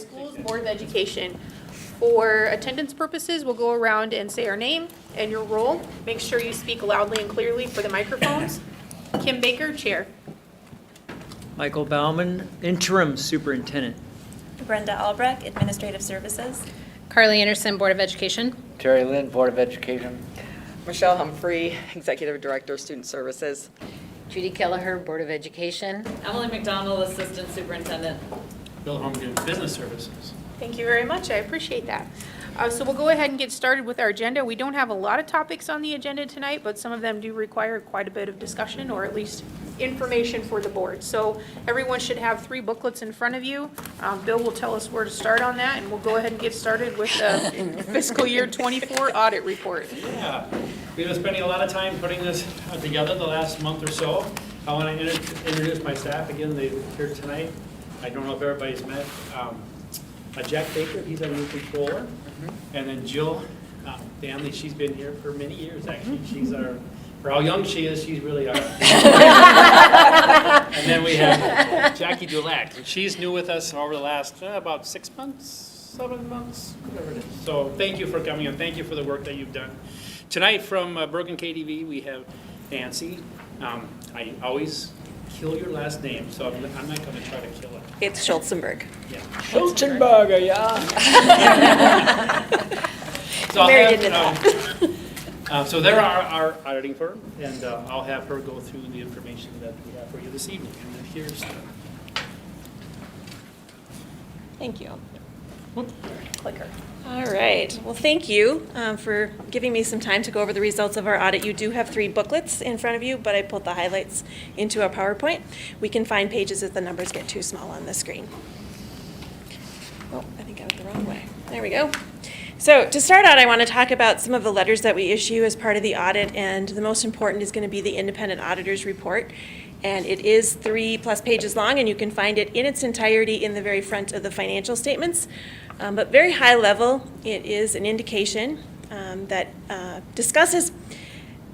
Schools Board of Education. For attendance purposes, we'll go around and say our name and your role. Make sure you speak loudly and clearly for the microphones. Kim Baker, Chair. Michael Bauman, Interim Superintendent. Brenda Albrecht, Administrative Services. Carly Anderson, Board of Education. Terry Lynn, Board of Education. Michelle Humphrey, Executive Director, Student Services. Judy Kelleher, Board of Education. Emily McDonald, Assistant Superintendent. Bill Holmgren, Business Services. Thank you very much. I appreciate that. So we'll go ahead and get started with our agenda. We don't have a lot of topics on the agenda tonight, but some of them do require quite a bit of discussion or at least information for the board. So everyone should have 3 booklets in front of you. Bill will tell us where to start on that, and we'll go ahead and get started with the fiscal year 24 audit report. Yeah, we've been spending a lot of time putting this together the last month or so. I want to introduce my staff again. They're here tonight. I don't know if everybody's met. Jack Baker, he's our new controller. And then Jill Danley, she's been here for many years, actually. She's our, for how young she is, she's really our. And then we have Jackie Dulac. She's new with us over the last about 6 months, 7 months, whatever it is. So thank you for coming and thank you for the work that you've done. Tonight from Bergen KDV, we have Nancy. I always kill your last name, so I'm not going to try to kill it. It's Schultzenberg. Yeah. Schulzenberger, yeah. So Mary I'll did have, so they're our auditing firm, and I'll have her go through the information that we have for you this evening. And then here's the Thank you. Clicker. All right. Well, thank you for giving me some time to go over the results of our audit. You do have 3 booklets in front of you, but I put the highlights into a PowerPoint. We can find pages if the numbers get too small on the screen. Oh, I think I went the wrong way. There we go. So to start out, I want to talk about some of the letters that we issue as part of the audit, and the most important is going to be the independent auditor's report. And it is 3+ pages long, and you can find it in its entirety in the very front of the financial statements. But very high level, it is an indication that discusses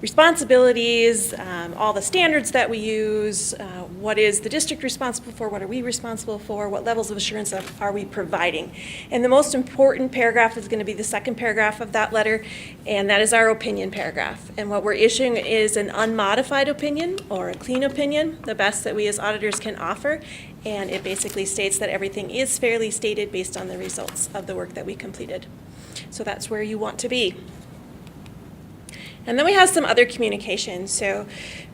responsibilities, all the standards that we use, what is the district responsible for, what are we responsible for, what levels of assurance are we providing. And the most important paragraph is going to be the second paragraph of that letter, and that is our opinion paragraph. And what we're issuing is an unmodified opinion or a clean opinion, the best that we as auditors can offer. And it basically states that everything is fairly stated based on the results of the work that we completed. So that's where you want to be. And then we have some other communication. So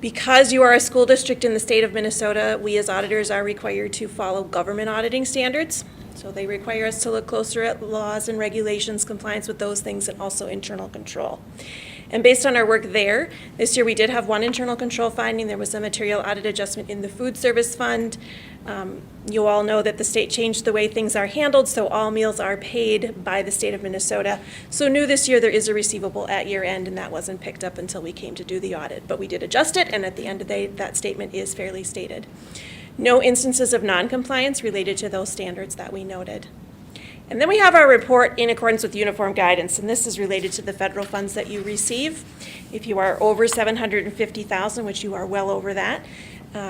because you are a school district in the state of Minnesota, we as auditors are required to follow government auditing standards. So they require us to look closer at laws and regulations, compliance with those things, and also internal control. And based on our work there, this year we did have 1 internal control finding. There was a material audit adjustment in the food service fund. You all know that the state changed the way things are handled, so all meals are paid by the state of Minnesota. So new this year, there is a receivable at year end, and that wasn't picked up until we came to do the audit. But we did adjust it, and at the end of the day, that statement is fairly stated. No instances of non-compliance related to those standards that we noted. And then we have our report in accordance with uniform guidance, and this is related to the federal funds that you receive. If you are over $750,000, which you are well over that,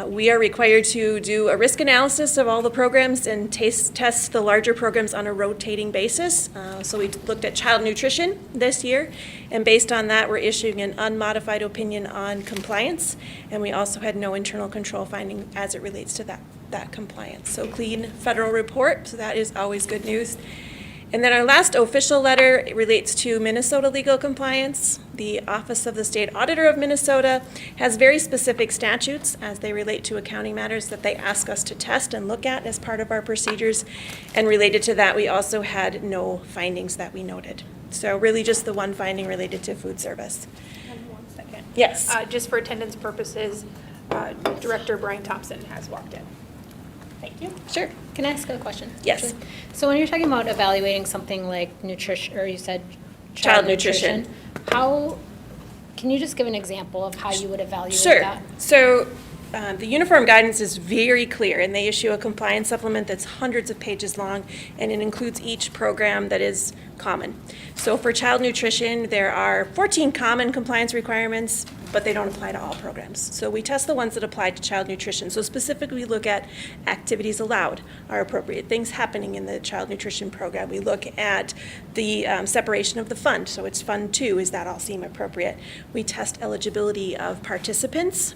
we are required to do a risk analysis of all the programs and test the larger programs on a rotating basis. So we looked at child nutrition this year, and based on that, we're issuing an unmodified opinion on compliance, and we also had no internal control finding as it relates to that compliance. So clean federal report, so that is always good news. And then our last official letter relates to Minnesota legal compliance. The Office of the State Auditor of Minnesota has very specific statutes as they relate to accounting matters that they ask us to test and look at as part of our procedures. And related to that, we also had no findings that we noted. So really just the 1 finding related to food service. And 1 second. Yes. Just for attendance purposes, Director Brian Thompson has walked in. Thank you. Sure. Can I ask a question? Yes. actually? So when you're talking about evaluating something like nutrition, or you said Child nutrition. How, can you just give an example of how you would evaluate Sure. that? So the uniform guidance is very clear, and they issue a compliance supplement that's hundreds of pages long, and it includes each program that is common. So for child nutrition, there are 14 common compliance requirements. but they don't apply to all programs. So we test the ones that apply to child nutrition. So specifically, we look at activities allowed are appropriate, things happening in the child nutrition program. We look at the separation of the fund. So it's Fund 2, does that all seem appropriate? We test eligibility of participants,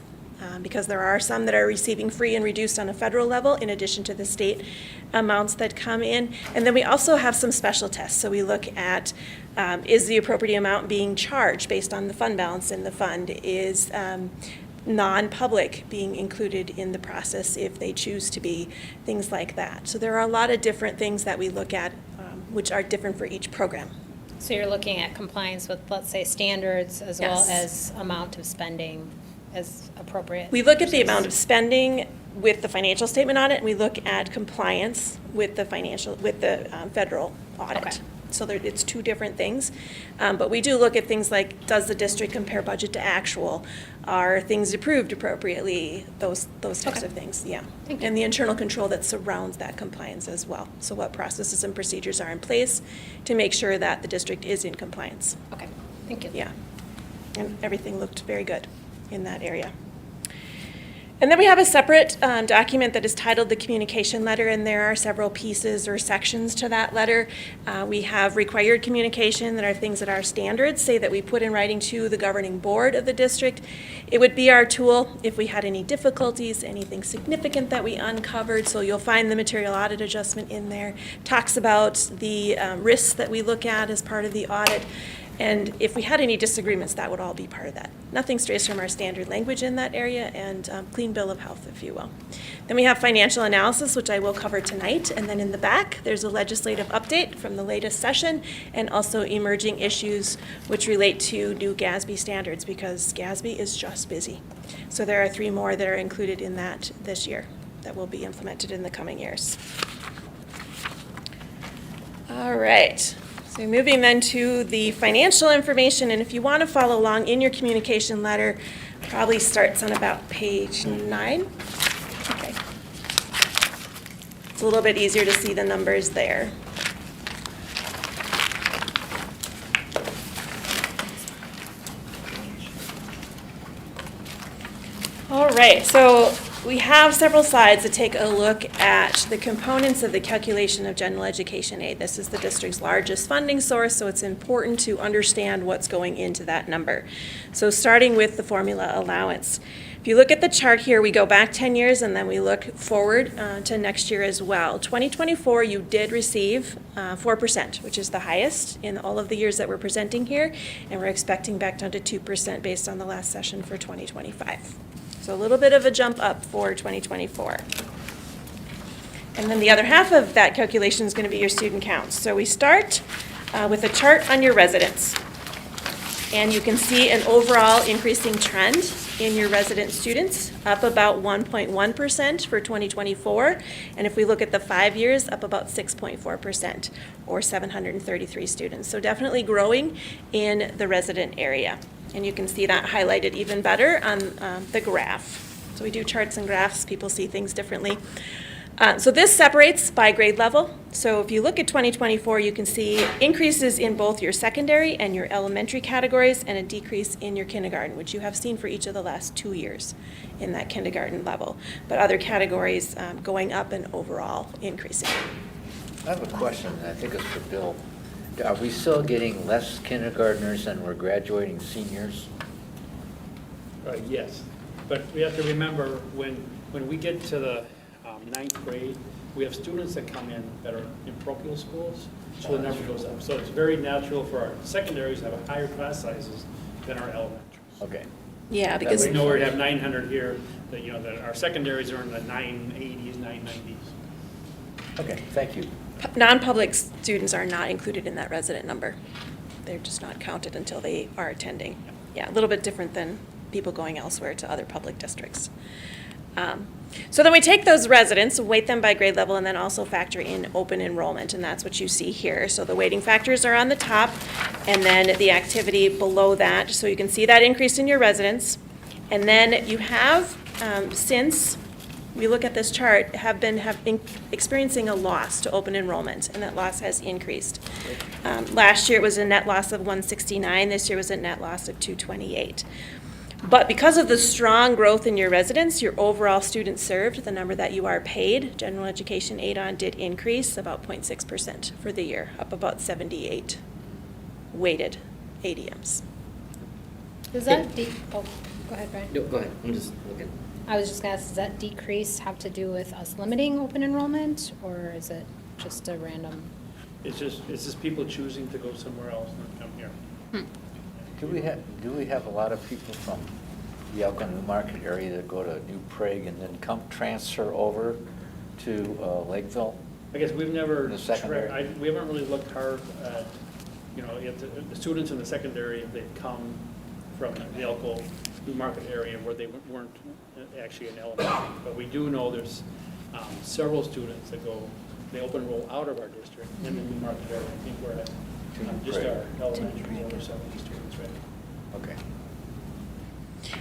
because there are some that are receiving free and reduced on a federal level in addition to the state amounts that come in. And then we also have some special tests. So we look at, is the appropriate amount being charged based on the fund balance in the fund? Is non-public being included in the process if they choose to be, things like that. So there are a lot of different things that we look at, which are different for each program. So you're looking at compliance with, let's say, standards as well Yes. as amount of spending as appropriate? We look at the amount of spending with the financial statement audit, and we look at compliance with the federal audit. Okay. So it's two different things. But we do look at things like, does the district compare budget to actual? Are things approved appropriately? Those types Okay. of things, yeah. Thank you. And the internal control that surrounds that compliance as well. So what processes and procedures are in place to make sure that the district is in compliance? Okay, thank you. Yeah, and everything looked very good in that area. And then we have a separate document that is titled the communication letter, and there are several pieces or sections to that letter. We have required communication that are things that our standards say that we put in writing to the governing board of the district. It would be our tool if we had any difficulties, anything significant that we uncovered. So you'll find the material audit adjustment in there. Talks about the risks that we look at as part of the audit. And if we had any disagreements, that would all be part of that. Nothing strays from our standard language in that area, and clean bill of health, if you will. Then we have financial analysis, which I will cover tonight. And then in the back, there's a legislative update from the latest session, and also emerging issues which relate to new GASB standards, because GASB is just busy. So there are 3 more that are included in that this year that will be implemented in the coming years. All right. So moving then to the financial information, and if you want to follow along in your communication letter, probably starts on about page 9. Okay. It's a little bit easier to see the numbers there. All right, so we have several slides to take a look at the components of the calculation of general education aid. This is the district's largest funding source, so it's important to understand what's going into that number. So starting with the formula allowance. If you look at the chart here, we go back 10 years and then we look forward to next year as well. 2024, you did receive 4%, which is the highest in all of the years that we're presenting here, and we're expecting back down to 2% based on the last session for 2025. So a little bit of a jump up for 2024. And then the other half of that calculation is going to be your student counts. So we start with a chart on your residents. And you can see an overall increasing trend in your resident students, up about 1.1% for 2024. And if we look at the 5 years, up about 6.4%, or 733 students. So definitely growing in the resident area. And you can see that highlighted even better on the graph. So we do charts and graphs, people see things differently. So this separates by grade level. So if you look at 2024, you can see increases in both your secondary and your elementary categories, and a decrease in your kindergarten, which you have seen for each of the last 2 years in that kindergarten level. But other categories going up and overall increasing. I have a question, and I think it's for Bill. Are we still getting less kindergartners than we're graduating seniors? Yes, but we have to remember, when we get to the 9th grade, we have students that come in that are in parochial schools, so the number goes up. So it's very natural for our secondaries to have higher class sizes than our elementaries. Okay. Yeah, because We know we have 900 here, that, you know, that our secondaries are in the 980s, 990s. Okay, thank you. non-public students are not included in that resident number. They're just not counted until they are attending. Yeah, a little bit different than people going elsewhere to other public districts. So then we take those residents, weight them by grade level, and then also factor in open enrollment, and that's what you see here. So the weighting factors are on the top, and then the activity below that. So you can see that increase in your residents. And then you have, since we look at this chart, have been experiencing a loss to open enrollment, and that loss has increased. Last year it was a net loss of 169. This year was a net loss of 228. But because of the strong growth in your residents, your overall students served, the number that you are paid, general education aid on did increase about 0.6% for the year, up about 78 weighted ADMs. Does that oh, go ahead, Brian. No, go ahead, I'm just looking. I was just gonna ask, does that decrease have to do with us limiting open enrollment, or is it just a random? It's just people choosing to go somewhere else and come here. Do we have a lot of people from the Elko New Market area that go to New Prague and then transfer over to Lakeville? I guess we've never, The secondary? we haven't really looked hard at, if the students in the secondary, if they've come from the Elko New Market area where they weren't actually in elementary. But we do know there's several students that they open enroll out of our district in the New Market area. I think we're at just our elementary, over 70 students, right? Okay.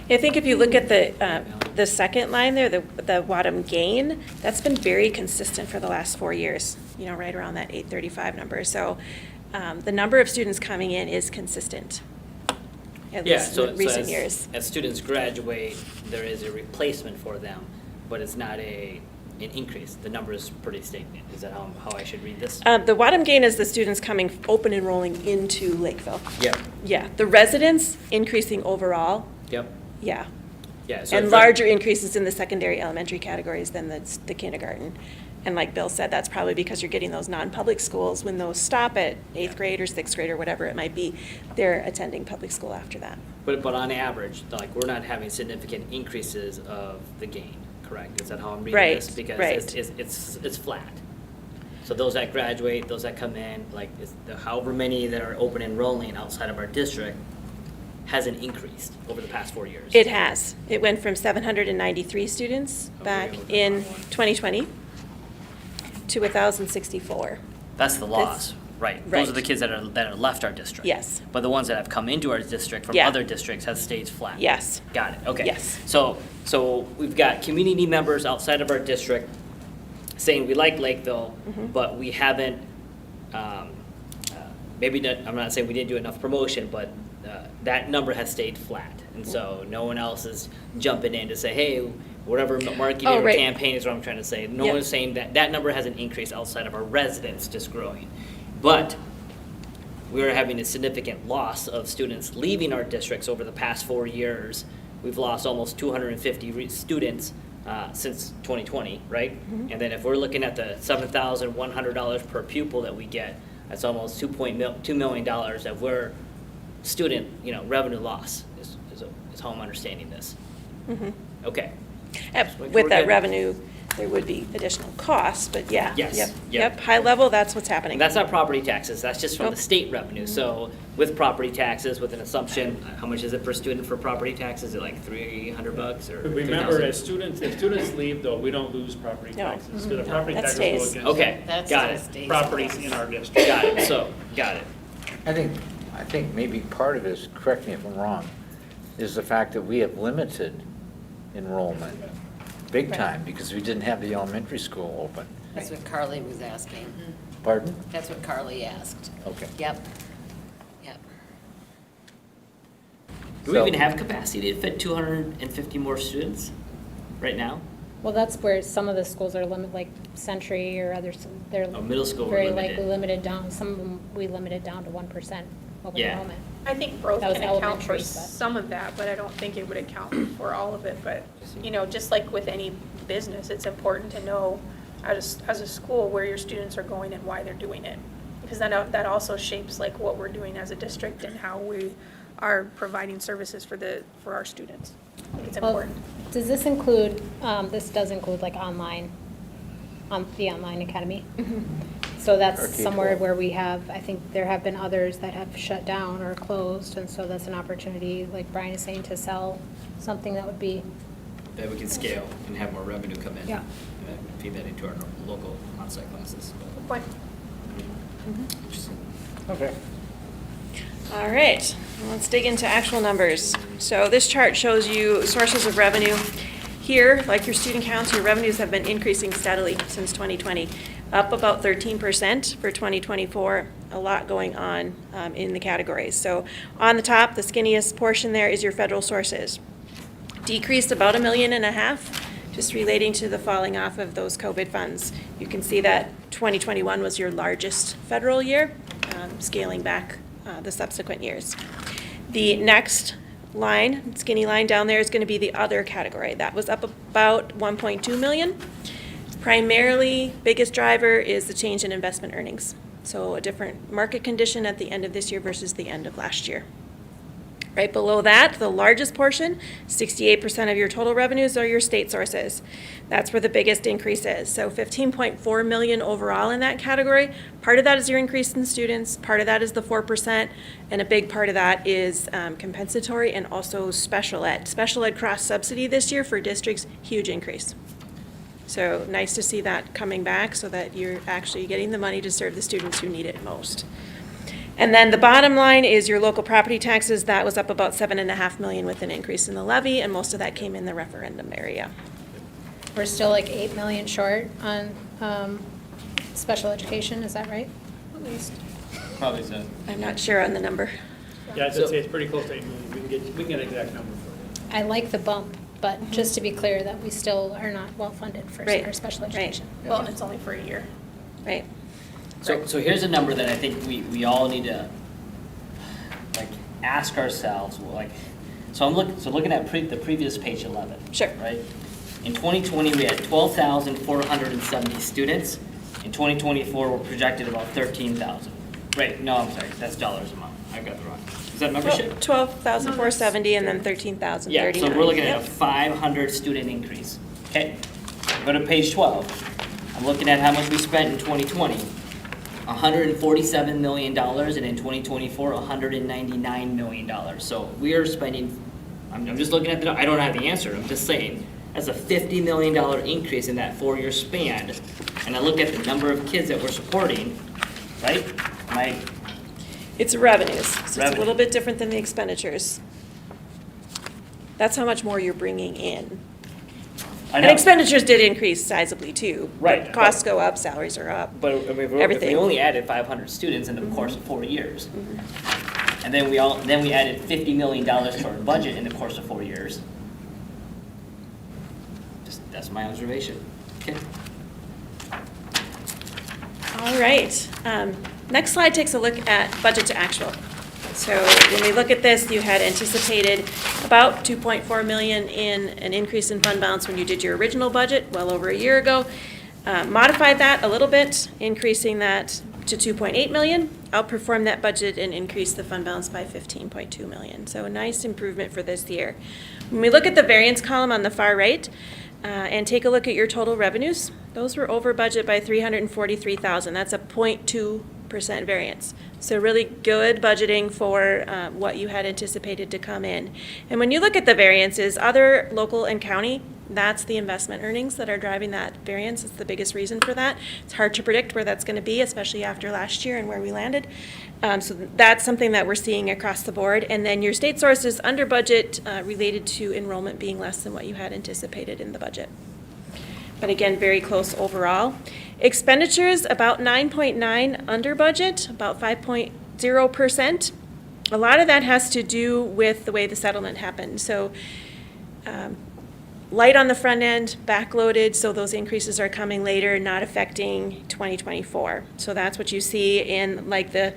I think if you look at the second line there, the Wadham gain, that's been very consistent for the last 4 years, right around that 835 number. So the number of students coming in is consistent, at least in recent years. As students graduate, there is a replacement for them, but it's not an increase. The number is pretty stagnant. Is that how I should read this? The Wadham gain is the students coming, open enrolling into Lakeville. Yep. Yeah, the residents increasing overall, Yep. yeah. Yeah. So And if- larger increases in the secondary elementary categories than the kindergarten. And like Bill said, that's probably because you're getting those non-public schools. When those stop at 8th grade or 6th grade or whatever it might be, they're attending public school after that. But on average, like, we're not having significant increases of the gain, correct? Is that how I'm reading Right, this? Because right. it's flat. So those that graduate, those that come in, like, however many that are open enrolling outside of our district hasn't increased over the past 4 years. It has. It went from 793 students back in 2020 to 1,064. That's the loss, right? Those right. are the kids that are left our district. Yes. But the ones that have come into our district from Yeah. other districts has stayed flat. Yes. Got it, okay. Yes. So we've got community members outside of our district saying we like Lakeville, but we haven't, I'm not saying we didn't do enough promotion, but that number has stayed flat. And so no one else is jumping in to say, hey, whatever marketing Oh, or right. campaign is what I'm trying to say. No Yep. one's saying that number hasn't increased outside of our residents just growing. But we are having a significant loss of students leaving our districts over the past 4 years. We've lost almost 250 students since 2020, right? And then if we're looking at the $7,100 per pupil that we get, that's almost $2 million that we're student, revenue loss is how I'm understanding this. Okay. With We're that good. revenue, there would be additional costs, but yeah. Yes, Yep, high level, that's what's happening. And that's not property taxes, that's just from the Nope. state revenue. So with property taxes, with an assumption, how much is it per student for property taxes? Is it like $300 or But remember, 3,000? if students leave though, we don't lose property No. taxes. Because the property That taxes go stays. against Okay, That got still it. stays. properties in our district. Got it, so, got it. I think maybe part of this, correct me if I'm wrong, is the fact that we have limited enrollment, big time, because we didn't have the elementary school open. That's what Carly was asking. Pardon? That's what Carly asked. Okay. Yep. Yep. Do we even have capacity to fit 250 more students right now? Well, that's where some of the schools are limited, like Century or others, they're Oh, middle school we're very limited. likely limited down, some of them, we limited down to 1% open Yeah. enrollment. I think growth That was can account for elementary, but- some of that, but I don't think it would account for all of it. But, just like with any business, it's important to know as a school where your students are going and why they're doing it. Because then that also shapes like what we're doing as a district and how we are providing services for our students. I think it's Well, important. does this include, this does include like online, the online academy? So Or that's somewhere K-12. where we have, I think there have been others that have shut down or closed, and so that's an opportunity, like Brian is saying, to sell something that would be, That we can scale and have more revenue come in. Yeah. And feed that into our local on-site classes. Good point. Interesting. Okay. All right, let's dig into actual numbers. So this chart shows you sources of revenue. Here, like your student counts, your revenues have been increasing steadily since 2020. up about 13% for 2024. A lot going on in the categories. So on the top, the skinniest portion there is your federal sources. Decreased about $1.5 million, just relating to the falling off of those COVID funds. You can see that 2021 was your largest federal year, scaling back the subsequent years. The next line, skinny line down there, is going to be the other category. That was up about $1.2 million. Primarily, biggest driver is the change in investment earnings. So a different market condition at the end of this year versus the end of last year. Right below that, the largest portion, 68% of your total revenues are your state sources. That's where the biggest increase is. So $15.4 million overall in that category. Part of that is your increase in students, part of that is the 4%, and a big part of that is compensatory and also special ed. Special ed cross subsidy this year for districts, huge increase. So nice to see that coming back so that you're actually getting the money to serve the students who need it most. And then the bottom line is your local property taxes. That was up about $7.5 million with an increase in the levy, and most of that came in the referendum area. We're still like 8 million short on special education, is that right? At least. Probably so. I'm not sure on the number. Yeah, I'd say it's pretty close to 8 million. We can get an exact number for you. I like the bump, but just to be clear that we still are not well-funded for Right, our special right. education. Well, and it's only for a year. Right. So here's a number that I think we all need to, like, ask ourselves, like, so looking at the previous page 11. Sure. Right? In 2020, we had 12,470 students. In 2024, we're projected about 13,000. Right, no, I'm sorry, that's dollars a month. I got the wrong. Is that membership? 12,470 and then 13,039. Yeah, so we're looking at a Yep. 500 student increase, okay? Go to page 12. I'm looking at how much we spent in 2020. $147 million, and in 2024, $199 million. So we are spending, I'm just looking at I don't have the answer, I'm just saying, that's a $50 million increase in that 4-year span. And I look at the number of kids that we're supporting, right? It's revenues, so it's a Revenue. little bit different than the expenditures. That's how much more you're bringing in. I And know. expenditures did increase sizably too. Right, But costs go up, salaries are up. But I mean, if we Everything. only added 500 students in the course of 4 years, and then we added $50 million to our budget in the course of 4 years. That's my observation. Okay. All right. Next slide takes a look at budget to actual. So when we look at this, you had anticipated about $2.4 million in an increase in fund balance when you did your original budget, well over a year ago. Modified that a little bit, increasing that to $2.8 million, outperformed that budget and increased the fund balance by $15.2 million. So a nice improvement for this year. When we look at the variance column on the far right, and take a look at your total revenues, those were over budget by $343,000. That's a 0.2% variance. So really good budgeting for what you had anticipated to come in. And when you look at the variances, other local and county, that's the investment earnings that are driving that variance. It's the biggest reason for that. It's hard to predict where that's going to be, especially after last year and where we landed. So that's something that we're seeing across the board. And then your state sources under budget related to enrollment being less than what you had anticipated in the budget. But again, very close overall. Expenditures, about 9.9 under budget, about 5.0%. A lot of that has to do with the way the settlement happened. So light on the front end, backloaded, so those increases are coming later, not affecting 2024. So that's what you see in like the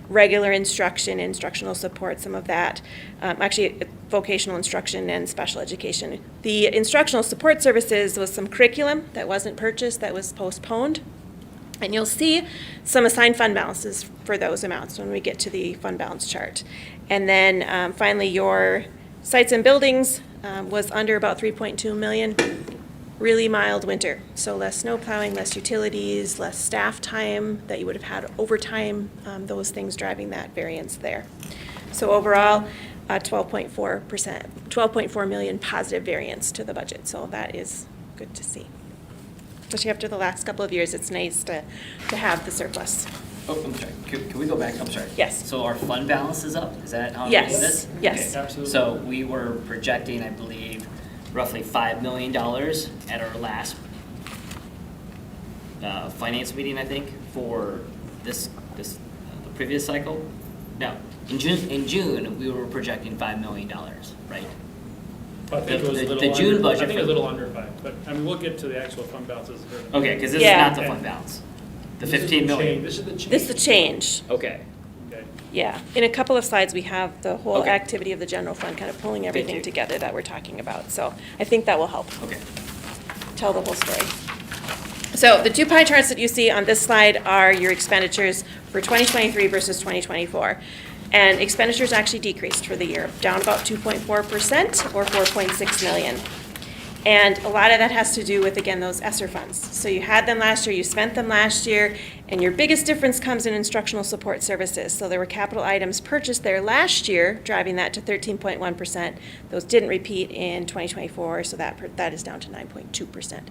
regular instruction, instructional support, some of that. Actually, vocational instruction and special education. The instructional support services was some curriculum that wasn't purchased, that was postponed. And you'll see some assigned fund balances for those amounts when we get to the fund balance chart. And then finally, your sites and buildings was under about 3.2 million. Really mild winter, so less snow plowing, less utilities, less staff time that you would have had overtime, those things driving that variance there. So overall, 12.4 million positive variance to the budget, so that is good to see. Especially after the last couple of years, it's nice to have the surplus. Oh, I'm sorry. Can we go back? I'm sorry. Yes. So our fund balance is up? Is that how I'm Yes. reading this? Yes. Okay. Absolutely. So we were projecting, I believe, roughly $5 million at our last finance meeting, I think, for the previous cycle. No, in June, we were projecting $5 million, right? I think it was a little The June under, budget I think it was for- a little under 5, but, I mean, we'll get to the actual fund balances. Okay, because this is Yeah. not the fund balance. The This is 15 million. change. This is the change. This is the change. Okay. Okay. Yeah, in a couple of slides, we have the whole Okay. activity of the general fund, kind of pulling everything you. together that we're talking about. So I think that will help Okay. tell the whole story. So the two pie charts that you see on this slide are your expenditures for 2023 versus 2024. And expenditures actually decreased for the year, down about 2.4% or 4.6 million. And a lot of that has to do with, again, those ESSER funds. So you had them last year, you spent them last year, and your biggest difference comes in instructional support services. So there were capital items purchased there last year, driving that to 13.1%. Those didn't repeat in 2024, so that is down to 9.2%.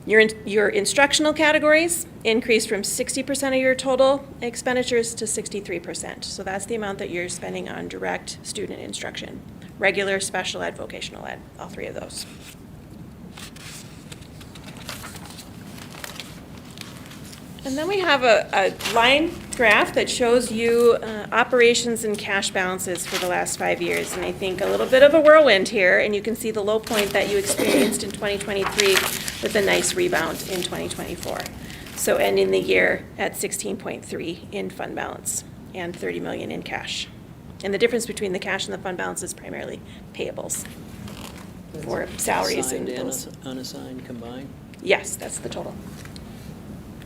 Your instructional categories increased from 60% of your total expenditures to 63%. So that's the amount that you're spending on direct student instruction, regular, special ed, vocational ed, all three of those. And then we have a line graph that shows you operations and cash balances for the last 5 years. And I think a little bit of a whirlwind here, and you can see the low point that you experienced in 2023 with a nice rebound in 2024. So ending the year at 16.3 in fund balance and 30 million in cash. And the difference between the cash and the fund balance is primarily payables for salaries and Assigned bills. unassigned combined? Yes, that's the total.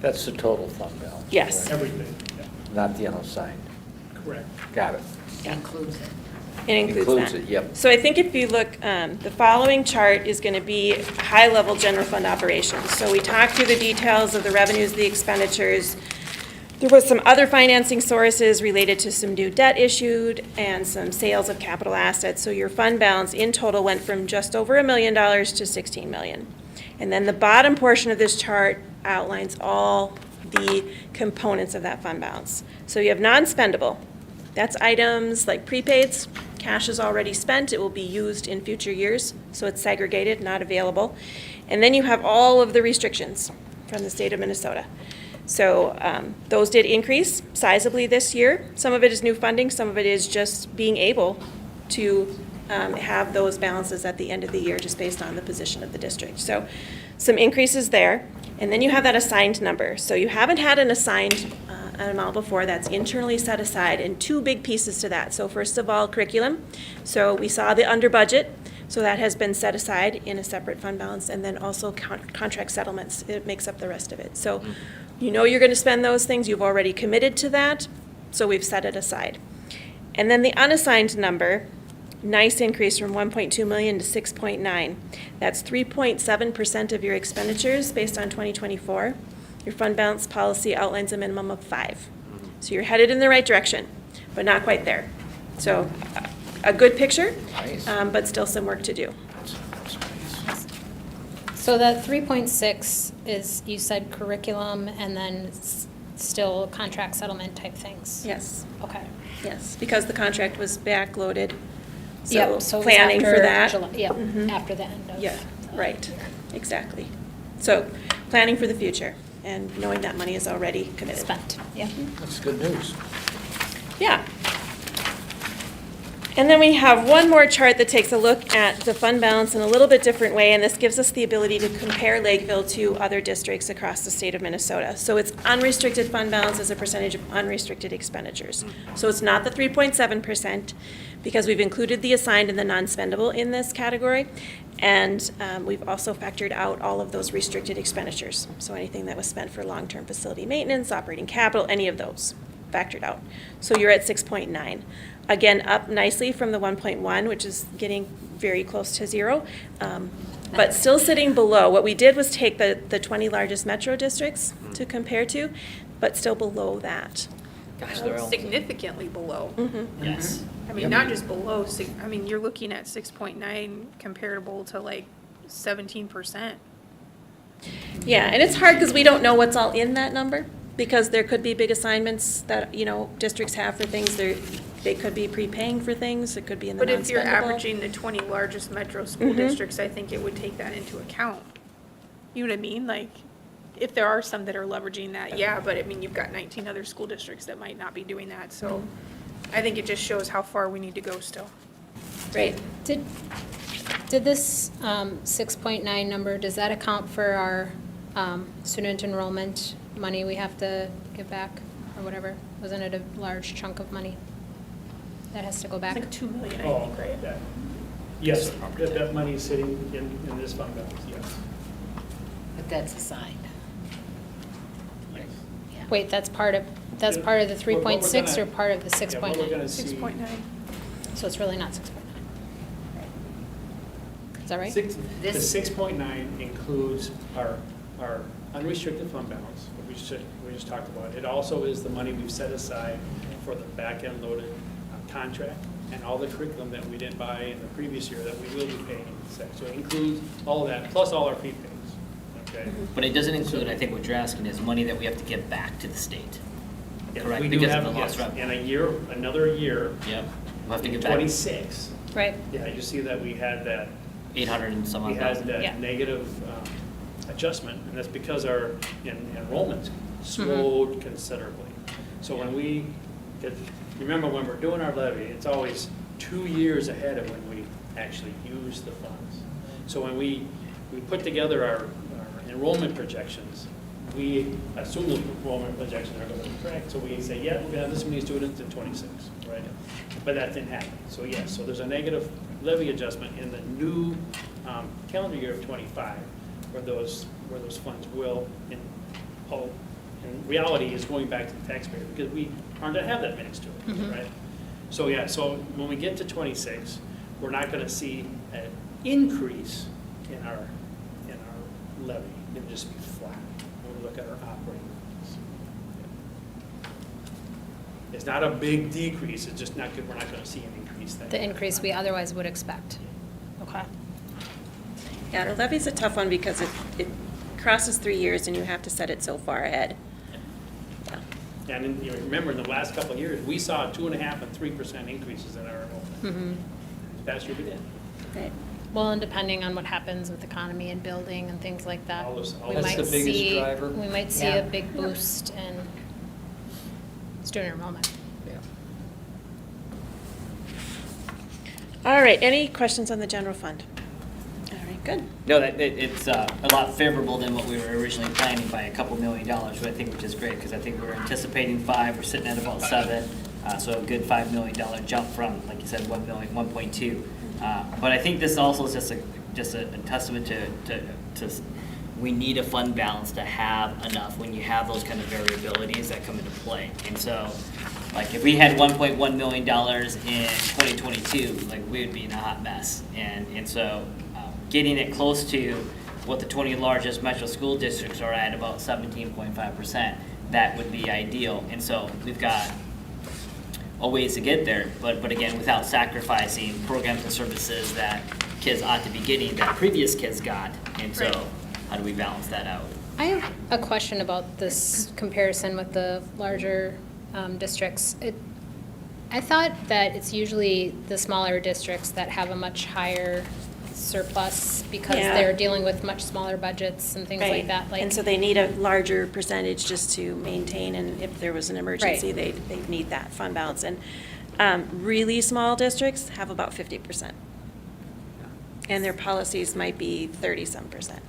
That's the total fund balance. Yes. correct? Everything, yeah, Not the unassigned. correct. Got it. Includes it. It includes Includes that. it, yep. So I think if you look, the following chart is going to be high-level general fund operations. So we talked through the details of the revenues, the expenditures. There was some other financing sources related to some new debt issued and some sales of capital assets. So your fund balance in total went from just over $1 million to 16 million. And then the bottom portion of this chart outlines all the components of that fund balance. So you have non-spendable. That's items like prepaids. Cash is already spent. It will be used in future years. So it's segregated, not available. And then you have all of the restrictions from the state of Minnesota. So those did increase sizably this year. Some of it is new funding. Some of it is just being able to have those balances at the end of the year just based on the position of the district. So some increases there. And then you have that assigned number. So you haven't had an assigned amount before that's internally set aside, and two big pieces to that. So first of all, curriculum. So we saw the under budget. So that has been set aside in a separate fund balance, and then also contract settlements. It makes up the rest of it. So you know you're going to spend those things. You've already committed to that. So we've set it aside. And then the unassigned number, nice increase from 1.2 million to 6.9. That's 3.7% of your expenditures based on 2024. Your fund balance policy outlines a minimum of 5. So you're headed in the right direction, but not quite there. So a good picture, Nice. but still some work to do. That's nice. So that 3.6 is, you said curriculum and then still contract settlement type things? Yes, Okay. yes, because the contract was backloaded. Yep, So so it was planning for after that. July- Yep, Mhm. after the end of. Yeah, right, exactly. So planning for the future and knowing that money is already committed. Spent, yeah. That's good news. Yeah. And then we have one more chart that takes a look at the fund balance in a little bit different way, and this gives us the ability to compare Lakeville to other districts across the state of Minnesota. So it's unrestricted fund balance as a percentage of unrestricted expenditures. So it's not the 3.7%, because we've included the assigned and the non-spendable in this category. And we've also factored out all of those restricted expenditures. So anything that was spent for long-term facility maintenance, operating capital, any of those factored out. So you're at 6.9. Again, up nicely from the 1.1, which is getting very close to 0, but still sitting below. What we did was take the 20 largest metro districts to compare to, but still below that. Gosh, they're all, Significantly below. yes. I mean, not just below, I mean, you're looking at 6.9 comparable to like 17%. Yeah, and it's hard because we don't know what's all in that number, because there could be big assignments that, districts have for things. They could be prepaying for things. It could be in the But if you're non-spendable. averaging the 20 largest metro school Mhm. districts, I think it would take that into account. You know what I mean? Like, if there are some that are leveraging that, yeah, but I mean, you've got 19 other school districts that might not be doing that, so I think it just shows how far we need to go still. Right. Did this 6.9 number, does that account for our student enrollment money we have to give back or whatever? Wasn't it a large chunk of money that has to go It's back? like 2 million, I Oh, think, right? that- Yes, that money is sitting in this fund balance, yes. But that's assigned. Yes. Yeah. Wait, that's part of the What we're 3.6 or gonna- part of the Yeah, what we're 6.9? gonna see. 6.9. So it's really not 6.9? Is that right? The This- 6.9 includes our unrestricted fund balance, what we just talked about. It also is the money we've set aside for the back-end loaded contract and all the curriculum that we didn't buy in the previous year that we will be paying. So it includes all of that, plus all our prepays, okay? But it doesn't include, I think what you're asking is money that we have to give back to the state. Yes, Correct, we do because of have, the lost yes, revenue. in a year, another year, Yep. We'll have to in give back 26, Right. yeah, you see that we had that 800 and some we odd had thousand. Yeah. that negative adjustment, and that's because our enrollment slowed considerably. So when we, remember when we're doing our levy, it's always 2 years ahead of when we actually use the funds. So when we put together our enrollment projections, we assume the enrollment projections are going to be correct. So we say, yeah, we're going to have this many students in 26, right? But that didn't happen. So yes, so there's a negative levy adjustment in the new calendar year of 25, where those funds will, in reality, is going back to the taxpayer, because we aren't going to have that many students, right? So yeah, so when we get to 26, we're not going to see an increase in our levy. It'll just be flat when we look at our operating levels. It's not a big decrease, it's just not good, we're not going to see an increase then. The increase we otherwise would expect. Okay. Yeah, the levy's a tough one because it crosses 3 years and you have to set it so far ahead. Yeah. And then, you remember, in the last couple of years, we saw 2.5% and 3% increases in our enrollment. This past year we did. Right. Well, and depending on what happens with economy and building and things like that, All those- we That's might the biggest see, driver. we might see Yeah. a big boost in student enrollment. All right, any questions on the general fund? All right, good. No, it's a lot favorable than what we were originally planning by a couple $1 million, which is great, because I think we were anticipating 5, we're sitting at about 7, so a good $5 million jump from, like you said, 1.2. But I think this also is just a testament to we need a fund balance to have enough when you have those kind of variabilities that come into play. And so, like, if we had $1.1 million in 2022, like, we would be in a hot mess. And so, getting it close to what the 20 largest metro school districts are at, about 17.5%, that would be ideal. And so, we've got a ways to get there, but again, without sacrificing programs and services that kids ought to be getting that previous kids got. And so, Right. how do we balance that out? I have a question about this comparison with the larger districts. I thought that it's usually the smaller districts that have a much higher surplus because Yeah. they're dealing with much smaller budgets and things like Right. that. Like, And so they need a larger percentage just to maintain, and if there was an emergency, Right. they'd need that fund balance. And really small districts have about 50%. And their policies might be 30-some%.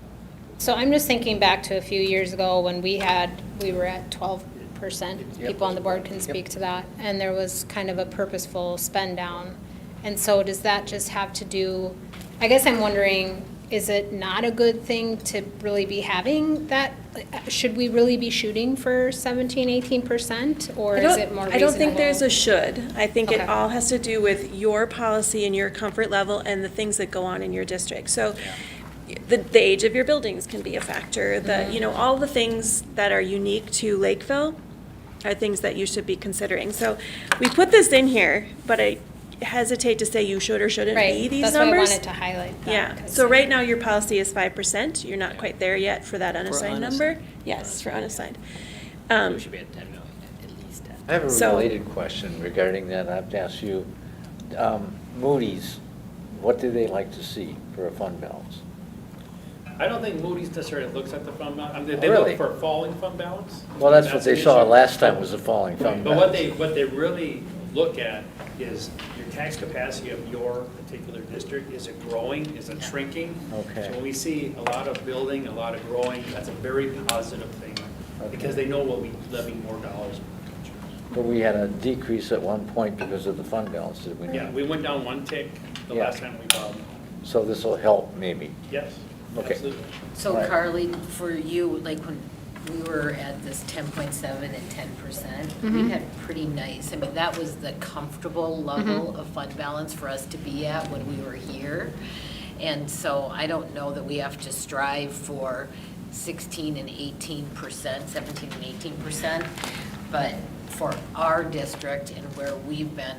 So I'm just thinking back to a few years ago when we were at 12%. People on the board can speak to that. And there was kind of a purposeful spend down. And so does that just have to do, I guess I'm wondering, is it not a good thing to really be having that? Should we really be shooting for 17, 18%? Or is it more reasonable? I don't think there's a should. I think it Okay. all has to do with your policy and your comfort level and the things that go on in your district. So the age of your buildings can be a factor. All the things that are unique to Lakeville are things that you should be considering. So we put this in here, but I hesitate to say you should or shouldn't be Right, these that's why I numbers. wanted to highlight that. Yeah, 'cause- so right now your policy is 5%. You're not quite there yet for that unassigned number. unassigned. Yes, for unassigned. So we should be at 10 million, at least 10. I have a So- related question regarding that. I have to ask you, Moody's, what do they like to see for a fund balance? I don't think Moody's necessarily looks at the fund balance. I mean, they Really? look for falling fund balance. Well, that's what they the saw issue. last time was the falling fund But what balance. they really look at is your tax capacity of your particular district. Is it growing? Is it shrinking? Okay. So when we see a lot of building, a lot of growing, that's a very positive thing, because they know we'll be levying more dollars. But we had a decrease at one point because of the fund balance, did we not? Yeah, we went down one tick the Yeah. last time we filed. So this will help maybe. Yes, Okay. absolutely. So Right. Carly, for you, like when we were at this 10.7 and 10%, we had pretty nice, I mean, that was the comfortable level of fund balance for us to be at when we were here. And so I don't know that we have to strive for 16 and 18%, 17 and 18%, but for our district and where we've been,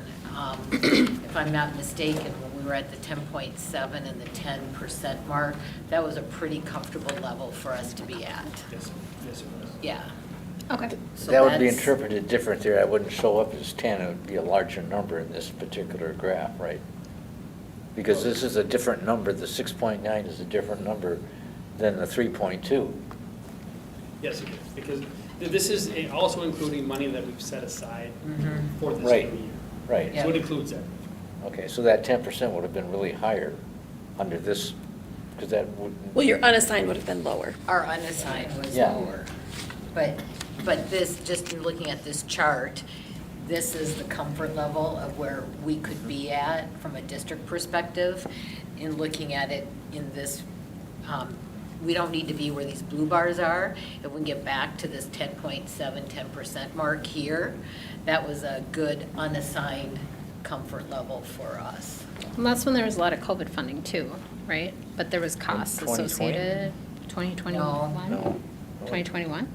if I'm not mistaken, when we were at the 10.7 and the 10% mark, that was a pretty comfortable level for us to be at. Yes, yes, it was. Yeah. Okay. So That would be that's- interpreted different there. I wouldn't show up as 10, it would be a larger number in this particular graph, right? Because this is a different number, the 6.9 is a different number than the 3.2. Yes, it is, because this is also including money that we've set aside for this Right. new year. Right. So it includes that. Okay, so that 10% would have been really higher under this, because that would. Well, your unassigned would have been lower. Our unassigned was Yeah. lower. But this, just in looking at this chart, this is the comfort level of where we could be at from a district perspective. In looking at it in this, we don't need to be where these blue bars are. If we can get back to this 10.7, 10% mark here, that was a good unassigned comfort level for us. And that's when there was a lot of COVID funding too, right? But there was costs 2020? associated, 2021? No. 2021?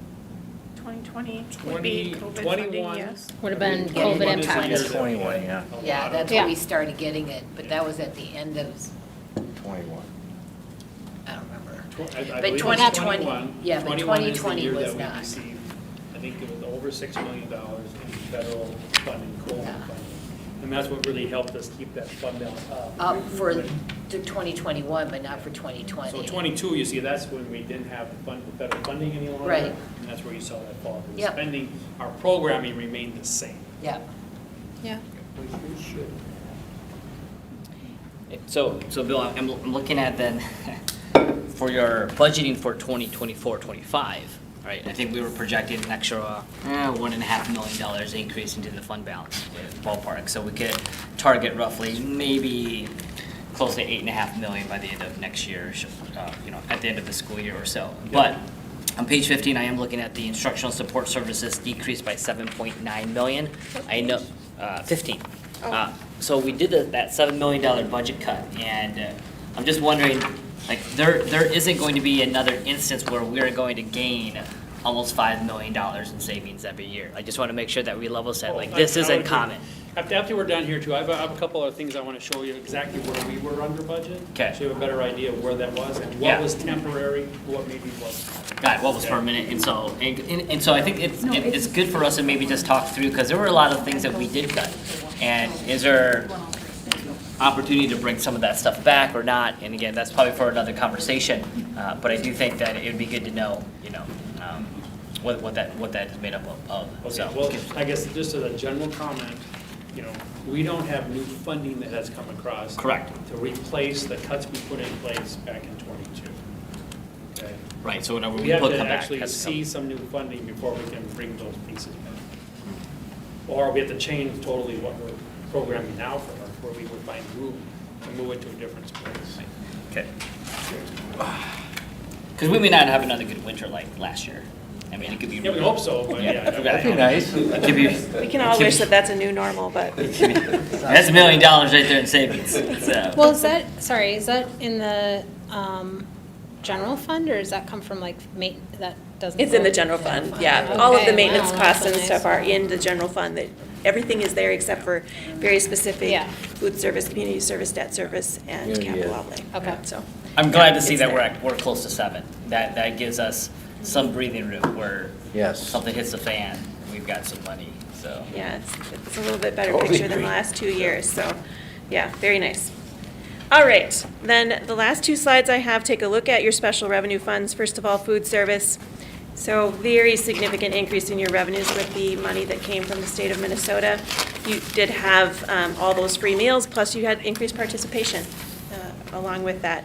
2020 would be COVID funding, 21. yes. Would have been Yeah, COVID 21 is the year impacted. that we 21, had yeah. a lot Yeah, of- that's Yeah. when we started getting it, but that was at the end of, 21. I don't remember. I But believe it's 2020 21. yeah, but 21 is the 2020 year was that we not. received, I think it was over $6 million in federal funding, COVID Yeah. funding. And that's what really helped us keep that fund balance up. Up for the 2021, but not for 2020. So 22, you see, that's when we didn't have the federal funding any longer. Right. And that's where you saw that fall. The Yep. spending, our programming remained the same. Yeah. Yeah. Which should. So Bill, I'm looking at then, for your budgeting for 2024-25, right? I think we were projecting an extra $1.5 million increase into the fund balance ballpark. So we could target roughly maybe close to $8.5 million by the end of next year, at the end of the school year or so. But on page 15, I am looking at the instructional support services decreased by $7.9 million. I know, 15. So we did that $7 million budget cut, and I'm just wondering, like, there isn't going to be another instance where we're going to gain almost $5 million in savings every year. I just want to make sure that we level set, like, this I would isn't agree. common. After we're done here too, I have a couple other things I want to show you exactly where we were under budget. Okay. So you have a better idea of where that was and what Yeah. was temporary, what maybe was. Got it, what was permanent, and so I think it's good for us to maybe just talk through, because there were a lot of things that we did cut. And is there opportunity to bring some of that stuff back or not? And again, that's probably for another conversation, but I do think that it would be good to know, what that is made up of, so. Okay, well, I guess just as a general comment, we don't have new funding that has come across. Correct. To replace the cuts we put in place back in '22. Okay? Right, so whenever We we have put to come back, actually has to come. see some new funding before we can bring those pieces back. Or we have to change totally what we're programming now for, where we would find room to move it to a different space. Okay. Because we may not have another good winter like last year. I mean, it could be. Yeah, we hope so, but yeah. That'd be nice. It could be. We can all wish that that's a new normal, but That's $1 million right there in savings. So. Well, is that in the general fund, or does that come from like that doesn't? it's in the go- general fund, yeah. All of the Okay, maintenance wow, costs that's and so stuff nice. are in the general fund, that everything is there except for very specific Yeah. food service, community service, debt service, and Yeah, capital yeah. outlay. Okay. So, I'm glad to see It's that there. we're close to 7. That gives us some breathing room where Yes. something hits the fan, we've got some money, so. yeah, it's a little bit better Totally picture than the agree. last 2 years, so, yeah, very nice. All right, then the last two slides I have, take a look at your special revenue funds. First of all, food service. So very significant increase in your revenues with the money that came from the state of Minnesota. You did have all those free meals, plus you had increased participation along with that.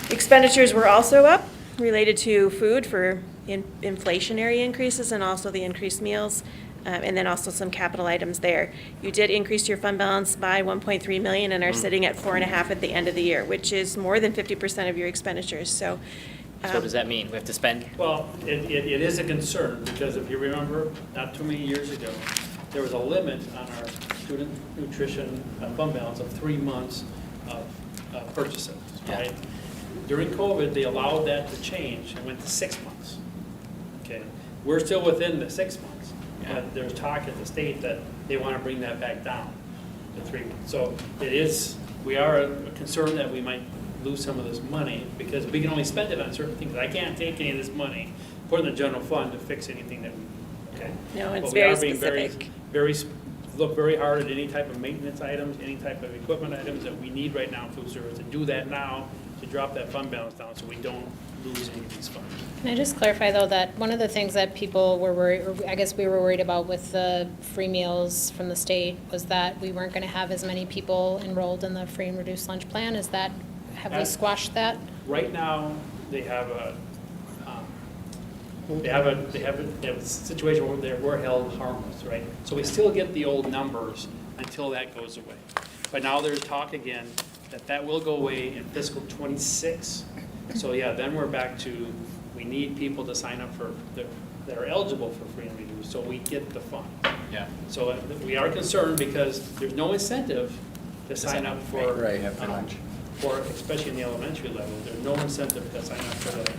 Expenditures were also up related to food for inflationary increases and also the increased meals. And then also some capital items there. You did increase your fund balance by 1.3 million and are sitting at 4.5 at the end of the year, which is more than 50% of your expenditures, so. So what does that mean? We have to spend? Well, it is a concern, because if you remember, not too many years ago, there was a limit on our student nutrition fund balance of 3 months of purchases, right? During COVID, they allowed that to change and went to 6 months. Okay, we're still within the 6 months. But there's talk at the state that they want to bring that back down to 3 months. So we are concerned that we might lose some of this money, because we can only spend it on certain things. I can't take any of this money, put it in the general fund to fix anything that we, okay? No, it's But we very are being specific. look very hard at any type of maintenance items, any type of equipment items that we need right now in food service, and do that now to drop that fund balance down so we don't lose any of these funds. Can I just clarify, though, that one of the things that people were worried, or I guess we were worried about with the free meals from the state, was that we weren't going to have as many people enrolled in the free and reduced lunch plan? Have we squashed that? Right now, they have a situation where we're held harmless, right? So we still get the old numbers until that goes away. But now there's talk again that will go away in fiscal '26. So yeah, then we're back to, we need people to sign up that are eligible for free and reduced, so we get the fund. Yeah. So we are concerned because there's no incentive to sign up for. Right, after lunch. For, especially in the elementary level, there's no incentive to sign up for that.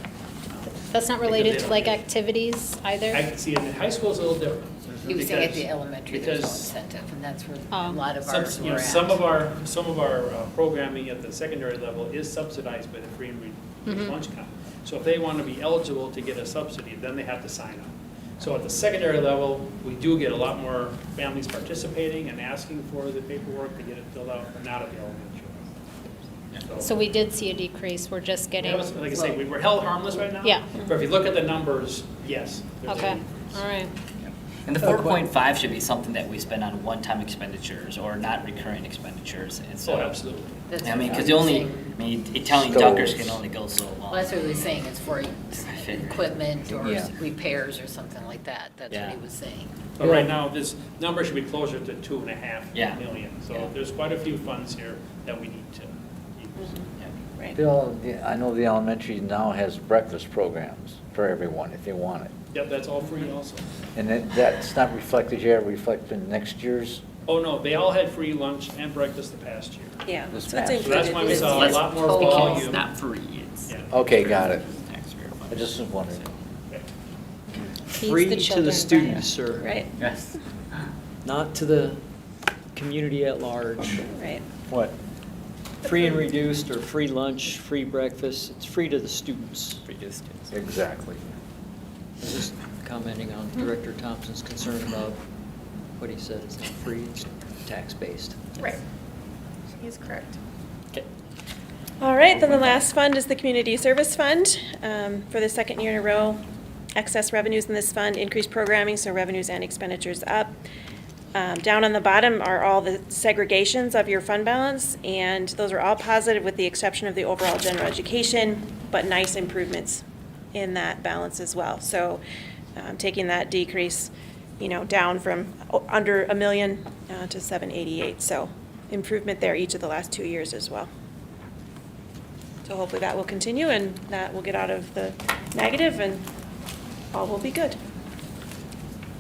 That's not Because related they to don't like get- activities either? I see, in high school it's a little different. He was saying at the because- elementary, there's no because incentive, and that's where Oh. a lot of ours Some, you were know, at. some of our programming at the secondary level is subsidized by the free and reduced lunch count. So if they want to be eligible to get a subsidy, then they have to sign up. So at the secondary level, we do get a lot more families participating and asking for the paperwork to get it filled out, but not at the elementary level. So we did see a decrease, we're just getting, That was, like I say, we're held harmless right now. Yeah. But if you look at the numbers, yes. there's a okay, decrease. all right. And the 4.5 should be something that we spend on one-time expenditures or not recurring expenditures. And so, Oh, absolutely. That's I mean, what because he you was only, saying. I mean, Italian Stoves. dunkers can only go so long. Well, that's what he was saying, it's for equipment or Yeah. repairs or something like that, that's what Yeah. he was saying. But right now, this number should be closer to 2.5 Yeah. million. So Yeah. there's quite a few funds here that we need to use. Right. Bill, I know the elementary now has breakfast programs for everyone if they want it. Yep, that's all free also. And that's not reflected here, reflected in next year's? Oh, no, they all had free lunch and breakfast the past year. Yeah, This so it's past- So that's included. why we It's- saw a It's lot more total. volume. It's not free, it's Yeah. Okay, got it. taxpayer I funded. just was wondering. Okay. Feeds Free the to children, the Brian. students, sir. Right, Yes. Not to the community at large. right. What? Free and reduced, or free lunch, free breakfast, it's free to the students. Free to the students. Exactly. I was just commenting on Director Thompson's concern about what he said, it's not free, it's tax-based. Right. He is correct. Okay. All right, then the last fund is the Community Service Fund. For the second year in a row, excess revenues in this fund, increased programming, so revenues and expenditures up. Down on the bottom are all the segregations of your fund balance, and those are all positive with the exception of the overall general education, but nice improvements in that balance as well. So taking that decrease, down from under $1 million to $788. So improvement there each of the last 2 years as well. So hopefully that will continue and that will get out of the negative and all will be good.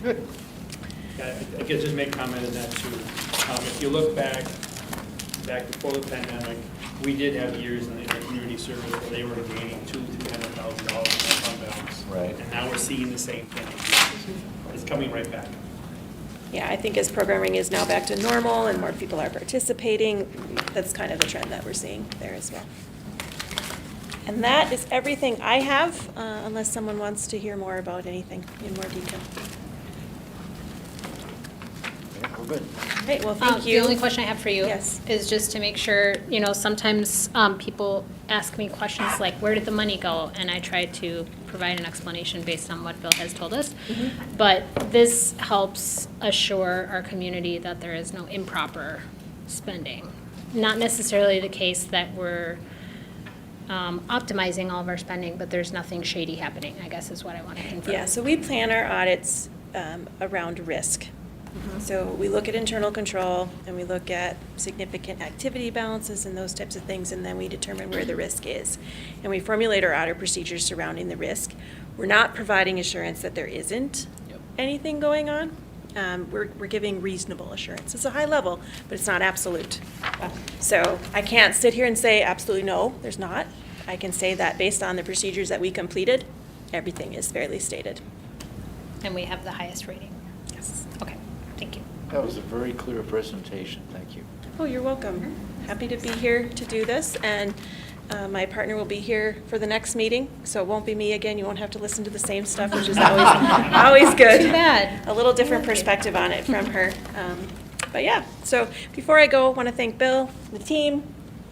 Good. Yeah, I could just make a comment on that too. If you look back before the pandemic, we did have years in the community service where they were gaining $200,000 to $300,000 in their fund balance. Right. And now we're seeing the same thing. It's coming right back. Yeah, I think as programming is now back to normal and more people are participating, that's kind of the trend that we're seeing there as well. And that is everything I have, unless someone wants to hear more about anything in more detail. good. All right, well, thank you. The only question I have for you Yes. is just to make sure, sometimes people ask me questions like, where did the money go? And I try to provide an explanation based on what Bill has told us. But this helps assure our community that there is no improper spending. Not necessarily the case that we're optimizing all of our spending, but there's nothing shady happening, I guess is what I want to confirm. Yeah, so we plan our audits around risk. So we look at internal control, and we look at significant activity balances and those types of things, and then we determine where the risk is. And we formulate our audit procedures surrounding the risk. We're not providing assurance that there isn't anything going on. We're giving reasonable assurance. It's a high level, but it's not absolute. So I can't sit here and say absolutely no, there's not. I can say that based on the procedures that we completed, everything is fairly stated. And we have the highest rating. Yes. Okay, thank you. That was a very clear presentation, thank you. Oh, you're welcome. Happy to be here to do this, and my partner will be here for the next meeting, so it won't be me again. You won't have to listen to the same stuff, which is always good. Too bad. A little different perspective on it from her. But yeah, so before I go, I want to thank Bill, the team.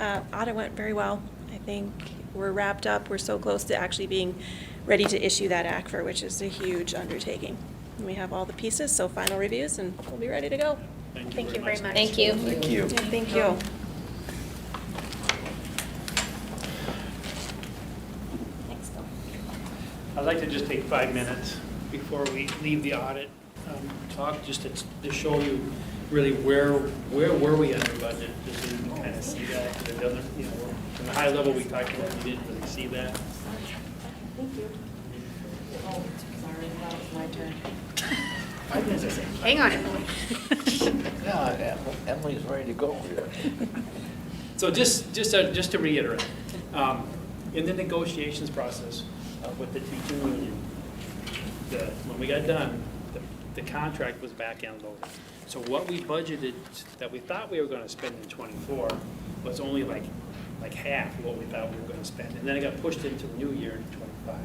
Audit went very well. I think we're wrapped up. We're so close to actually being ready to issue that ACFR, which is a huge undertaking. And we have all the pieces, so final reviews, and we'll be ready to go. Thank you very much. Thank you. Thank you. Yeah, thank you. I'd like to just take 5 minutes before we leave the audit talk, just to show you really where were we under budget, just so you can kind of see that. 'Cause it doesn't, from the high level we talked about, we didn't really see that. Thank you. Oh, sorry, that was my turn. Hang on, Emily. Yeah, Emily's ready to go here. So just to reiterate, in the negotiations process with the teaching union, when we got done, the contract was back-end loaded. So what we budgeted that we thought we were going to spend in '24 was only like half of what we thought we were going to spend. And then it got pushed into the new year in '25,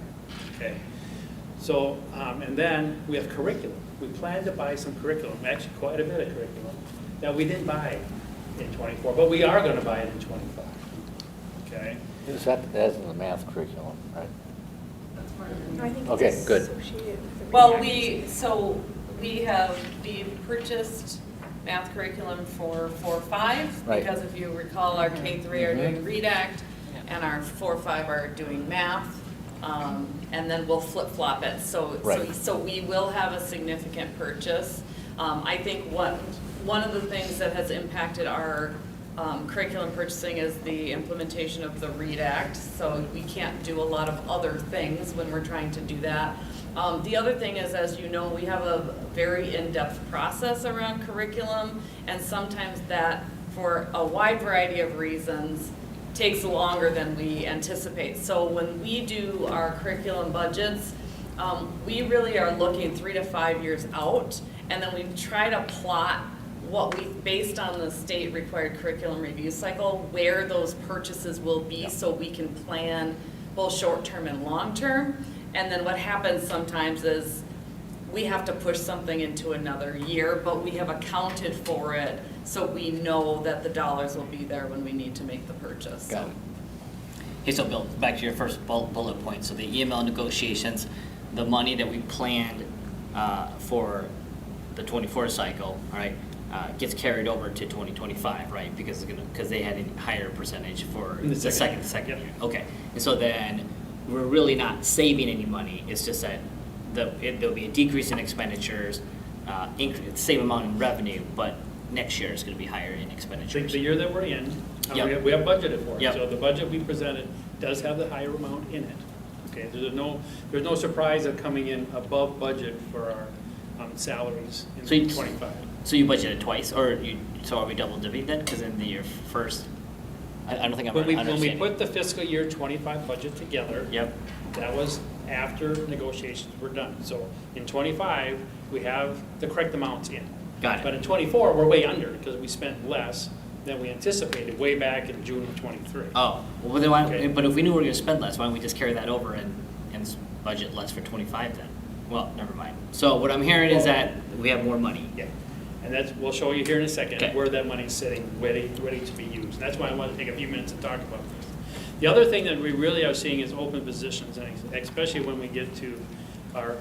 okay? So, and then we have curriculum. We planned to buy some curriculum, actually quite a bit of curriculum, that we didn't buy in '24, but we are going to buy it in '25, okay? That's in the math curriculum, right? I think Okay, it's good. associated with the Well, react. we purchased math curriculum for 4-5, Right. because if you recall, our K-3 are doing redact, and our 4-5 are doing math, and then we'll flip-flop it. Right. So we will have a significant purchase. I think one of the things that has impacted our curriculum purchasing is the implementation of the READ Act, so we can't do a lot of other things when we're trying to do that. The other thing is, as you know, we have a very in-depth process around curriculum, and sometimes that, for a wide variety of reasons, takes longer than we anticipate. So when we do our curriculum budgets, we really are looking 3 to 5 years out, and then we try to plot what we, based on the state required curriculum review cycle, where those purchases will be, so we can plan both short-term and long-term. And then what happens sometimes is we have to push something into another year, but we have accounted for it, so we know that the dollars will be there when we need to make the purchase. Got it. Hey, so Bill, back to your first bullet point, so the EML negotiations, the money that we planned for the '24 cycle, all right, gets carried over to 2025, right? Because they had a higher percentage for In the the second second year. year. Okay, and so then we're really not saving any money. It's just that there'll be a decrease in expenditures, same amount in revenue, but next year is going to be higher in expenditures. The year that we're in, Yep. we have budgeted for it. Yep. So the budget we presented does have the higher amount in it. Okay, there's no surprise of coming in above budget for our salaries in So you- '25. So you budgeted twice, or so are we double dipping then? Because in the year first, I don't think I'm When we understanding. put the fiscal year '25 budget together, Yep. that was after negotiations were done. So in '25, we have the correct amounts in. Got it. But in '24, we're way under because we spent less than we anticipated way back in June of '23. Oh, well then why, Okay. but if we knew we were gonna spend less, why don't we just carry that over and budget less for '25 then? Well, never mind. So what I'm hearing is that we have more money. Yeah. And that's, we'll show you here in a second Okay. where that money's sitting, ready to be used. That's why I want to take a few minutes to talk about this. The other thing that we really are seeing is open positions, and especially when we get to our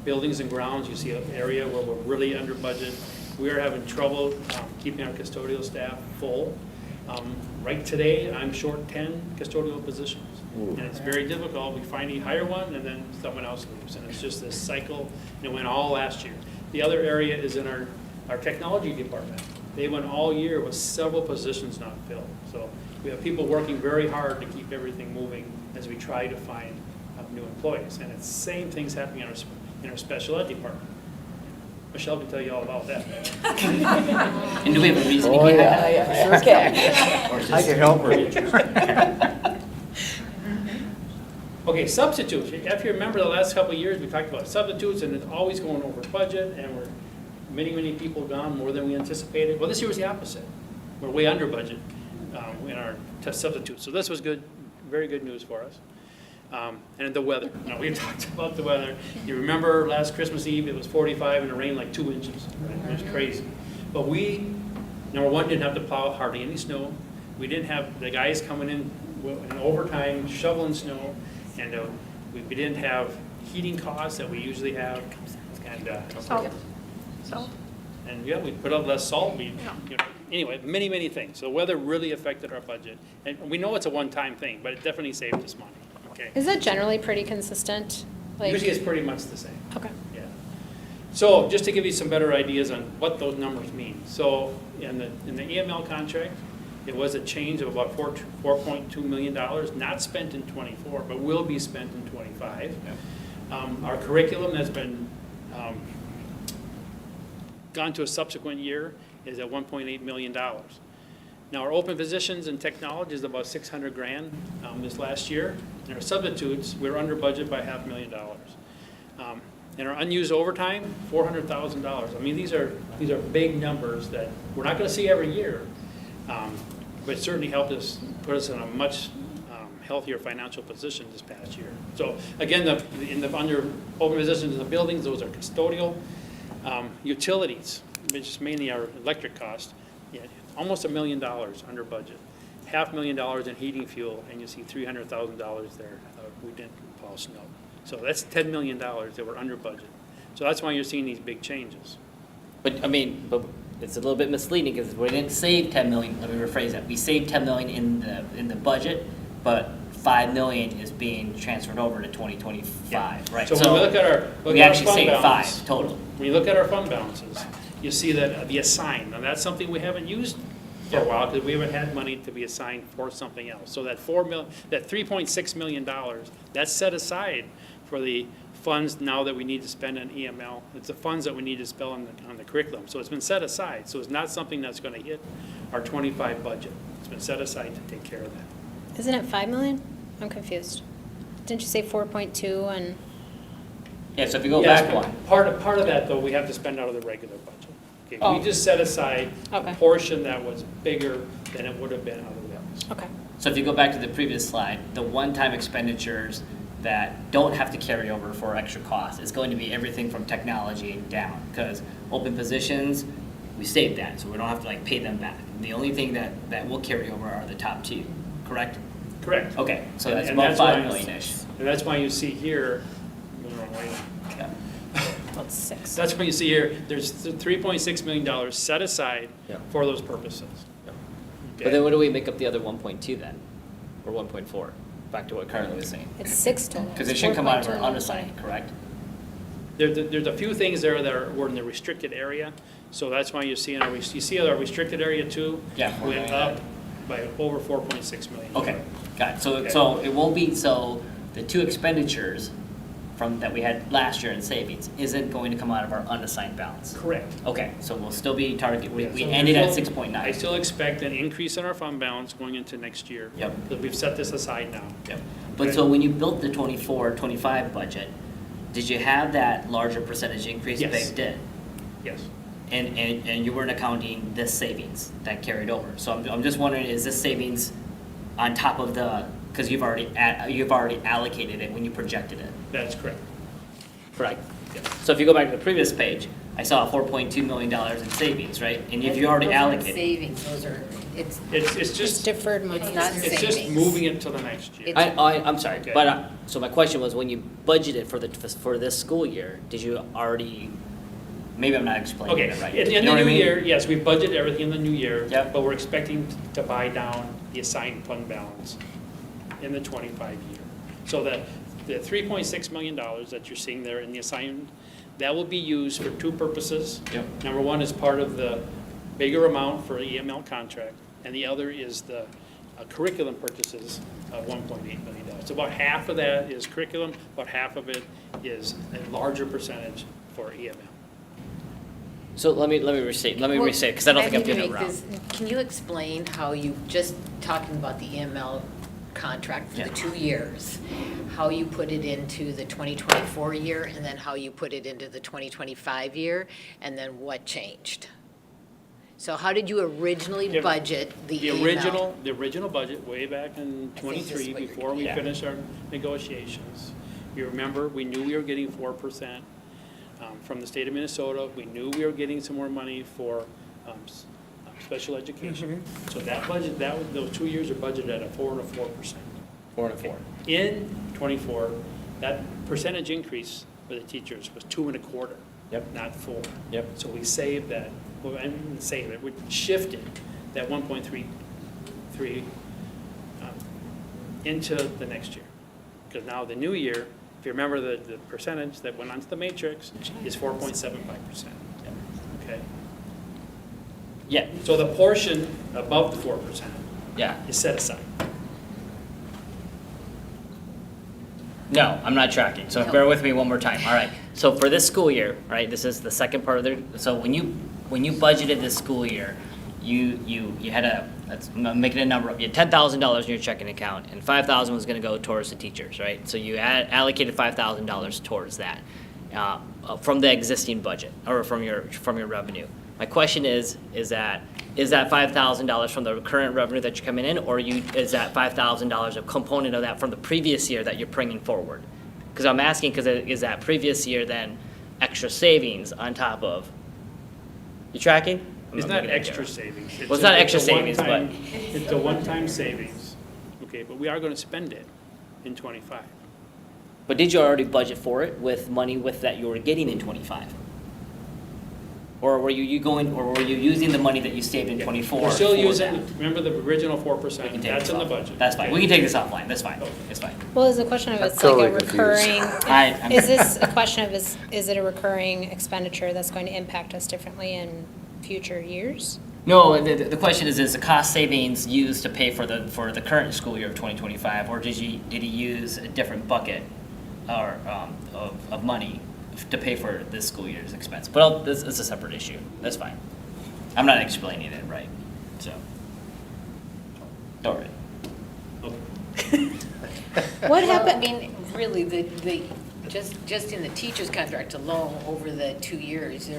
buildings and grounds, you see an area where we're really under budget. We are having trouble keeping our custodial staff full. Right today, I'm short 10 custodial positions. And it's very difficult. We finally hire one and then someone else leaves. And it's just this cycle, and it went all last year. The other area is in our technology department. They went all year with several positions not filled. So we have people working very hard to keep everything moving as we try to find new employees. And it's same things happening in our special ed department. Michelle can tell you all about that. And do we have a reasoning Oh, behind yeah, that? sure can. Or is I this- can help her. Okay, substitutes. If you remember the last couple of years, we talked about substitutes, and it's always going over budget, and we're many people gone, more than we anticipated. Well, this year was the opposite. We're way under budget in our test substitutes. So this was good, very good news for us. And the weather. Now, we talked about the weather. You remember last Christmas Eve, it was 45 and it rained like 2 inches. Right? It was crazy. But we, number one, didn't have to plow hardly any snow. We didn't have the guys coming in overtime, shoveling snow. And we didn't have heating costs that we usually have. And, Salt. and yeah, we put out less salt. Anyway, many things. So weather really affected our budget. And we know it's a one-time thing, but it definitely saved us money. Okay. Is that generally pretty consistent? Like, Usually it's pretty much the same. okay. Yeah. So just to give you some better ideas on what those numbers mean. So in the EML contract, it was a change of about $4.2 million, not spent in '24, but will be spent in '25. Our curriculum that's been gone to a subsequent year is at $1.8 million. Now, our open positions in technology is about $600,000 this last year. And our substitutes, we're under budget by $500,000. And our unused overtime, $400,000. I mean, these are big numbers that we're not going to see every year, but it certainly helped us, put us in a much healthier financial position this past year. So again, under open positions in the buildings, those are custodial. Utilities, which is mainly our electric cost, almost $1 million under budget. $500,000 in heating fuel, and you see $300,000 there. We didn't plow snow. So that's $10 million that were under budget. So that's why you're seeing these big changes. But, I mean, but it's a little bit misleading because we didn't save 10 million, let me rephrase that. We saved 10 million in the budget, but 5 million is being transferred over to 2025, right? So when we look at our We actually fund saved balance, 5 total. when you look at our fund balances, you see that the assigned, now that's something we haven't used for a while because we haven't had money to be assigned for something else. So that that $3.6 million, that's set aside for the funds now that we need to spend on EML. It's the funds that we need to spend on the curriculum. So it's been set aside. So it's not something that's going to hit our '25 budget. It's been set aside to take care of that. Isn't it 5 million? I'm confused. Didn't you say 4.2 and, Yeah, so if you go Yes, back but one, part of that, though, we have to spend out of the regular budget. Okay, Oh. we just set aside a Okay. portion that was bigger than it would have been otherwise. okay. so if you go back to the previous slide, the one-time expenditures that don't have to carry over for extra costs is going to be everything from technology down. Because open positions, we saved that, so we don't have to like pay them back. The only thing that will carry over are the top 2, correct? Correct. Okay, so And- that's and about that's 5 why- million-ish. And that's why you see here, Yeah. About 6. that's why you see here, there's $3.6 million set aside Yeah. for those purposes. But then what do we make up the other 1.2 then? Or 1.4? Back to what Carly was saying. It's 6 total. Because it should come out of our 4.2 unassigned, correct? There's a few things there that were in the restricted area, so that's why you see our restricted area too. Yeah, we're Went going up by over $4.6 million. Okay, got it. Okay. So it won't be, so the 2 expenditures that we had last year in savings isn't going to come out of our unassigned balance? Correct. Okay, so we'll still be target, we So ended at still- 6.9. I still expect an increase in our fund balance going into next year. Yep. Because we've set this aside now. Yep. But so when you built the 24-25 budget, did you have that larger percentage increase Yes. baked in? Yes. And you weren't accounting this savings that carried over? So I'm just wondering, is this savings on top of because you've already allocated it when you projected it? That's correct. Correct. Yes. So if you go back to the previous page, I saw $4.2 million in savings, right? And if Those you already aren't allocated. savings, those are, it's, It's It's just, deferred money. It's not it's just savings. moving it to the next year. It's- I'm sorry, Okay. but, so my question was, when you budgeted for this school year, did you already, maybe I'm not explaining Okay, it right. in You the know what I new mean? year, yes, we budget everything in the new year. Yep. But we're expecting to buy down the assigned fund balance in the 25 year. So that the $3.6 million that you're seeing there in the assigned, that will be used for two purposes. Yep. Number one is part of the bigger amount for EML contract, and the other is the curriculum purchases of $1.8 million. So about half of that is curriculum, about half of it is a larger percentage for EML. So let me restate, because I don't think I'm getting it wrong. Can you explain how you, just talking about the EML contract for the Yeah. 2 years, how you put it into the 2024 year, and then how you put it into the 2025 year, and then what changed? So how did you originally Yeah, budget the EML? The original budget, way back in I think this is '23, what you're before we Yeah. finished our negotiations. You remember, we knew we were getting 4% from the state of Minnesota. We knew we were getting some more money for special education. Mm-hmm. So that budget, those 2 years are budgeted at a 4 and a 4%. 4 and 4. In '24, that percentage increase for the teachers was 2 1/4. Yep. Not 4. Yep. So we saved that, well, I didn't save it, we shifted that 1.33 into the next year. Because now the new year, if you remember the percentage that went onto the matrix is 4.75%. Okay? Yeah, So the portion above the 4% yeah. is set aside. No, I'm not tracking, so No. bear with me one more time, all right. So for this school year, right, this is the second part of the, so when you budgeted this school year, you had I'm making a number up, you had $10,000 in your checking account, and $5,000 was gonna go towards the teachers, right? So you allocated $5,000 towards that, from the existing budget, or from your revenue. My question is that $5,000 from the current revenue that you're coming in, or is that $5,000 a component of that from the previous year that you're bringing forward? Because I'm asking, because is that previous year then extra savings on top of, you tracking? I'm It's not not looking at extra you. savings. Well, it's not extra a savings, but- one-time- It's a one-time savings, okay, but we are gonna spend it in '25. But did you already budget for it with money that you were getting in '25? Or were you using the money that you saved in '24? We're still for using, that? remember the original We 4%, can take that's this in the off. budget. That's fine, we can take this offline, that's fine, it's fine. Well, is the question of I'm it's like a totally confused. recurring, I'm- is this a question of is it a recurring expenditure that's going to impact us differently in future years? No, the question is the cost savings used to pay for the current school year of 2025, or did he use a different bucket or of money to pay for this school year's expense? But this is a separate issue. That's fine. I'm not explaining it right, so. All right. What Well, I happened? mean, really, just in the teacher's contract alone, over the 2 years,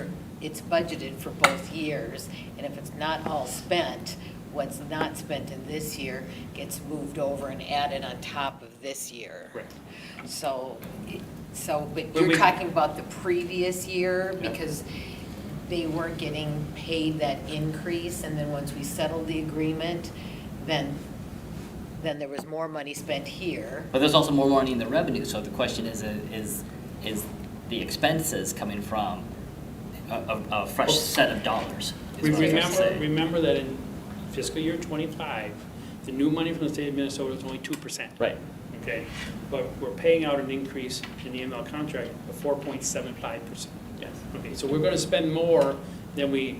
it's budgeted for both years. And if it's not all spent, what's not spent in this year gets moved over and added on top of this year. Correct. But But you're we- talking about the previous year, because they weren't getting paid that increase, and then once we settled the agreement, then there was more money spent here. But there's also more money in the revenue, so the question is the expenses coming from a fresh set of dollars? is what I'm trying to say. Remember that in fiscal year '25, the new money from the state of Minnesota is only 2%. Right. Okay, but we're paying out an increase in the ML contract of 4.75%. Yes. Okay, so we're gonna spend more than we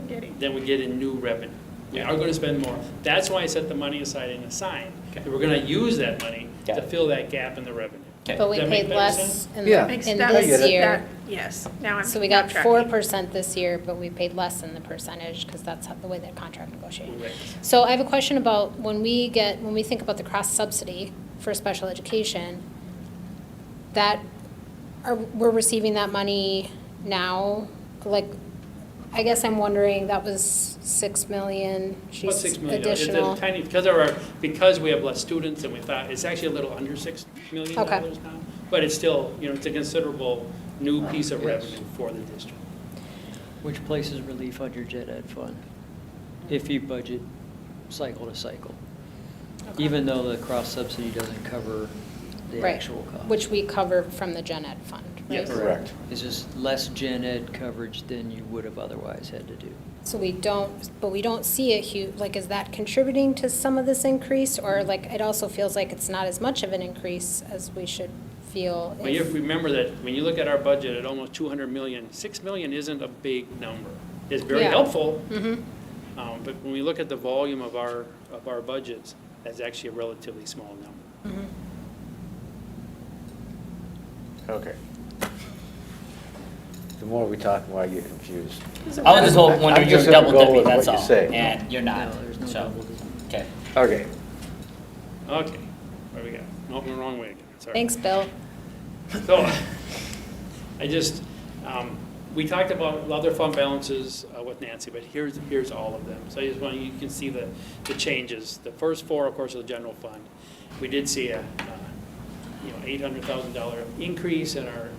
get in new revenue. We are gonna spend more. That's why I set the money aside and assigned. Okay. That we're gonna use that money Got to it. fill that gap in the revenue. Okay. But we Does that make paid better less sense? in Yeah. in That- this that- year. Yes, now I'm. So we now got tracking. 4% this year, but we paid less in the percentage because that's the way that contract negotiated. Right. So I have a question about when we think about the cross subsidy for special education, we're receiving that money now? Like, I guess I'm wondering, that was 6 million, About she's $6 million. additional. It's a tiny, because we have less students than we thought, it's actually a little under $6 million Okay. now. But it's still, it's a considerable new piece of revenue for the district. Which places relief on your gen ed fund, if you budget cycle to cycle? Even though the cross subsidy doesn't cover the Right, actual cost. which we cover from the gen ed fund, right? Yes. Correct. It's just less gen ed coverage than you would have otherwise had to do. So we don't see a huge, like, is that contributing to some of this increase? Or like, it also feels like it's not as much of an increase as we should feel. But you have to remember that when you look at our budget at almost 200 million, 6 million isn't a big number. It's very Yeah. helpful, Mhm. but when we look at the volume of our budgets, that's actually a relatively small number. Okay. The more we talk, the more I get confused. I was just I'm wondering, you're just gonna double go dipping, with what that's you all. say. And you're not, No, there's no so, double dipping. okay. Okay. Okay, what do we got? Nope, the wrong way again, sorry. Thanks, Bill. So, I just, we talked about other fund balances with Nancy, but here's all of them. So I just want, you can see the changes. The first four, of course, are the general fund. We did see a, $800,000 increase in our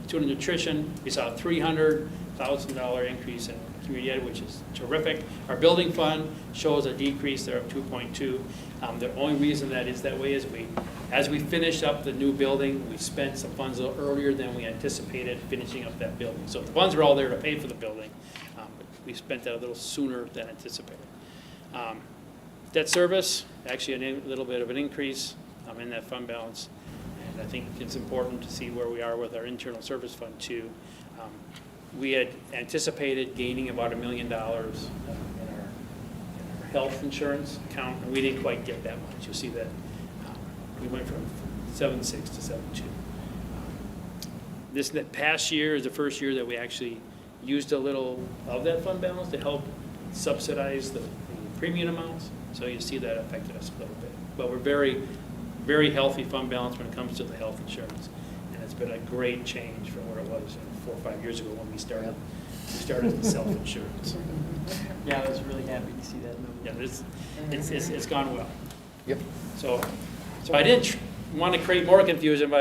student nutrition. We saw a $300,000 increase in community ed, which is terrific. Our building fund shows a decrease there of 2.2. The only reason that is that way is as we finished up the new building, we spent some funds a little earlier than we anticipated finishing up that building. So the funds were all there to pay for the building, but we spent that a little sooner than anticipated. Debt service, actually a little bit of an increase in that fund balance. And I think it's important to see where we are with our internal service fund too. We had anticipated gaining about $1 million in our health insurance account, and we didn't quite get that much. You'll see that we went from 7.6 to 7.2. This past year is the first year that we actually used a little of that fund balance to help subsidize the premium amounts. So you see that affected us a little bit. But we're very, very healthy fund balance when it comes to the health insurance. And it's been a great change from where it was 4 or 5 years ago when we started. We started with self-insurance. Yeah, I was really happy to see that number. Yeah, it's gone well. Yep. So I didn't want to create more confusion,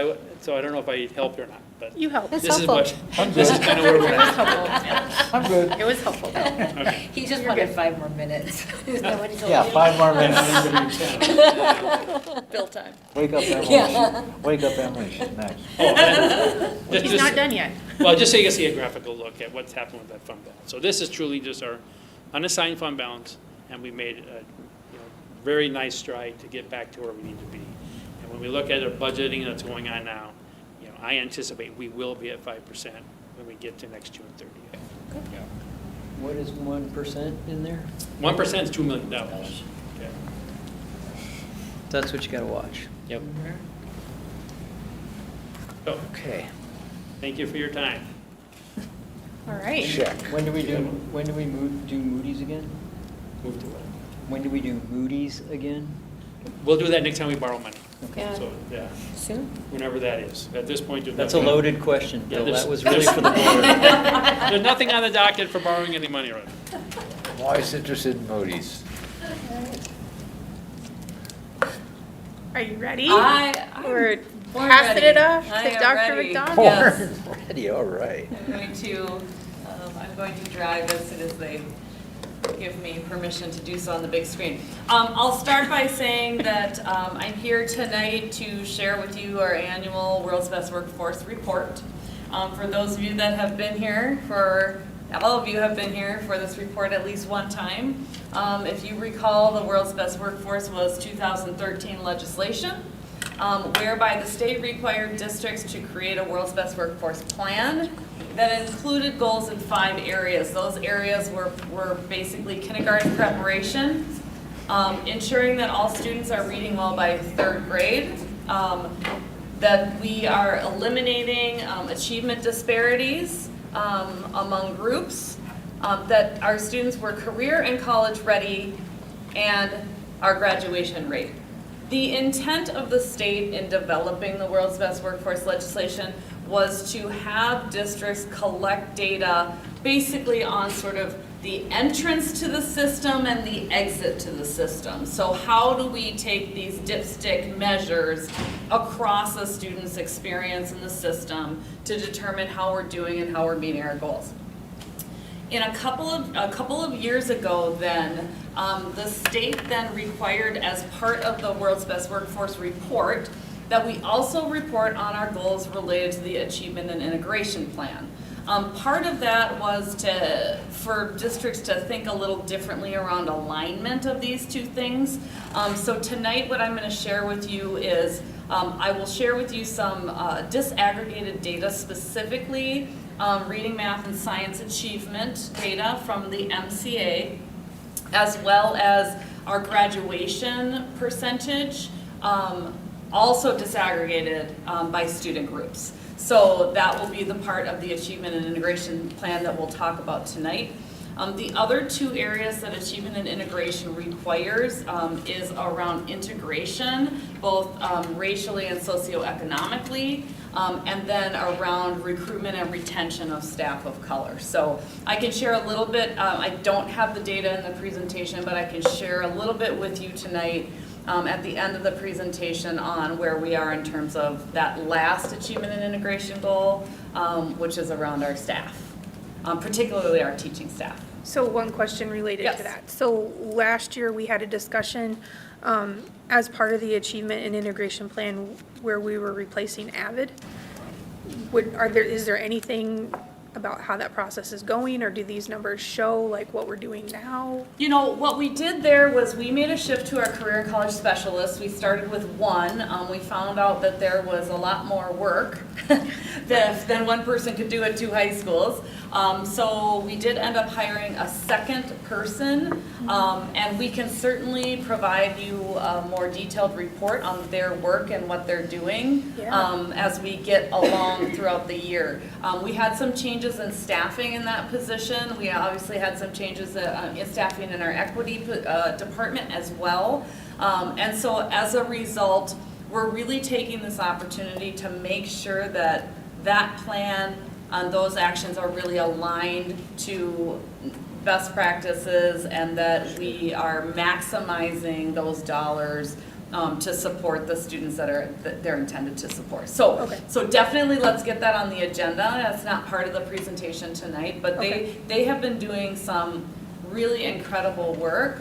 so I don't know if I helped or not. But You helped. That's this is helpful. this is kind of where we're It was at. helpful. I'm good. It was helpful. Okay. He just You're wanted good. 5 more minutes. Is that what he told Yeah, you? 5 more minutes. Bill time. Wake up, Emily. Yeah. Wake up, Emily. She's next. Oh, and then- He's not done yet. Well, just so you can see a graphical look at what's happened with that fund balance. So this is truly just our unassigned fund balance, and we made a very nice stride to get back to where we need to be. And when we look at our budgeting that's going on now, I anticipate we will be at 5% when we get to next June 30th. Yeah. What is 1% in there? 1% is $2 million. Okay. That's what you gotta watch. Yep. So, Okay. thank you for your time. All right. Check. When do we do Moody's again? Move to it. When do we do Moody's again? We'll do that next time we borrow money. Yeah. So, yeah, Soon? whenever that is. At this point, there's That's a nothing- loaded question, Yeah, Bill. there's- That was really for the board. There's nothing on the docket for borrowing any money right now. I'm always interested in Moody's. Are you ready? I'm We're born passing ready. it off I to am Dr. ready. McDonald. Yes. Ready, all right. I'm going to drive as soon as they give me permission to do so on the big screen. I'll start by saying that I'm here tonight to share with you our annual World's Best Workforce Report. For those of you that have been here, all of you have been here for this report at least one time. If you recall, the World's Best Workforce was 2013 legislation, whereby the state required districts to create a World's Best Workforce plan that included goals in 5 areas. Those areas were basically kindergarten preparation, ensuring that all students are reading well by 3rd grade, that we are eliminating achievement disparities among groups, that our students were career and college ready, and our graduation rate. The intent of the state in developing the World's Best Workforce legislation was to have districts collect data basically on sort of the entrance to the system and the exit to the system. So how do we take these dipstick measures across a student's experience in the system to determine how we're doing and how we're meeting our goals? a couple of years ago then, the state then required as part of the World's Best Workforce report that we also report on our goals related to the Achievement and Integration Plan. Part of that was for districts to think a little differently around alignment of these two things. So tonight what I'm going to share with you is I will share with you some disaggregated data, specifically reading, math, and science achievement data from the MCA, as well as our graduation percentage, also disaggregated by student groups. So that will be the part of the Achievement and Integration Plan that we'll talk about tonight. The other two areas that Achievement and Integration requires is around integration, both racially and socioeconomically, and then around recruitment and retention of staff of color. So I can share a little bit, I don't have the data in the presentation, but I can share a little bit with you tonight at the end of the presentation on where we are in terms of that last Achievement and Integration goal, which is around our staff, particularly our teaching staff. So one question related Yes. to that. So last year, we had a discussion as part of the Achievement and Integration Plan where we were replacing AVID. Is there anything about how that process is going, or do these numbers show like what we're doing now? You know, what we did there was we made a shift to our career and college specialists. We started with one. We found out that there was a lot more work than one person could do at two high schools. So we did end up hiring a second person, and we can certainly provide you a more detailed report on their work and what they're doing as we get along throughout the year. We had some changes in staffing in that position. We obviously had some changes in staffing in our equity department as well. And so as a result, we're really taking this opportunity to make sure that that plan and those actions are really aligned to best practices and that we are maximizing those dollars to support the students that they're intended to support. So, Okay. so definitely let's get that on the agenda. That's not part of the presentation tonight, but they have been doing some really incredible work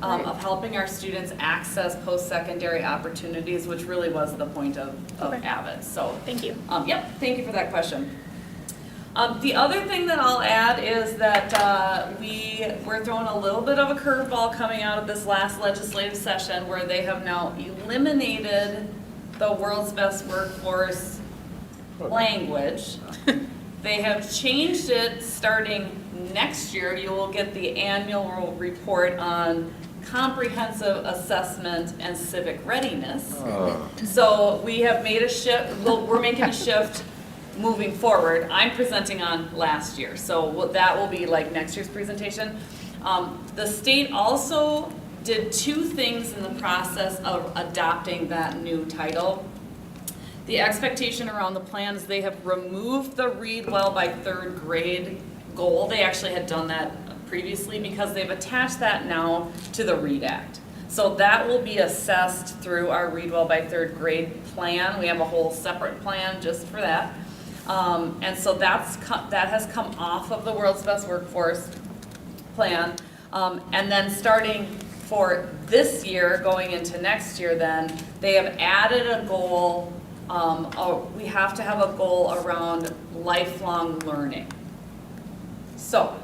of helping our students access post-secondary opportunities, which really was the point of AVID. So, Thank you. Yep, thank you for that question. The other thing that I'll add is that we're throwing a little bit of a curveball coming out of this last legislative session where they have now eliminated the World's Best Workforce language. They have changed it starting next year. You will get the annual report on comprehensive assessment and civic readiness. So we have made a shift, we're making a shift moving forward. I'm presenting on last year, so that will be like next year's presentation. The state also did two things in the process of adopting that new title. The expectation around the plan is they have removed the read well by third grade goal. They actually had done that previously because they've attached that now to the READ Act. So that will be assessed through our Read Well by third grade plan. We have a whole separate plan just for that. And so that has come off of the World's Best Workforce plan. And then starting for this year, going into next year then, they have added a goal. We have to have a goal around lifelong learning. So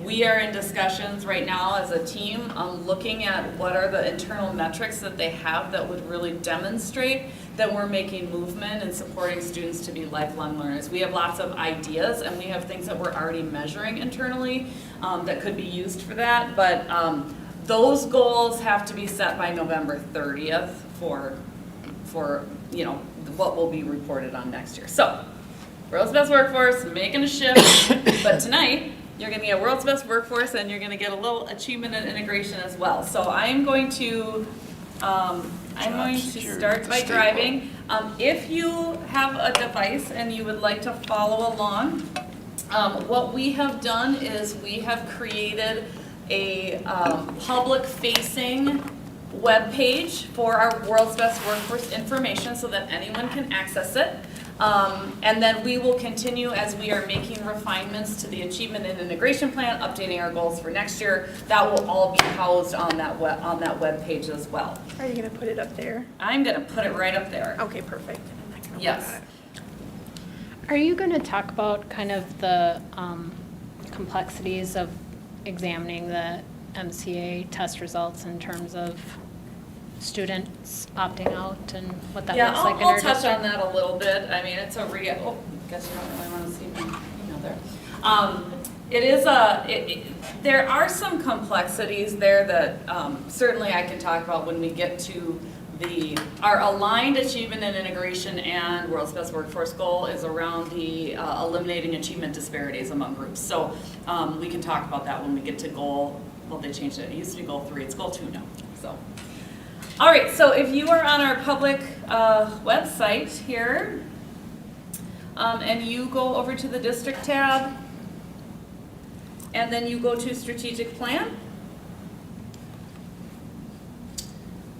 we are in discussions right now as a team looking at what are the internal metrics that they have that would really demonstrate that we're making movement and supporting students to be lifelong learners. We have lots of ideas and we have things that we're already measuring internally that could be used for that, but those goals have to be set by November 30th for what will be reported on next year. So, World's Best Workforce, making a shift, but tonight, you're gonna get World's Best Workforce and you're gonna get a little achievement and integration as well. So I'm going to start by driving. If you have a device and you would like to follow along, what we have done is we have created a public-facing web page for our World's Best Workforce information so that anyone can access it. And then we will continue as we are making refinements to the achievement and integration plan, updating our goals for next year. That will all be housed on that web page as well. Are you gonna put it up there? I'm gonna put it right up there. Okay, perfect. I'm not gonna worry Yes. about it. Are you going to talk about kind of the complexities of examining the MCA test results in terms of students opting out and what that Yeah, looks like in I'll our touch district? on that a little bit. I mean, it's a guess you don't really want to see my email there. It is there are some complexities there that certainly I can talk about when we get to our aligned achievement and integration and World's Best Workforce goal is around the eliminating achievement disparities among groups. So we can talk about that when we get to goal, well, they changed it. It used to be goal 3, it's goal 2 now, so. All right, so if you are on our public website here, and you go over to the district tab, and then you go to strategic plan,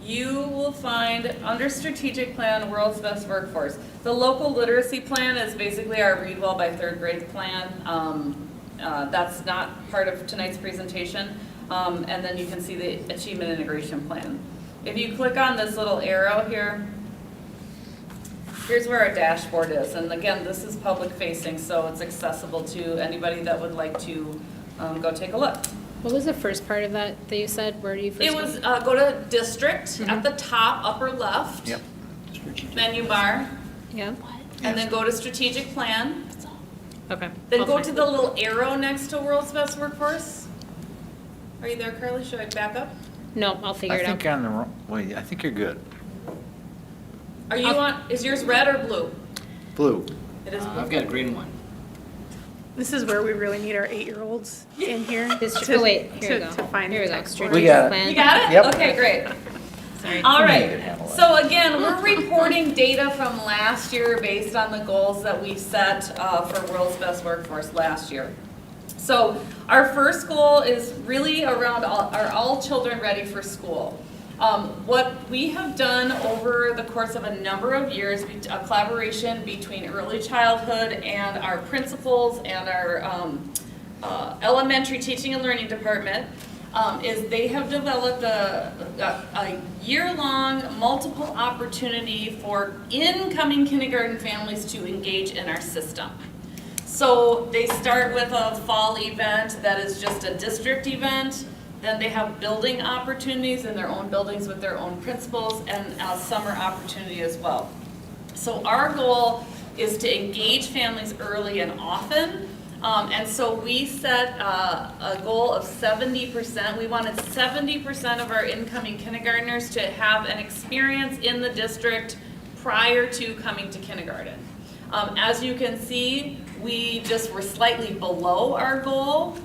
you will find under strategic plan, World's Best Workforce. The local literacy plan is basically our Read Well by 3rd grade plan. That's not part of tonight's presentation. And then you can see the achievement integration plan. If you click on this little arrow here, here's where our dashboard is. And again, this is public facing, so it's accessible to anybody that would like to go take a look. What was the first part of that you said? Where do you first It go? was, go to district at the top, upper left. Yep. Menu bar, Yeah, and then go to strategic plan. okay. Then I'll go find to it. the little arrow next to World's Best Workforce. Are you there, Carly? Should I back up? No, I'll figure I it think out. you're on the wrong, wait, I think you're good. Are you on, is yours red or blue? Blue. It is blue. I've got a green one. This is where we really need our 8-year-olds in here. District- oh, wait, here we go. To find Here the we go. text for it. We got it. Plan. You got it? Yep. Okay, great. Sorry. All You right, can handle that. so again, we're reporting data from last year based on the goals that we set for World's Best Workforce last year. So our first goal is really around are all children ready for school? What we have done over the course of a number of years, a collaboration between early childhood and our principals and our elementary teaching and learning department, is they have developed a year-long multiple opportunity for incoming kindergarten families to engage in our system. So they start with a fall event that is just a district event. Then they have building opportunities in their own buildings with their own principals and a summer opportunity as well. So our goal is to engage families early and often. And so we set a goal of 70%. We wanted 70% of our incoming kindergartners to have an experience in the district prior to coming to kindergarten. As you can see, we just were slightly below our goal.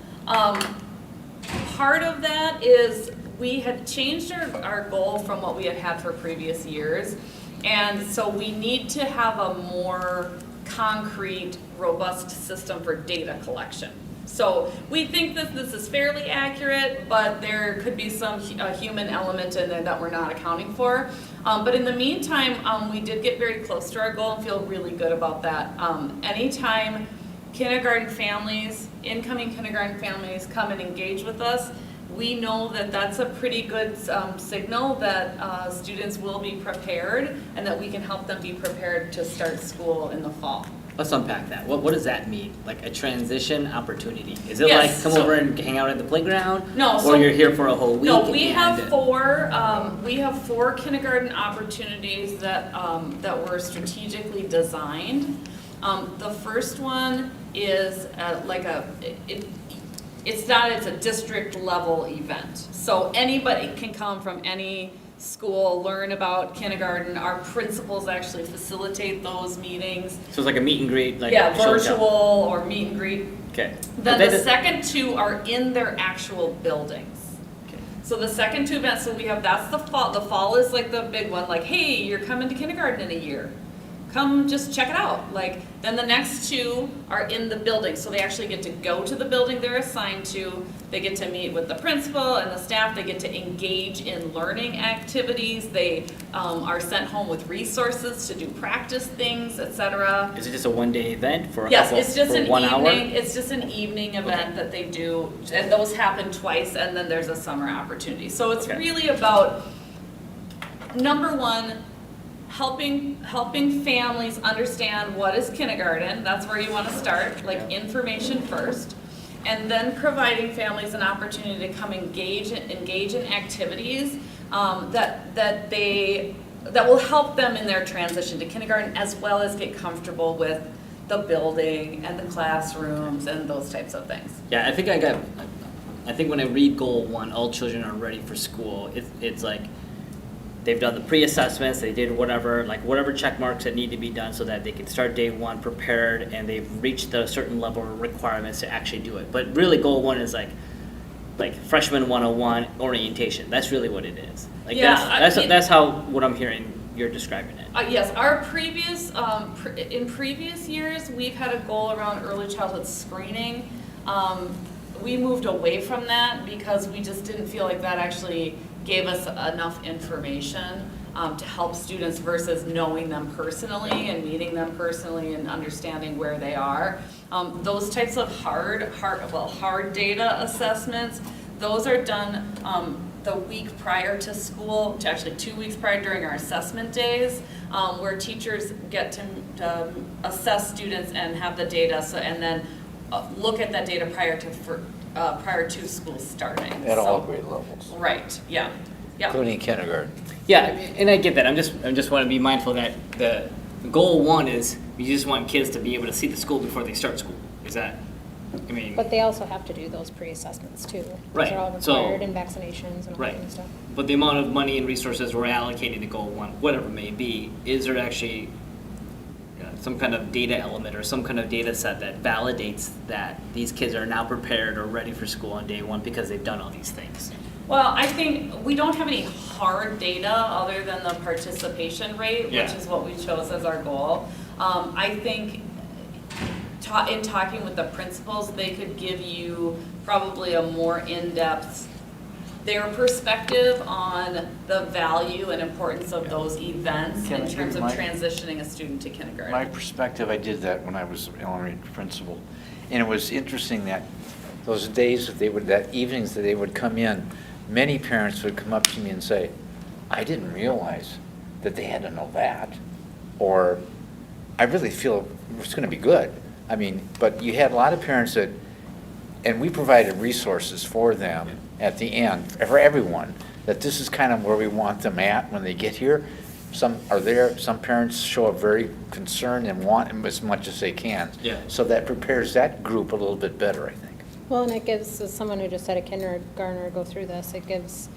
Part of that is we had changed our goal from what we had had for previous years. And so we need to have a more concrete, robust system for data collection. So we think that this is fairly accurate, but there could be some human element in there that we're not accounting for. But in the meantime, we did get very close to our goal and feel really good about that. Anytime kindergarten families, incoming kindergarten families come and engage with us, we know that that's a pretty good signal that students will be prepared and that we can help them be prepared to start school in the fall. Let's unpack that. What does that mean? Like a transition opportunity? Is it Yes, like come so- over and hang out at the playground? No, Or so- you're here for a whole week? No, we and- have four kindergarten opportunities that were strategically designed. The first one is it's a district level event. So anybody can come from any school, learn about kindergarten. Our principals actually facilitate those meetings. So it's like a meet and greet, like Yeah, show and virtual tell. or meet and greet. Okay. Then But the that- second two are in their actual buildings. Okay. So the second two events, so we have, that's the fall. The fall is like the big one, like, hey, you're coming to kindergarten in a year. come just check it out. Like, then the next 2 are in the building, so they actually get to go to the building they're assigned to. They get to meet with the principal and the staff. They get to engage in learning activities. They are sent home with resources to do practice things, etc. Is it just a one-day event for a Yes, couple, it's just for an 1 hour? evening, it's just an evening event that they do, and those happen twice, and then there's a summer opportunity. So it's Okay. really about, number one, helping families understand what is kindergarten. That's where you want to start, like information first. And then providing families an opportunity to come engage in activities that will help them in their transition to kindergarten, as well as get comfortable with the building and the classrooms and those types of things. Yeah, I think when I read goal 1, all children are ready for school, it's like they've done the pre-assessments, they did whatever check marks that need to be done so that they can start day 1 prepared, and they've reached a certain level of requirements to actually do it. But really goal 1 is like freshman 101 orientation. That's really what it is. Like Yeah, that's how what I'm hearing you're describing it. Yes, our previous, in previous years, we've had a goal around early childhood screening. We moved away from that because we just didn't feel like that actually gave us enough information to help students versus knowing them personally and meeting them personally and understanding where they are. Those types of hard data assessments, those are done the week prior to school, actually 2 weeks prior during our assessment days, where teachers get to assess students and have the data, and then look at that data prior to school starting. At all So- grade levels, Right, yeah, yeah. including kindergarten. Yeah, and I get that. I just want to be mindful that the goal 1 is you just want kids to be able to see the school before they start school. Is that? I mean. But they also have to do those pre-assessments too. Right, Those are all so- required, and vaccinations and all that Right. kind of stuff. But the amount of money and resources we're allocating to goal 1, whatever it may be, is there actually some kind of data element or some kind of data set that validates that these kids are now prepared or ready for school on day 1 because they've done all these things? Well, I think we don't have any hard data other than the participation rate, Yeah. which is what we chose as our goal. I think in talking with the principals, they could give you probably a more in-depth, their perspective on the value and importance of those events Can I in terms give of my- transitioning a student to kindergarten. My perspective, I did that when I was elementary principal, and it was interesting that those days that evenings that they would come in, many parents would come up to me and say, I didn't realize that they had to know that, or I really feel it's going to be good. I mean, but you had a lot of parents that, and we provided resources for them at the end, for everyone, that this is kind of where we want them at when they get here. Some parents show up very concerned and want them as much as they can. Yeah. So that prepares that group a little bit better, I think. Well, and it gives, as someone who just had a kindergartner go through this, it gives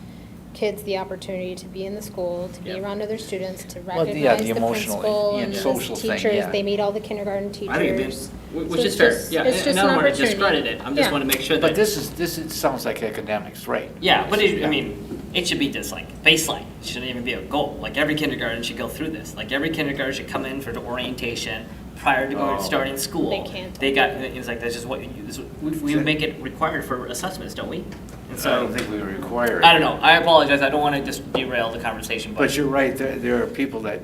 kids the opportunity to be in the school, to be Yeah. around other students, to Well, yeah, recognize the the emotional principal and and the social thing, teachers. yeah. They meet all the kindergarten teachers. I think it's, which So is fair, it's yeah, just and I an don't want to opportunity. discredit it, I just Yeah. want to make sure that. But this sounds like academics, right? Yeah, but I mean, it should be just like baseline, it shouldn't even be a goal, like every kindergarten should go through this, like every kindergarten should come in for the orientation prior to Oh. starting school. They can't. They got, it's like, that's just what, we make it required for assessments, don't we? And I so, don't think we require it. I don't know, I apologize, I don't want to just derail the conversation, But you're right, there are people that,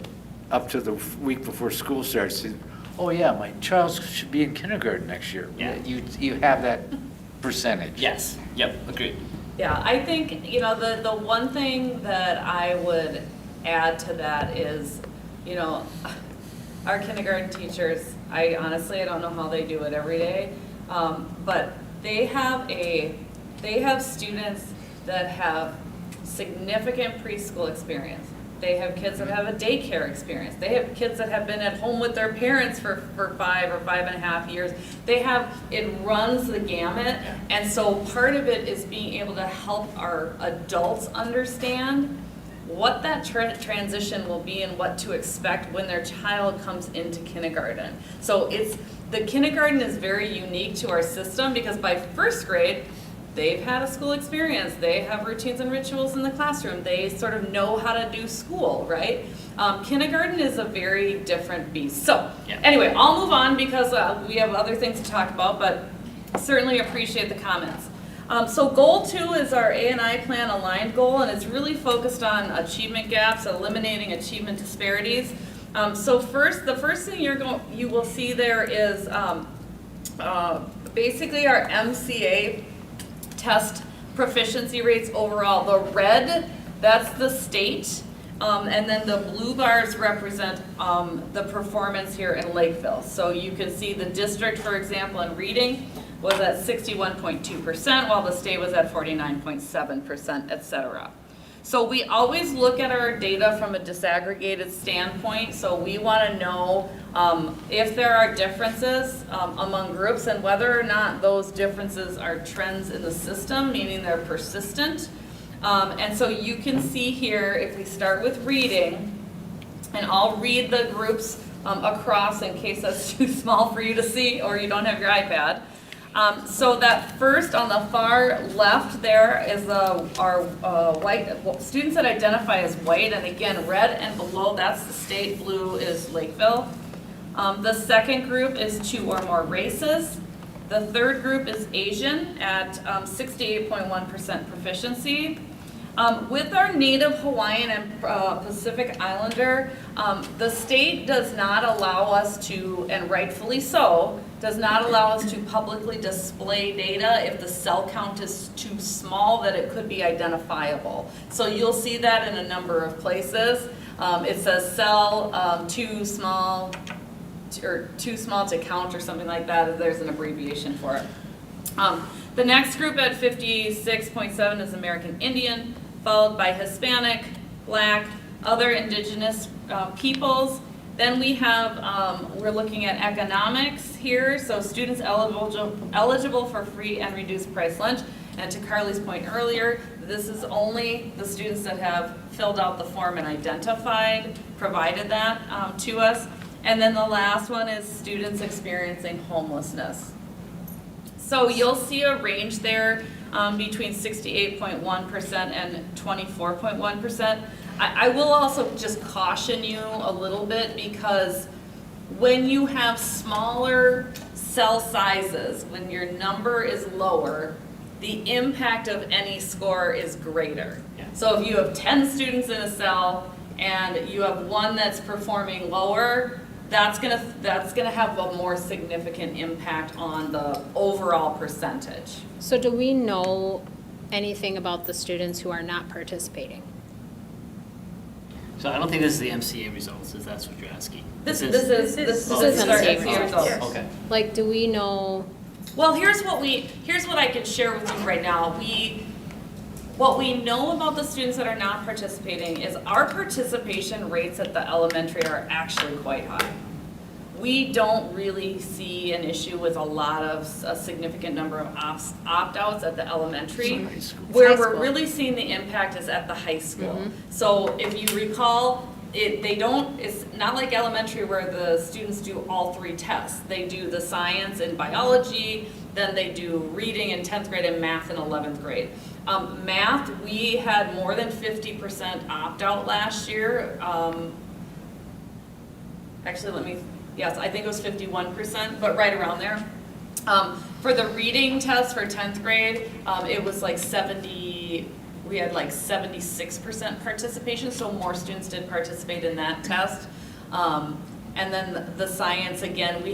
up to the week before school starts, say, oh yeah, my child should be in kindergarten next year. Yeah. You have that percentage. Yes, yep, agreed. Yeah, I think, the one thing that I would add to that is, our kindergarten teachers, I don't know how they do it every day, but they have students that have significant preschool experience. They have kids that have a daycare experience. They have kids that have been at home with their parents for 5 or 5.5 years. It runs the gamut. And so part of it is being able to help our adults understand what that transition will be and what to expect when their child comes into kindergarten. So the kindergarten is very unique to our system because by first grade, they've had a school experience, they have routines and rituals in the classroom, they sort of know how to do school, right? Kindergarten is a very different beast. So, Yeah. anyway, I'll move on because we have other things to talk about, but certainly appreciate the comments. So goal 2 is our A&I plan aligned goal, and it's really focused on achievement gaps, eliminating achievement disparities. So the first thing you will see there is basically our MCA test proficiency rates overall. The red, that's the state, and then the blue bars represent the performance here in Lakeville. So you can see the district, for example, in reading was at 61.2%, while the state was at 49.7%, et cetera. So we always look at our data from a disaggregated standpoint, so we want to know if there are differences among groups and whether or not those differences are trends in the system, meaning they're persistent. And so you can see here, if we start with reading, and I'll read the groups across in case that's too small for you to see or you don't have your iPad. So that first on the far left there is our white students that identify as white, and again red and below that's the state, blue is Lakeville. The second group is 2 or more races. The third group is Asian at 68.1% proficiency. With our Native Hawaiian and Pacific Islander, the state does not allow us to, and rightfully so, does not allow us to publicly display data if the cell count is too small that it could be identifiable. So you'll see that in a number of places. It says cell too small, or too small to count or something like that. There's an abbreviation for it. The next group at 56.7 is American Indian, followed by Hispanic, Black, other indigenous peoples. Then we have, we're looking at economics here, so students eligible for free and reduced price lunch. And to Carly's point earlier, this is only the students that have filled out the form and identified, provided that to us. And then the last one is students experiencing homelessness. So you'll see a range there between 68.1% and 24.1%. I will also just caution you a little bit because when you have smaller cell sizes, when your number is lower, the impact of any score is greater. Yeah. So if you have 10 students in a cell and you have one that's performing lower, that's gonna have a more significant impact on the overall percentage. So do we know anything about the students who are not participating? So I don't think this is the MCA results, if that's what you're asking. This is Oh, our MCA MCA results. Okay. Like, do we know, Well, here's what I can share with you right now. What we know about the students that are not participating is our participation rates at the elementary are actually quite high. We don't really see an issue with a significant number of opt-outs at the elementary. Where High we're school. really seeing the impact is at the high school. So if you recall, it's not like elementary where the students do all 3 tests. They do the science and biology, then they do reading in 10th grade and math in 11th grade. Math, we had more than 50% opt-out last year. Actually, yes, I think it was 51%, but right around there. For the reading test for 10th grade, it was like we had like 76% participation, so more students did participate in that test. And then the science, again, we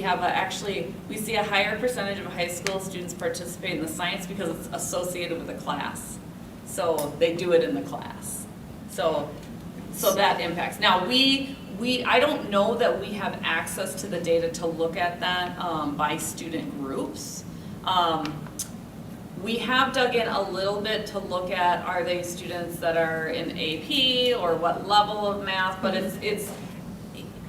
see a higher percentage of high school students participate in the science because it's associated with a class. So they do it in the class. So that impacts. Now, I don't know that we have access to the data to look at that by student groups. We have dug in a little bit to look at, are they students that are in AP or what level of math, but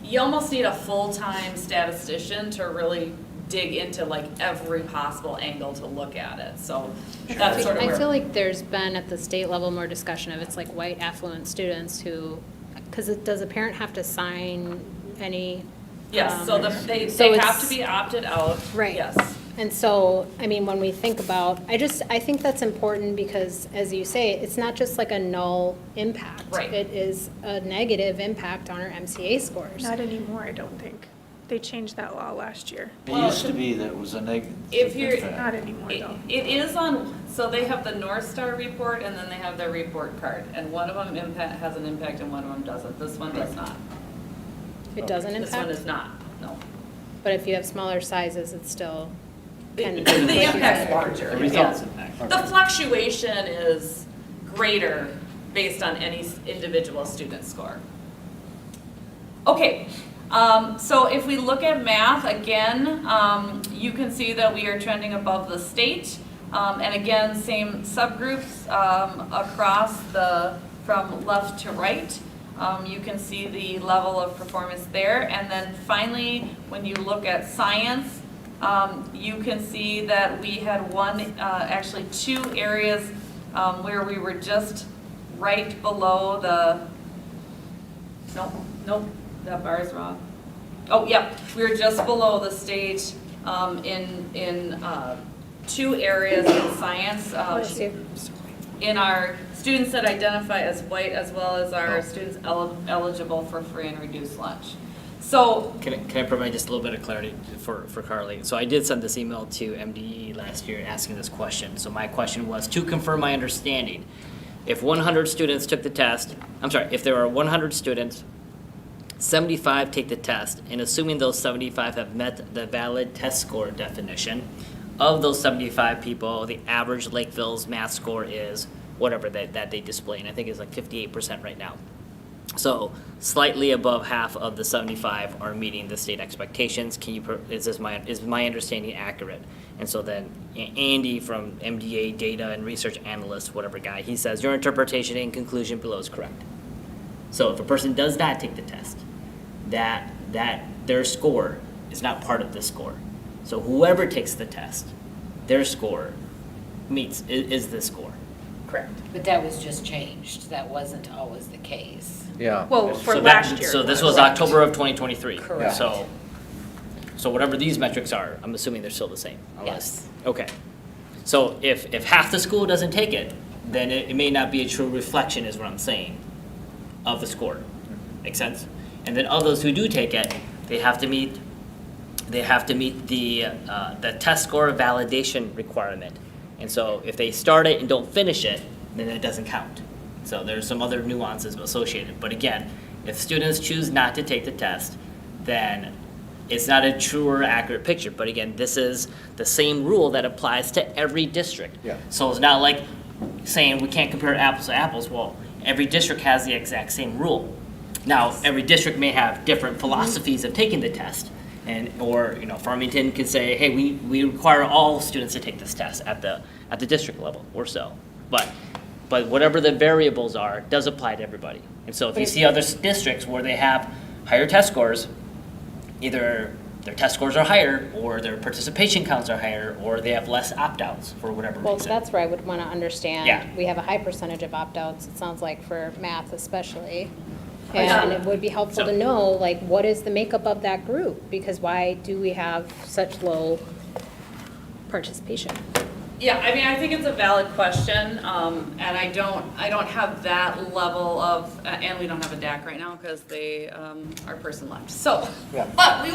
you almost need a full-time statistician to really dig into like every possible angle to look at it. So that's sort of I where. feel like there's been at the state level more discussion of it's like white affluent students who, because does a parent have to sign any? Yes, so they So have it's- to be opted out. Right. Yes. And so, I mean, when we think about, I think that's important because, as you say, it's not just like a null impact. Right. It is a negative impact on our MCA scores. Not anymore, I don't think. They changed that law last year. It used to be that it was a negative. If you're- Not anymore, though. It is on, so they have the North Star report and then they have their report card. And one of them has an impact and one of them doesn't. This one does not. It doesn't This one impact, is not, no. but if you have smaller sizes, it's still can. The like you impact's said. larger. The results impact. The fluctuation is greater based on any individual student score. Okay, so if we look at math, again, you can see that we are trending above the state. And again, same subgroups across from left to right. You can see the level of performance there. And then finally, when you look at science, you can see that we had actually two areas where we were just right below nope, that bar is wrong. Oh, yep, we were just below the state in two areas in science. Bless you. In our students that identify as white as well as our students eligible for free and reduced lunch. So, Can I provide just a little bit of clarity for Carly? So I did send this email to MDE last year asking this question. So my question was, to confirm my understanding, if 100 students took the test, if there are 100 students, 75 take the test, and assuming those 75 have met the valid test score definition, of those 75 people, the average Lakeville's math score is whatever that they display, and I think it's like 58% right now. So slightly above half of the 75 are meeting the state expectations. Is my understanding accurate? And so then Andy from MDA data and research analyst, whatever guy, he says your interpretation and conclusion below is correct. So if a person does not take the test, that their score is not part of this score. So whoever takes the test, their score is this score. correct. But that was just changed. That wasn't always the case. Yeah. Well, for So last year. So this was October of 2023. Correct. So whatever these metrics are, I'm assuming they're still the same. Yes. Okay. So if half the school doesn't take it, then it may not be a true reflection, is what I'm saying, of the score. Make sense? And then of those who do take it, they have to meet the test score validation requirement. And so if they start it and don't finish it, then it doesn't count. So there's some other nuances associated. But again, if students choose not to take the test, then it's not a true or accurate picture. But again, this is the same rule that applies to every district. Yeah. So it's not like saying we can't compare apples to apples. Well, every district has the exact same rule. Now, every district may have different philosophies of taking the test. Or Farmington could say, hey, we require all students to take this test at the district level or so. But whatever the variables are does apply to everybody. And so if you see other districts where they have higher test scores, either their test scores are higher or their participation counts are higher or they have less opt-outs for whatever Well, reason. that's where I would want to understand. Yeah. We have a high percentage of opt-outs, it sounds like, for math especially. Yeah. And it would be helpful to know, like, what is the makeup of that group? Because why do we have such low participation? Yeah, I mean, I think it's a valid question, and I don't have that level of, and we don't have a DAC right now because our person left. So, Yeah. but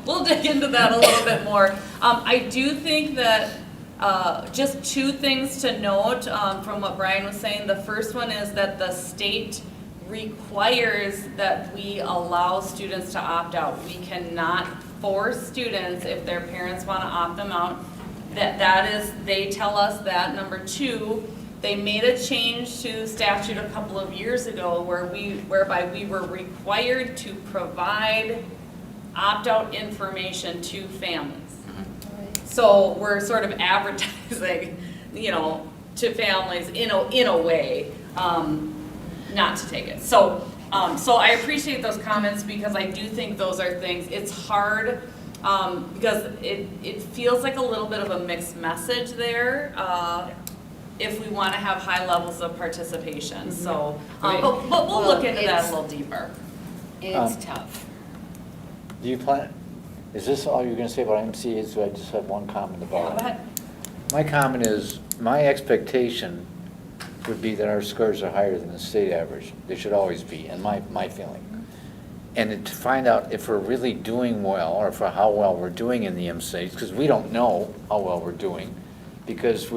we'll dig into that a little bit more. I do think that just two things to note from what Brian was saying. The first one is that the state requires that we allow students to opt out. We cannot force students, if their parents want to opt them out, they tell us that. Number two, they made a change to statute a couple of years ago whereby we were required to provide opt-out information to families. So we're sort of advertising, to families in a way, not to take it. So I appreciate those comments because I do think those are things, it's hard because it feels like a little bit of a mixed message there if we want to have high levels of participation. So, but we'll look into that a little deeper. It's tough. Do you plan, Is this all you're gonna say about MCAs? I just have one comment about it. My comment is, my expectation would be that our scores are higher than the state average. They should always be, in my feeling. And to find out if we're really doing well, or for how well we're doing in the MCAs, because we don't know how well we're doing, because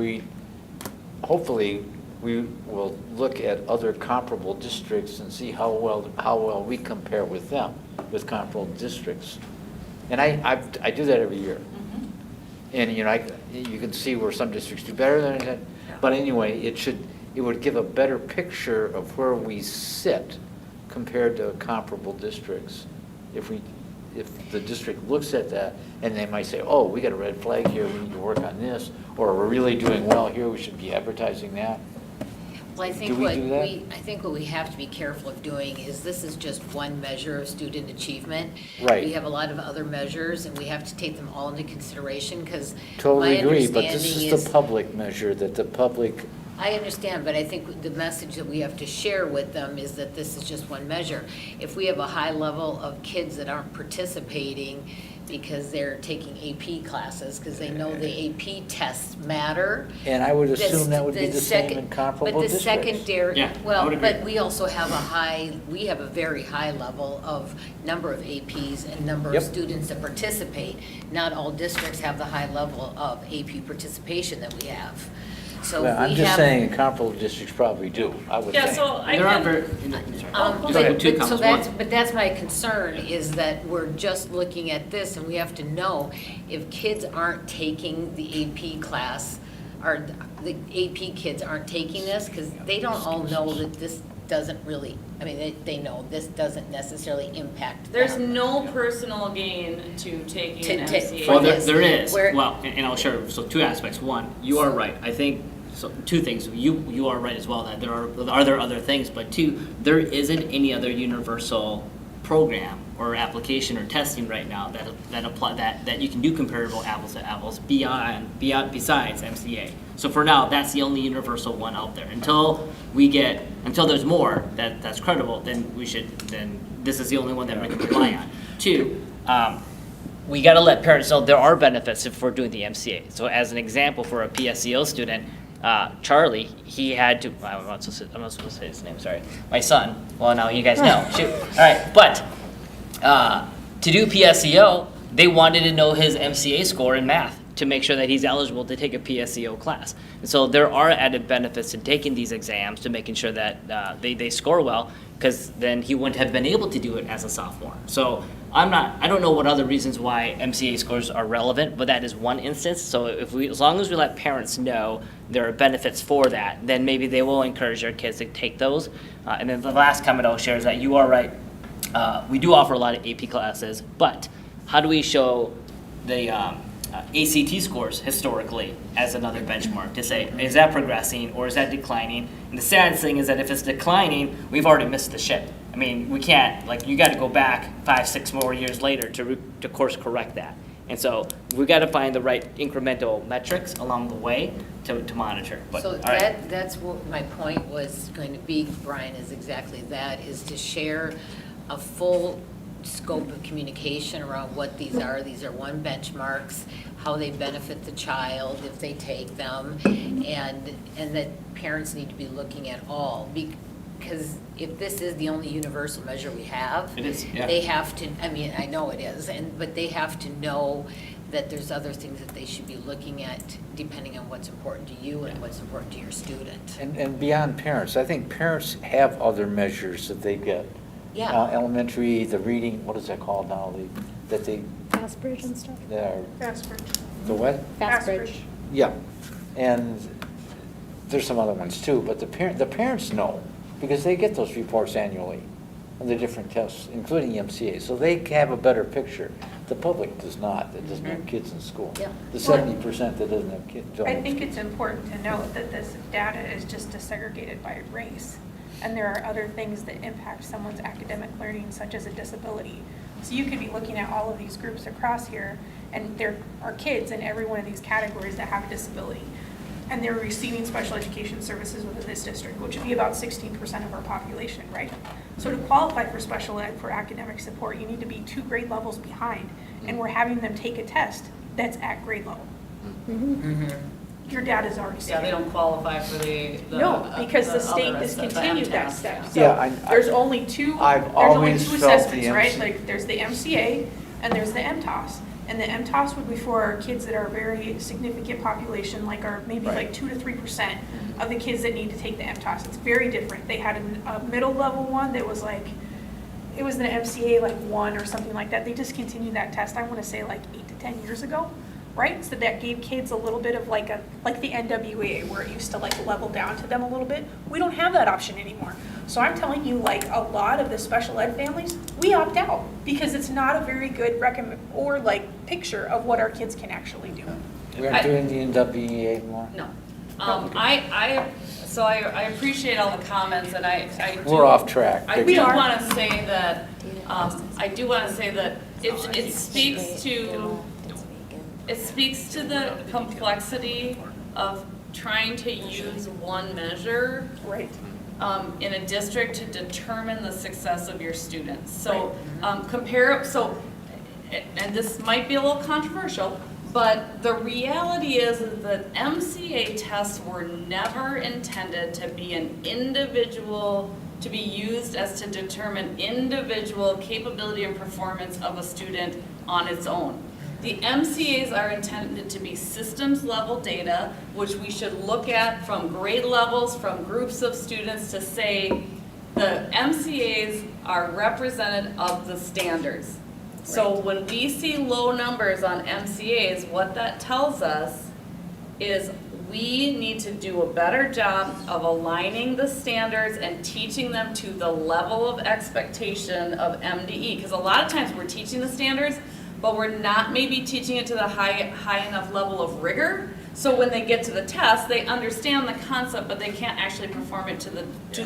hopefully, we will look at other comparable districts and see how well we compare with them, with comparable districts. And I do that every year. And, you can see where some districts do better than that. But anyway, it would give a better picture of where we sit compared to comparable districts. If the district looks at that, and they might say, oh, we got a red flag here, we need to work on this, or we're really doing well here, we should be advertising that. Well, I think Do we what do that? I think what we have to be careful of doing is this is just one measure of student achievement. Right. We have a lot of other measures, and we have to take them all into consideration, because Totally my agree, but understanding this is is. the public measure that the public, I understand, but I think the message that we have to share with them is that this is just one measure. If we have a high level of kids that aren't participating because they're taking AP classes, because they know the AP tests matter. and I would This- assume that would be the same in second- comparable But the districts. secondary, Yeah, I well, would agree. but we also have we have a very high level of number of APs and number of Yep. students that participate. Not all districts have the high level of AP participation that we have. So Well, I'm we just have. saying comparable districts probably do, I would Yeah, think. so I There are can, very, sorry. But Go ahead, two so comments. that's, One, but that's my concern, is that we're just looking at this, and we have to know if kids aren't taking the AP class, or the AP kids aren't taking this, because they don't all know that this doesn't really, I mean, they know this doesn't necessarily impact them. there's no personal gain to taking an To- MCA. Well, Yes. there is, Where- well, and I'll share, so two aspects. One, you are right. I think, so two things. You are right as well, that there are other things, but two, there isn't any other universal program or application or testing right now that you can do comparable apples to apples besides MCA. So for now, that's the only universal one out there. Until there's more that's credible, then this is the only one that we can rely on. Two, we got to let parents know there are benefits if we're doing the MCA. So as an example, for a PSEO student, Charlie, he had to, I'm not supposed to say his name, sorry. My son, well, now you guys know, shoot. All right, but to do PSEO, they wanted to know his MCA score in math to make sure that he's eligible to take a PSEO class. And so there are added benefits to taking these exams, to making sure that they score well, because then he wouldn't have been able to do it as a sophomore. So I don't know what other reasons why MCA scores are relevant, but that is one instance. So as long as we let parents know there are benefits for that, then maybe they will encourage their kids to take those. And then the last comment I'll share is that you are right. We do offer a lot of AP classes, but how do we show the ACT scores historically as another benchmark to say, is that progressing or is that declining? And the sad thing is that if it's declining, we've already missed the ship. I mean, we can't, you got to go back 5-6 more years later to course correct that. And so we got to find the right incremental metrics along the way to monitor. But, So all right. that's what my point was going to be, Brian, is exactly that, is to share a full scope of communication around what these are. These are one benchmarks, how they benefit the child if they take them, and that parents need to be looking at all. Because if this is the only universal measure we have. It is, yeah. They have to, I mean, I know it is, but they have to know that there's other things that they should be looking at depending on what's important to you and what's important to your student. And beyond parents, I think parents have other measures that they get. Yeah. Elementary, the reading, what is that called now? That they, Fastbridge and stuff. the what? Fastbridge. Yeah, and there's some other ones too, but the parents know, because they get those reports annually on the different tests, including the MCA, so they have a better picture. The public does not, that doesn't have kids in school. Yeah. The 70% that doesn't have kids. don't I have think kids. it's important to note that this data is just disaggregated by race. And there are other things that impact someone's academic learning, such as a disability. So you could be looking at all of these groups across here, and there are kids in every one of these categories that have a disability. and they're receiving special education services within this district, which would be about 16% of our population, right? So to qualify for special ed for academic support, you need to be 2 grade levels behind, and we're having them take a test that's at grade level. Your data is already Yeah, they saying. don't qualify for the. No, because the state other stuff, the discontinued that MTAS, step. yeah. So Yeah, I- there's only two, I've there's only always two felt the assessments, right? MC Like, there's the MCA and there's the MTOS. And the MTOS would be for our kids that are a very significant population, like our, maybe Right. like 2 to 3% of the kids that need to take the MTOS. It's very different. They had a middle level one that was like, it was the MCA like 1 or something like that. They discontinued that test, I want to say like 8 to 10 years ago, right? So that gave kids a little bit of like the NWA, where it used to like level down to them a little bit. We don't have that option anymore. So I'm telling you, like, a lot of the special ed families, we opt out because it's not a very good picture of what our kids can actually do. We aren't doing the NWEA anymore? No. So I appreciate all the comments, and I do. We're off track. I big do time. want to say that, it speaks to the complexity of trying to use one measure Right. in a district to determine the success of your students. So and this might be a little controversial, but the reality is that MCA tests were never intended to be to be used as to determine individual capability and performance of a student on its own. The MCAs are intended to be systems level data, which we should look at from grade levels, from groups of students, to say the MCAs are representative of the standards. So when we see low numbers on MCAs, what that tells us is we need to do a better job of aligning the standards and teaching them to the level of expectation of MDE. Because a lot of times we're teaching the standards, but we're not maybe teaching it to the high enough level of rigor. So when they get to the test, they understand the concept, but they can't actually perform it to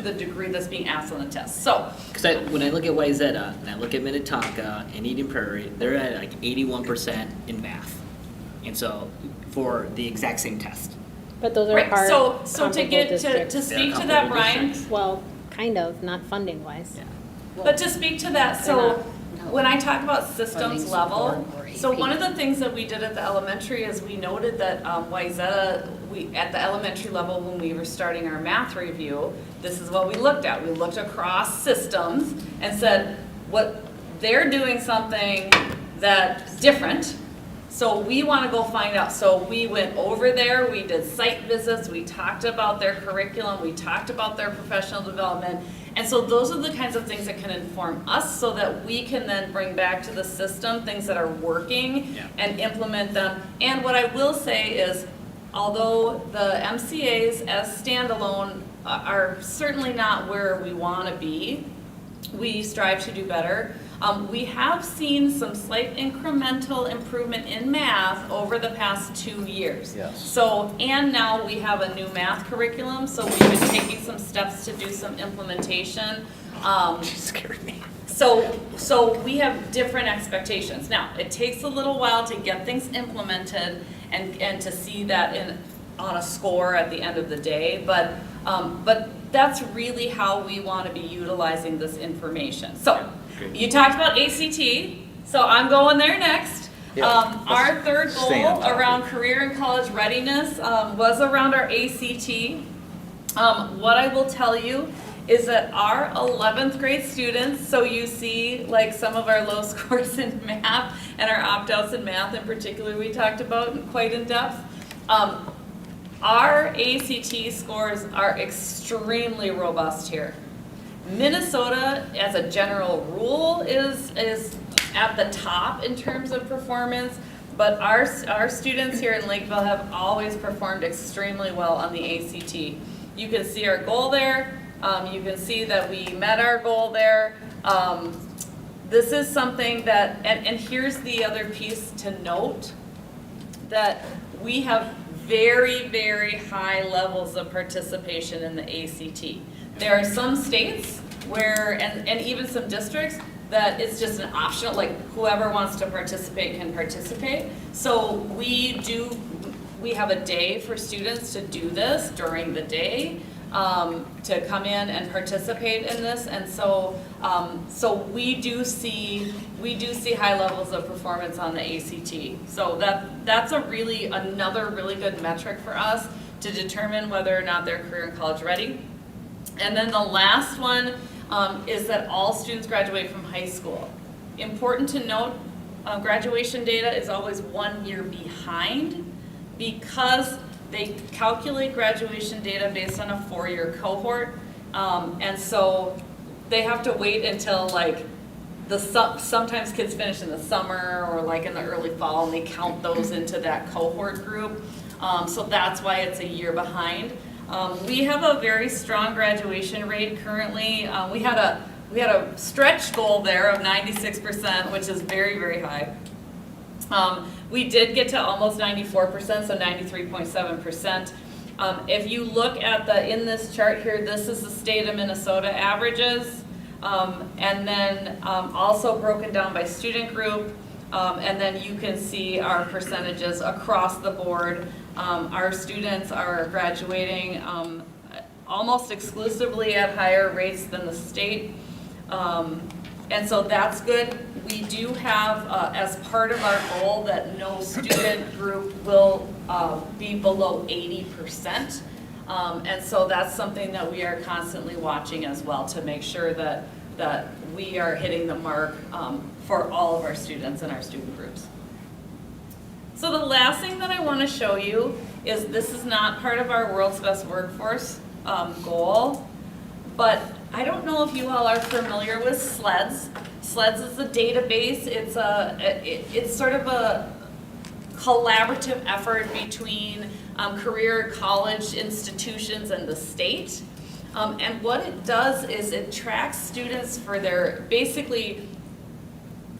the degree that's being asked on the test. So, Because when I look at Wayzata, and I look at Minnetonka and Eden Prairie, they're at like 81% in math. And so, for the exact same test. But those are right, hard, so to comparable get districts. to speak to comparable that, Brian, districts. Well, kind of, not funding wise. Yeah. but to speak to that, so when I talk about systems Funding level, support or so AP. one of the things that we did at the elementary is we noted that Wayzata, at the elementary level, when we were starting our math review, this is what we looked at. We looked across systems and said, what, they're doing something that's different, so we want to go find out. So we went over there, we did site visits, we talked about their curriculum, we talked about their professional development. And so those are the kinds of things that can inform us so that we can then bring back to the system things that are working and implement them. And what I will say is, although the MCAs as standalone are certainly not where we want to be, we strive to do better. We have seen some slight incremental improvement in math over the past 2 years. Yes. So, and now we have a new math curriculum, so we've been taking some steps to do some implementation. Scared me. So we have different expectations. Now, it takes a little while to get things implemented and to see that on a score at the end of the day, but that's really how we want to be utilizing this information. So, you talked about ACT, so I'm going there next. Yeah, Our third goal stay on topic. around career and college readiness was around our ACT. What I will tell you is that our 11th grade students, so you see like some of our low scores in math and our opt-outs in math in particular we talked about quite in depth. Our ACT scores are extremely robust here. Minnesota, as a general rule, is at the top in terms of performance, but our students here in Lakeville have always performed extremely well on the ACT. You can see our goal there. You can see that we met our goal there. This is something that, and here's the other piece to note, that we have very, very high levels of participation in the ACT. There are some states where, and even some districts, that it's just an optional, like whoever wants to participate can participate. So we we have a day for students to do this during the day, to come in and participate in this. And so, we do see high levels of performance on the ACT. So that's another really good metric for us to determine whether or not they're career and college ready. And then the last one is that all students graduate from high school. Important to note, graduation data is always 1 year behind because they calculate graduation data based on a 4-year cohort. And so they have to wait until like sometimes kids finish in the summer or like in the early fall, and they count those into that cohort group. So that's why it's a year behind. We have a very strong graduation rate currently. We had a stretch goal there of 96%, which is very, very high. We did get to almost 94%, so 93.7%. If you look at in this chart here, this is the state of Minnesota averages, and then also broken down by student group, and then you can see our percentages across the board. Our students are graduating almost exclusively at higher rates than the state, and so that's good. We do have, as part of our goal, that no student group will be below 80%. And so that's something that we are constantly watching as well to make sure that we are hitting the mark for all of our students and our student groups. So the last thing that I want to show you is this is not part of our World's Best Workforce goal, but I don't know if you all are familiar with SLEDS. SLEDS is a database. It's sort of a collaborative effort between career college institutions and the state. And what it does is it tracks students basically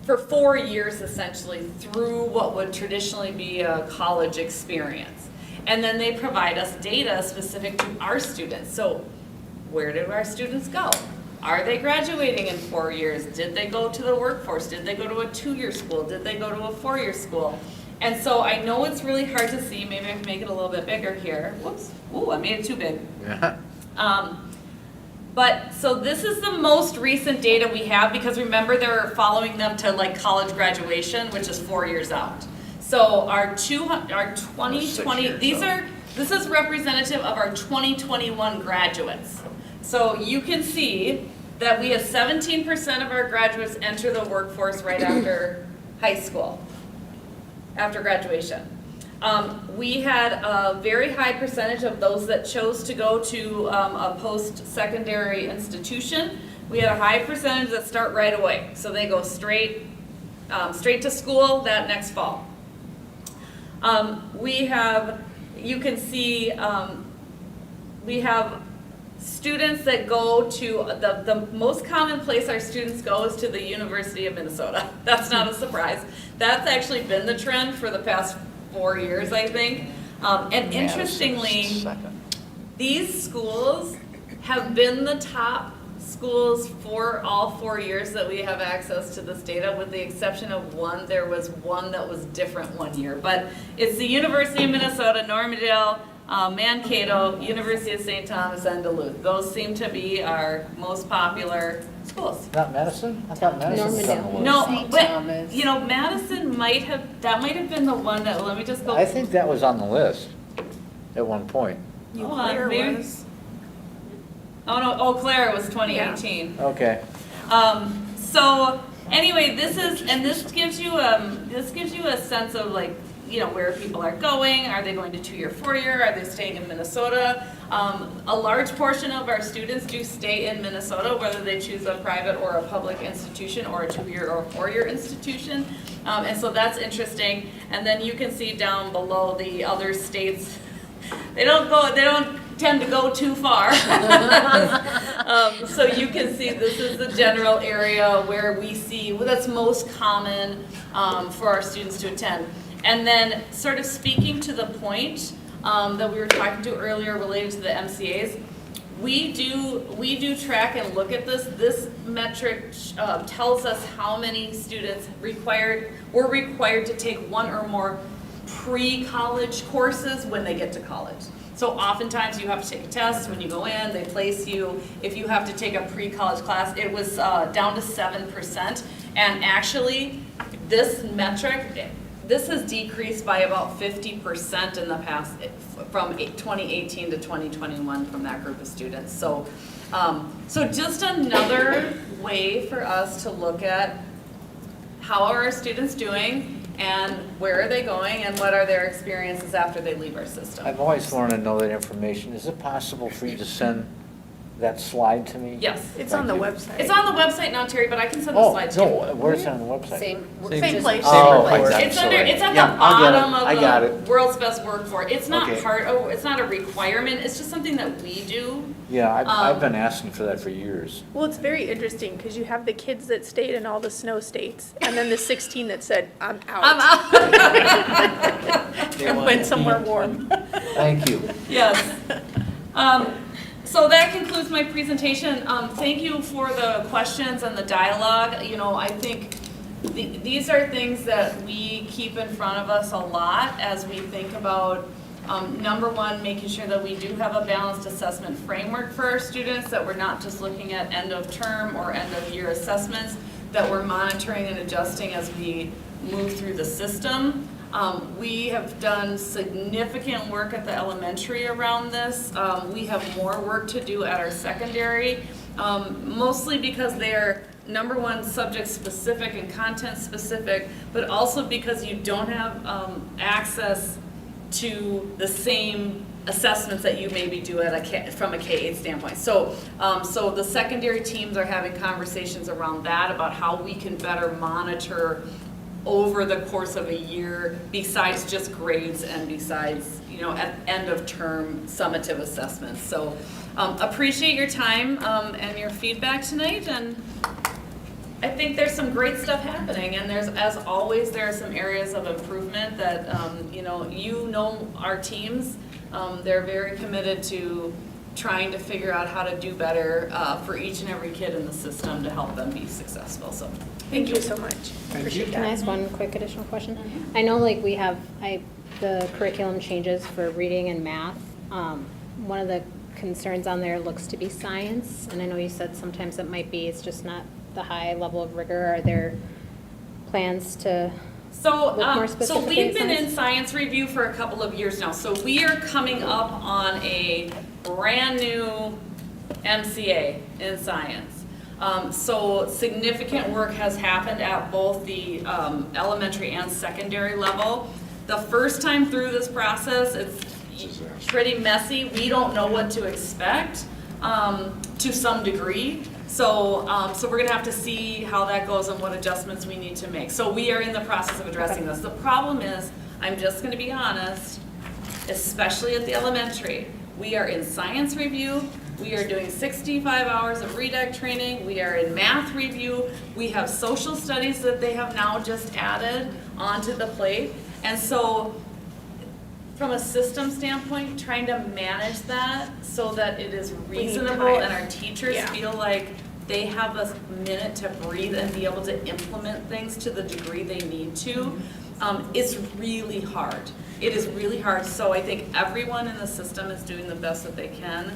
for 4 years essentially through what would traditionally be a college experience. And then they provide us data specific to our students. So where do our students go? Are they graduating in 4 years? Did they go to the workforce? Did they go to a 2-year school? Did they go to a 4-year school? And so I know it's really hard to see. Maybe I can make it a little bit bigger here. Whoops. Ooh, I made it too big. But so this is the most recent data we have, because remember they're following them to like college graduation, which is 4 years out. So our 2020, this is representative of our 2021 graduates. So you can see that we have 17% of our graduates enter the workforce right after high school, after graduation. We had a very high percentage of those that chose to go to a post-secondary institution. We had a high percentage that start right away. So they go straight to school that next fall. We have, you can see, we have students that go to, the most common place our students go is to the University of Minnesota. That's not a surprise. That's actually been the trend for the past 4 years, I think. And interestingly, these schools have been the top schools for all 4 years that we have access to this data, with the exception of one. There was one that was different 1 year. But it's the University of Minnesota, Normandale, Mankato, University of St. Thomas, and Duluth. Those seem to be our most popular schools. Not Madison? I thought Madison was on the list. No, but, you know, Madison might have been the one that, let me just go. I think that was on the list at one point. Claire maybe. was. Oh, no, Eau Claire was 2018. Okay. So anyway, this gives you a sense of like, you know, where people are going. Are they going to 2-year, 4-year? Are they staying in Minnesota? A large portion of our students do stay in Minnesota, whether they choose a private or a public institution, or a 2-year or 4-year institution. And so that's interesting. And then you can see down below the other states. They don't tend to go too far. So you can see this is the general area where we see that's most common for our students to attend. And then sort of speaking to the point that we were talking to earlier related to the MCAs, we do track and look at this. This metric tells us how many students were required to take one or more pre-college courses when they get to college. So oftentimes you have to take a test when you go in, they place you. If you have to take a pre-college class, it was down to 7%. And actually, this metric, this has decreased by about 50% in the past, from 2018 to 2021 from that group of students. So, so just another way for us to look at how are our students doing, and where are they going, and what are their experiences after they leave our system. I've always wanted to know that information. Is it possible for you to send that slide to me? Yes. It's on the website. It's on the website now, Terry, but I can send the Oh, slides to you. no, where's it on the website? Same. Same place. Oh, I'm It's under, sorry. it's at Yeah, the I'll get it. bottom I got of it. the World's Best Workforce. It's not Okay. it's not a requirement, it's just something that we do. Yeah, I've been asking for that for years. Well, it's very interesting because you have the kids that stayed in all the snow states and then the 16 that said, I'm out. I'm out. And went somewhere warm. Thank you. Yes. So that concludes my presentation. Thank you for the questions and the dialogue. You know, I think these are things that we keep in front of us a lot as we think about, number one, making sure that we do have a balanced assessment framework for our students, that we're not just looking at end of term or end of year assessments, that we're monitoring and adjusting as we move through the system. We have done significant work at the elementary around this. We have more work to do at our secondary, mostly because they're, number one, subject specific and content specific, but also because you don't have access to the same assessments that you maybe do at from a K-8 standpoint. So, so the secondary teams are having conversations around that, about how we can better monitor over the course of a year, besides just grades and besides, you know, at end of term summative assessments. So appreciate your time and your feedback tonight, and I think there's some great stuff happening, and there's, as always, there are some areas of improvement that, you know our teams, they're very committed to trying to figure out how to do better for each and every kid in the system to help them be successful. So Thank you so much. Appreciate Can I that. ask one quick additional question? I know like we have, the curriculum changes for reading and math. One of the concerns on there looks to be science, and I know you said sometimes it might be, it's just not the high level of rigor. Are there plans to So, look more so specifically we've at been in science? science review for a couple of years now. So we are coming up on a brand new MCA in science. So significant work has happened at both the elementary and secondary level. The first time through this process, it's pretty messy. We don't know what to expect to some degree. So, so we're gonna have to see how that goes and what adjustments we need to make. So we are in the process of addressing this. The problem is, I'm just gonna be honest, especially at the elementary, we are in science review, we are doing 65 hours of redact training, we are in math review, we have social studies that they have now just added onto the plate. And so, from a system standpoint, trying to manage that so that it is We need reasonable time. and our teachers Yeah. feel like they have a minute to breathe and be able to implement things to the degree they need to, it's really hard. It is really hard. So I think everyone in the system is doing the best that they can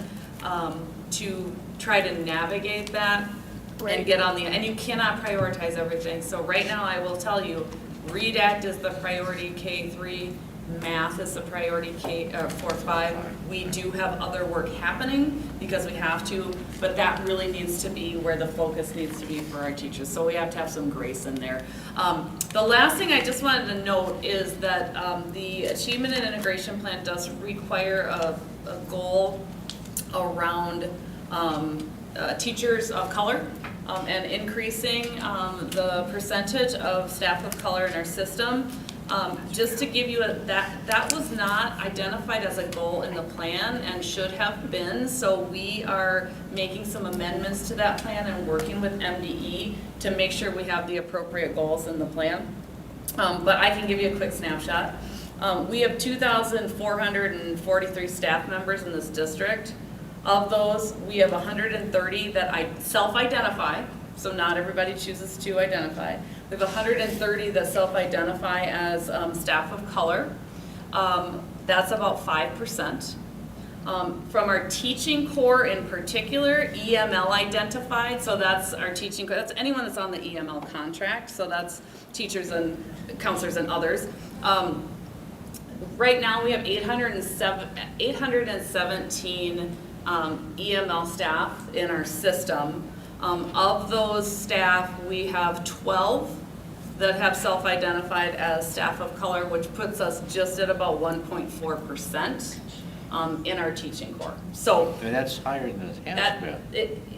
to try to navigate that Right. and get on the, and you cannot prioritize everything. So right now I will tell you, redact is the priority K-3, math is the priority K-4-5. We do have other work happening because we have to, but that really needs to be where the focus needs to be for our teachers. So we have to have some grace in there. The last thing I just wanted to note is that the Achievement and Integration Plan does require a goal around teachers of color and increasing the percentage of staff of color in our system. Just to give you that was not identified as a goal in the plan and should have been, so we are making some amendments to that plan and working with MDE to make sure we have the appropriate goals in the plan. But I can give you a quick snapshot. We have 2,443 staff members in this district. Of those, we have 130 that self-identify, so not everybody chooses to identify. We have 130 that self-identify as staff of color. That's about 5%. From our teaching core in particular, EML identified, so that's our teaching core, that's anyone that's on the EML contract, so that's teachers and counselors and others. Right now, we have 817 EML staff in our system. Of those staff, we have 12 that have self-identified as staff of color, which puts us just at about 1.4% in our teaching core. So And that's higher than it has that, been.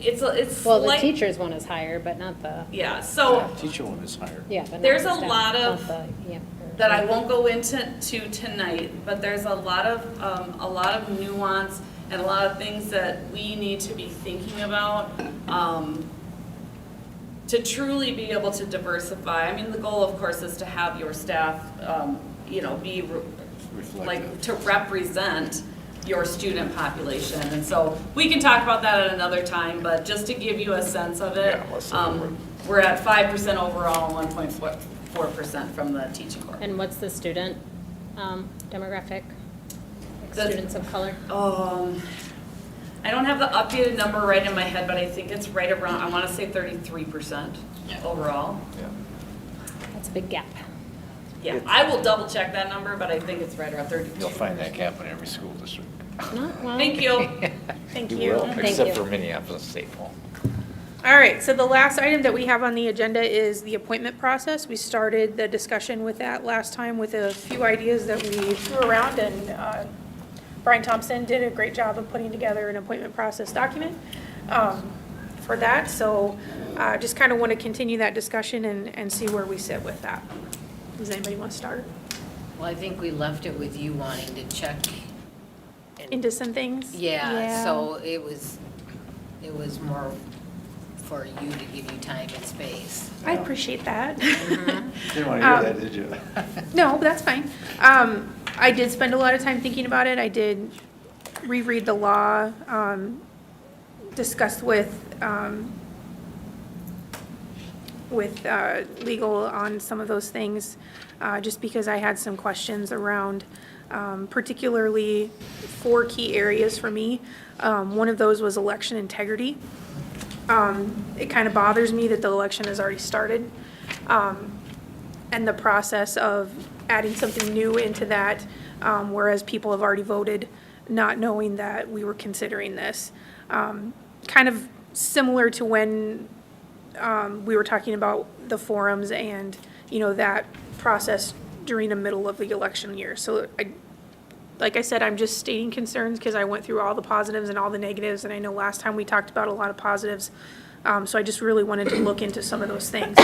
it's Well, the slight- teachers one is higher, but not the, Yeah, so Teacher one is higher. yeah, but not There's the a staff, lot not of- the- yeah, that I won't go into tonight, but there's a lot of nuance and a lot of things that we need to be thinking about to truly be able to diversify. I mean, the goal, of course, is to have your staff, be like to represent your student population. And so we can talk about that at another time, but just to give you a sense of it, we're at 5% overall and 1.4% from the teaching core. And what's the student demographic? Like The- students of color? I don't have the updated number right in my head, but I think it's right around, I want to say 33% overall. That's a big gap. Yeah, I will double check that number, but I think it's right around 32. You'll find that gap in every school district. Not well. Thank you. Thank You you. will, Thank except you. for Minneapolis State Hall. All right, so the last item that we have on the agenda is the appointment process. We started the discussion with that last time with a few ideas that we threw around, and Brian Thompson did a great job of putting together an appointment process document for that. So just kind of want to continue that discussion and see where we sit with that. Does anybody want to start Well, I think we left it with you wanting to check. into some things? Yeah, so it was more for you to give you time and space. I appreciate that. Didn't want to hear that, did you? No, but that's fine. I did spend a lot of time thinking about it. I did reread the law, discussed with legal on some of those things, just because I had some questions around particularly 4 key areas for me. One of those was election integrity. It kind of bothers me that the election has already started. And the process of adding something new into that, whereas people have already voted, not knowing that we were considering this. Kind of similar to when we were talking about the forums and, that process during the middle of the election year. So like I said, I'm just stating concerns because I went through all the positives and all the negatives, and I know last time we talked about a lot of positives. So I just really wanted to look into some of those things.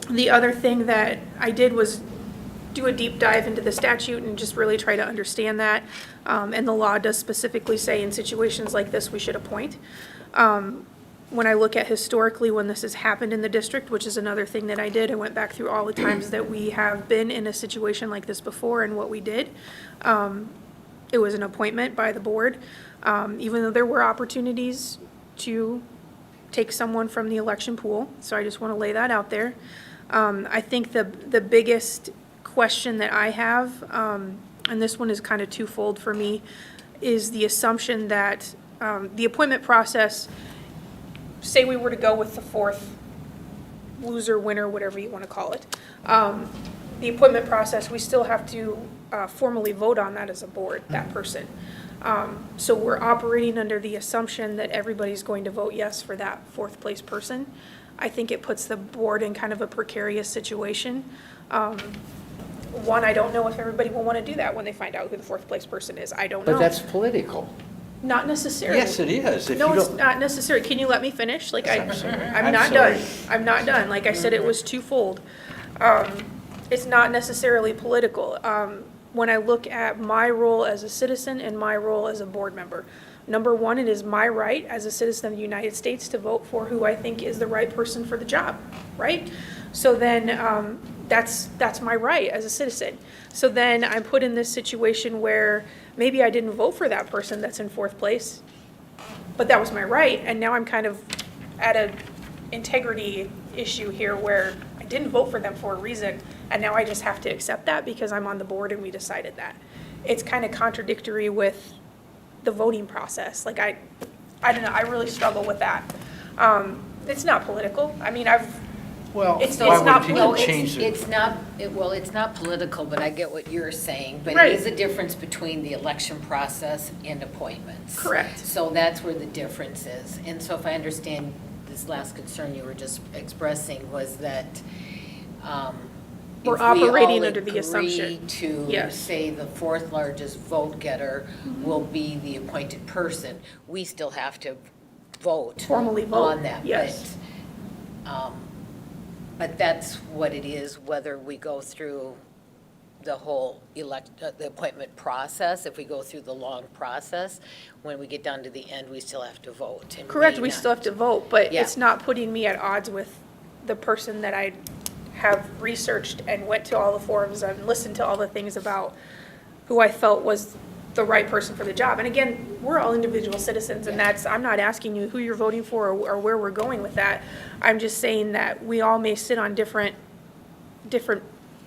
The other thing that I did was do a deep dive into the statute and just really try to understand that. And the law does specifically say in situations like this, we should appoint. When I look at historically when this has happened in the district, which is another thing that I did, I went back through all the times that we have been in a situation like this before and what we did. It was an appointment by the board, even though there were opportunities to take someone from the election pool. So I just want to lay that out there. I think the biggest question that I have, and this one is kind of twofold for me, is the assumption that the appointment process, say we were to go with the 4th loser, winner, whatever you want to call it, the appointment process, we still have to formally vote on that as a board, that person. So we're operating under the assumption that everybody's going to vote yes for that 4th place person. I think it puts the board in kind of a precarious situation. One, I don't know if everybody will want to do that when they find out who the 4th place person is. I don't know. But that's political. Not necessarily. Yes, it is. If No, you it's don't- not necessary. Can you let me finish? Like, I'm sorry. I'm I'm not sorry. done. I'm not done. Like I said, it was twofold. It's not necessarily political. When I look at my role as a citizen and my role as a board member, number one, it is my right as a citizen of the United States to vote for who I think is the right person for the job, right? So then, that's my right as a citizen. So then I'm put in this situation where maybe I didn't vote for that person that's in 4th place, but that was my right, and now I'm kind of at an integrity issue here where I didn't vote for them for a reason, and now I just have to accept that because I'm on the board and we decided that. It's kind of contradictory with the voting process. Like, I don't know, I really struggle with that. It's not political. I mean, Well, It's why not- would well, people change it? It's not, it's not political, but I get what you're saying. But Right. it is a difference between the election process and appointments. Correct. So that's where the difference is. And so if I understand this last concern you were just expressing was that We're if we operating all under the assumption. agree to, Yes. say, the fourth largest vote getter will be the appointed person, we still have to vote. Formally vote, on that. yes. But that's what it is, whether we go through the whole the appointment process, if we go through the long process, when we get down to the end, we still have to vote. and correct, may we not. still have to vote, but Yeah. it's not putting me at odds with the person that I have researched and went to all the forums and listened to all the things about who I felt was the right person for the job. And again, we're all individual citizens, and I'm not asking you who you're voting for or where we're going with that. I'm just saying that we all may sit on different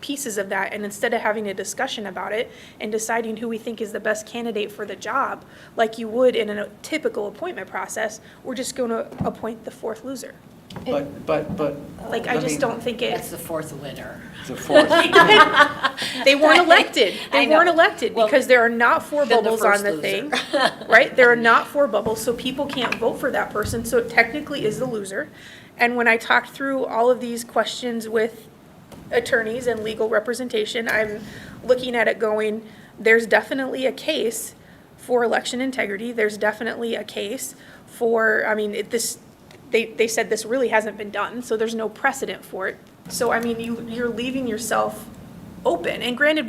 pieces of that, and instead of having a discussion about it and deciding who we think is the best candidate for the job, like you would in a typical appointment process, we're just going to appoint the fourth loser. But. Like, I just don't think it. That's the fourth winner. The fourth. They weren't elected. I They know. weren't elected Well, because there are not four then the bubbles on first the loser. thing. Right? There are not four bubbles, so people can't vote for that person, so it technically is the loser. And when I talked through all of these questions with attorneys and legal representation, I'm looking at it going, there's definitely a case for election integrity. There's definitely a case for, I mean, they said this really hasn't been done, so there's no precedent for it. So, I mean, you're leaving yourself open. And granted,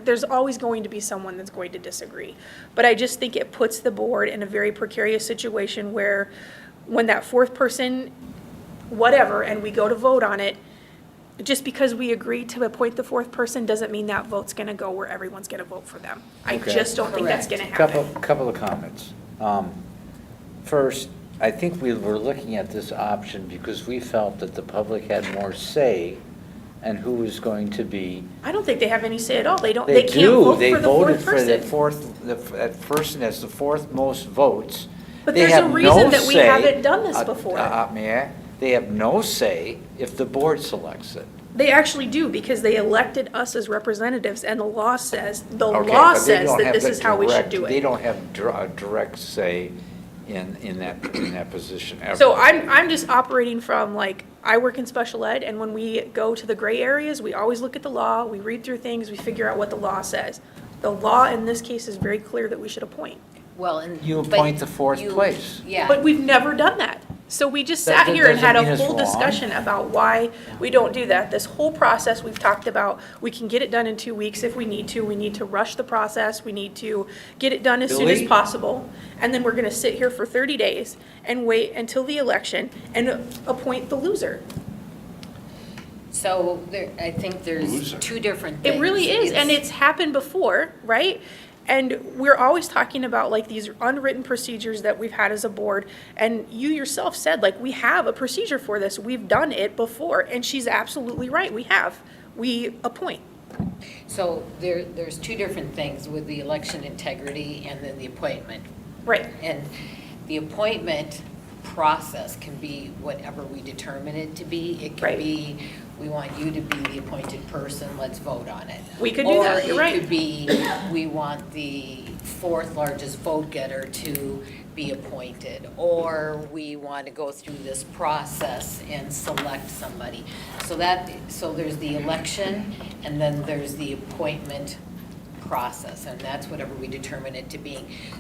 there's always going to be someone that's going to disagree. But I just think it puts the board in a very precarious situation where when that fourth person, whatever, and we go to vote on it, just because we agree to appoint the fourth person doesn't mean that vote's gonna go where everyone's gonna vote for them. I Okay. just don't think that's gonna happen. Couple of comments. First, I think we were looking at this option because we felt that the public had more say in who was going to be. I don't think they have any say at all. They They can't do. vote They for the voted fourth for the person. that person has the fourth most votes. But They there's a have no reason that we say- haven't done this before. May I? They have no say if the board selects it. They actually do, because they elected us as representatives, and the law says, Okay, but they don't that have this the is how we should direct- do They it. don't have a direct say in that position ever. So I'm just operating from, like, I work in special ed, and when we go to the gray areas, we always look at the law, we read through things, we figure out what the law says. The law in this case is very clear that we should appoint. Well, and. You but appoint the fourth you- place. Yeah. But we've never done that. So we just That sat here and had doesn't a mean it's whole wrong. discussion about why we don't do that. This whole process we've talked about, we can get it done in 2 weeks if we need to. We need to rush the process. We need to get it done as soon as Billy? possible. And then we're gonna sit here for 30 days and wait until the election and appoint the loser. So I think there's Loser. two different things. It really is, and it's happened before, right? And we're always talking about like these unwritten procedures that we've had as a board. And you yourself said, like, we have a procedure for this. We've done it before. And she's absolutely right. We have. We appoint. So there's two different things with the election integrity and then the appointment. Right. And the appointment process can be whatever we determine it to be. It can Right. be, we want you to be the appointed person, let's vote on it. We could do that, you're Or right. it could be, we want the fourth largest vote getter to be appointed. Or we want to go through this process and select somebody. So there's the election, and then there's the appointment process, and that's whatever we determine it to be.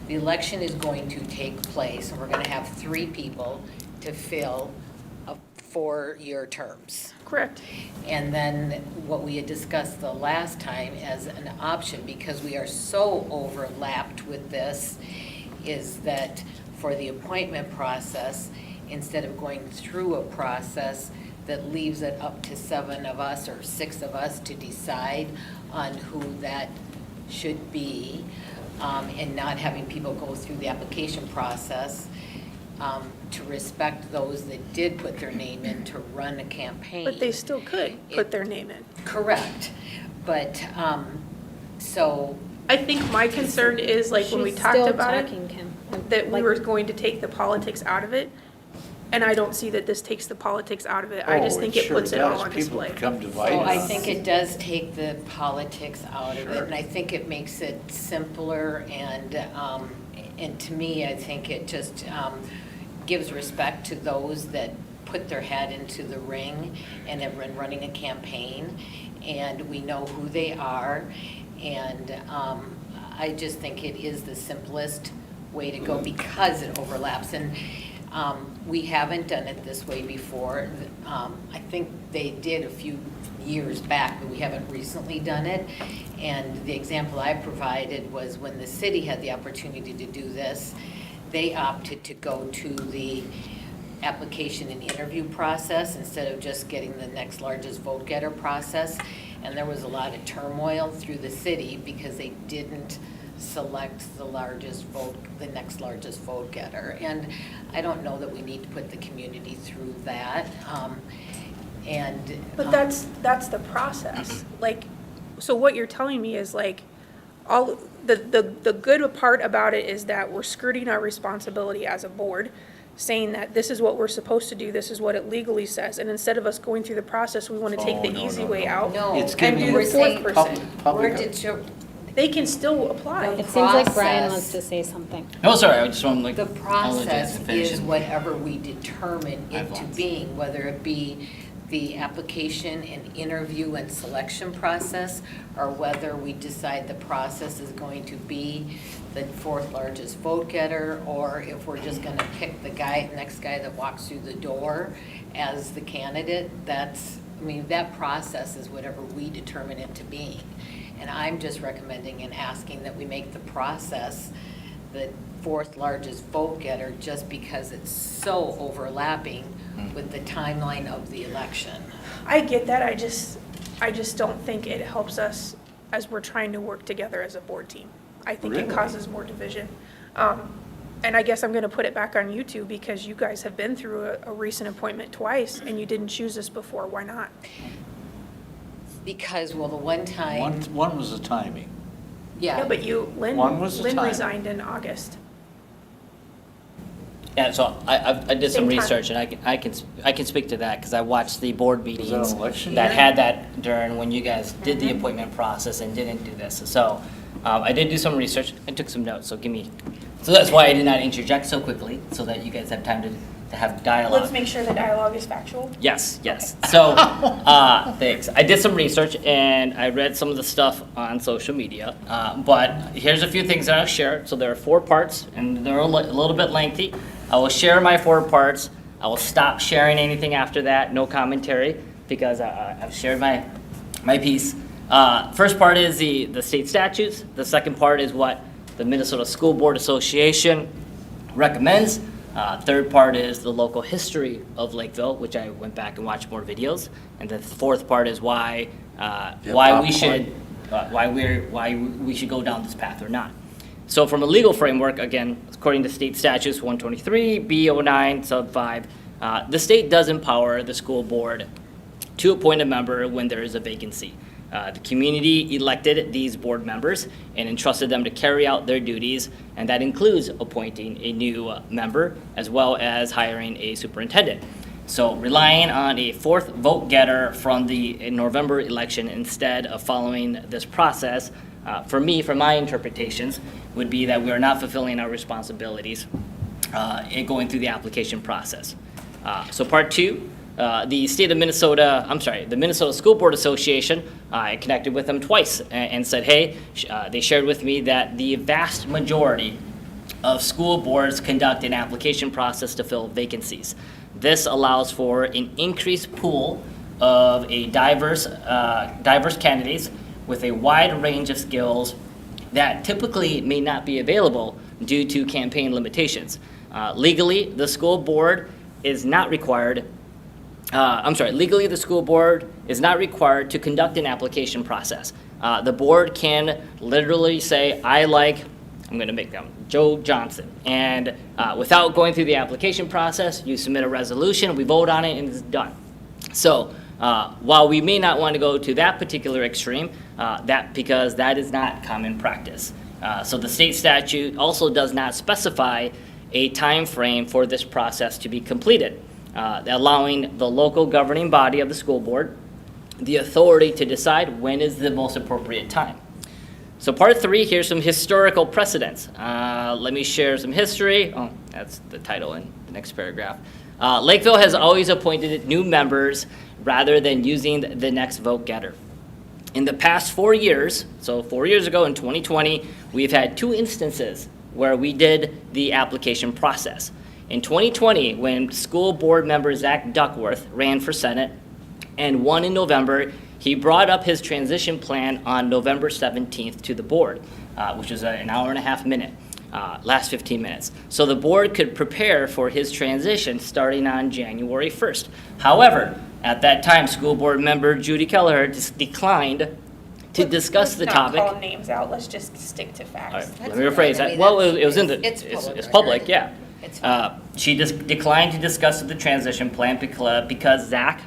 The election is going to take place, and we're going to have 3 people to fill 4-year terms. Correct. And then what we had discussed the last time as an option, because we are so overlapped with this, is that for the appointment process, instead of going through a process that leaves it up to 7 of us or 6 of us to decide on who that should be, and not having people go through the application process, to respect those that did put their name in to run a campaign. But they still could put their name in. Correct, but, so, I think my concern is like when we She's talked still about it, talking, Kim. that we Like- were going to take the politics out of it. And I don't see that this takes the politics out of it. I just Oh, think it sure puts it all does. on display. People become divided. oh, I on think it. it does take the politics out of it, Sure. and I think it makes it simpler, and to me, I think it just gives respect to those that put their hat into the ring and have been running a campaign, and we know who they are, and I just think it is the simplest way to go because it overlaps, and we haven't done it this way before. I think they did a few years back, but we haven't recently done it. And the example I provided was when the city had the opportunity to do this, they opted to go to the application and interview process instead of just getting the next largest vote getter process. And there was a lot of turmoil through the city because they didn't select the next largest vote getter. And I don't know that we need to put the community through that. But that's the process. Like, so what you're telling me is like, all, the good part about it is that we're skirting our responsibility as a board, saying that this is what we're supposed to do, this is what it legally says, and instead of us going through the process, we want to take Oh, the no, easy no, way no. out. No, It's And giving do we're the saying fourth person. Where did you, They can still apply. It seems like Brian process- wants to say something. No, sorry, I just want to like. the I'll let process Jason finish is it. whatever we determine I have it to lots. being, whether it be the application and interview and selection process, or whether we decide the process is going to be the fourth largest vote getter, or if we're just gonna pick the next guy that walks through the door as the candidate. That process is whatever we determine it to be. And I'm just recommending and asking that we make the process the fourth largest vote getter just because it's so overlapping with the timeline of the election. I get that, I just don't think it helps us as we're trying to work together as a board team. I think it Really? causes more division. And I guess I'm gonna put it back on you two, because you guys have been through a recent appointment twice, and you didn't choose us before, why not? Because, well, the one time, One was the timing. Yeah, but Lynn One was the time. resigned in August. Yeah, so I did some Same time. research, and I can speak to that, because I watched the board meetings an election that year? had that during when you guys did the appointment process and didn't do this. So I did do some research and took some notes, so that's why I did not interject so quickly, so that you guys have time to have dialogue. Let's make sure the dialogue is factual. Yes, yes. So, thanks. I did some research and I read some of the stuff on social media. But here's a few things that I'll share. So there are 4 parts and they're a little bit lengthy. I will share my 4 parts. I will stop sharing anything after that, no commentary, because I've shared my piece. First part is the state statutes. The second part is what the Minnesota School Board Association recommends. Third part is the local history of Lakeville, which I went back and watched more videos. And the fourth part is why we should go down this path or not. So from a legal framework, again, according to state statutes 123, B09, sub 5, the state does empower the school board to appoint a member when there is a vacancy. The community elected these board members and entrusted them to carry out their duties, and that includes appointing a new member as well as hiring a superintendent. So relying on a fourth vote getter from the November election instead of following this process, for my interpretations, would be that we are not fulfilling our responsibilities in going through the application process. So part 2. The Minnesota School Board Association, I connected with them twice and said, hey, they shared with me that the vast majority of school boards conduct an application process to fill vacancies. This allows for an increased pool of a diverse candidates with a wide range of skills that typically may not be available due to campaign limitations. Legally, the school board is not required legally, the school board is not required to conduct an application process. The board can literally say, I'm going to make them Joe Johnson. And without going through the application process, you submit a resolution, we vote on it, and it's done. So while we may not want to go to that particular extreme, because that is not common practice. So the state statute also does not specify a time frame for this process to be completed, allowing the local governing body of the school board the authority to decide when is the most appropriate time. So part 3, here's some historical precedents. Let me share some history. Oh, that's the title in the next paragraph. Lakeville has always appointed new members rather than using the next vote getter. In the past 4 years, so 4 years ago in 2020, we've had 2 instances where we did the application process. In 2020, when school board member Zach Duckworth ran for Senate and won in November, he brought up his transition plan on November 17th to the board, which was an hour and a half minute, last 15 minutes. So the board could prepare for his transition starting on January 1st. However, at that time, school board member Judy Kelleher declined to discuss the topic. Let's not call names out, let's just stick to All facts. right, let That's me rephrase fine. I that. mean, Well, that's- it was in it's it's public public, yeah. It's fine. She just declined to discuss the transition plan because Zach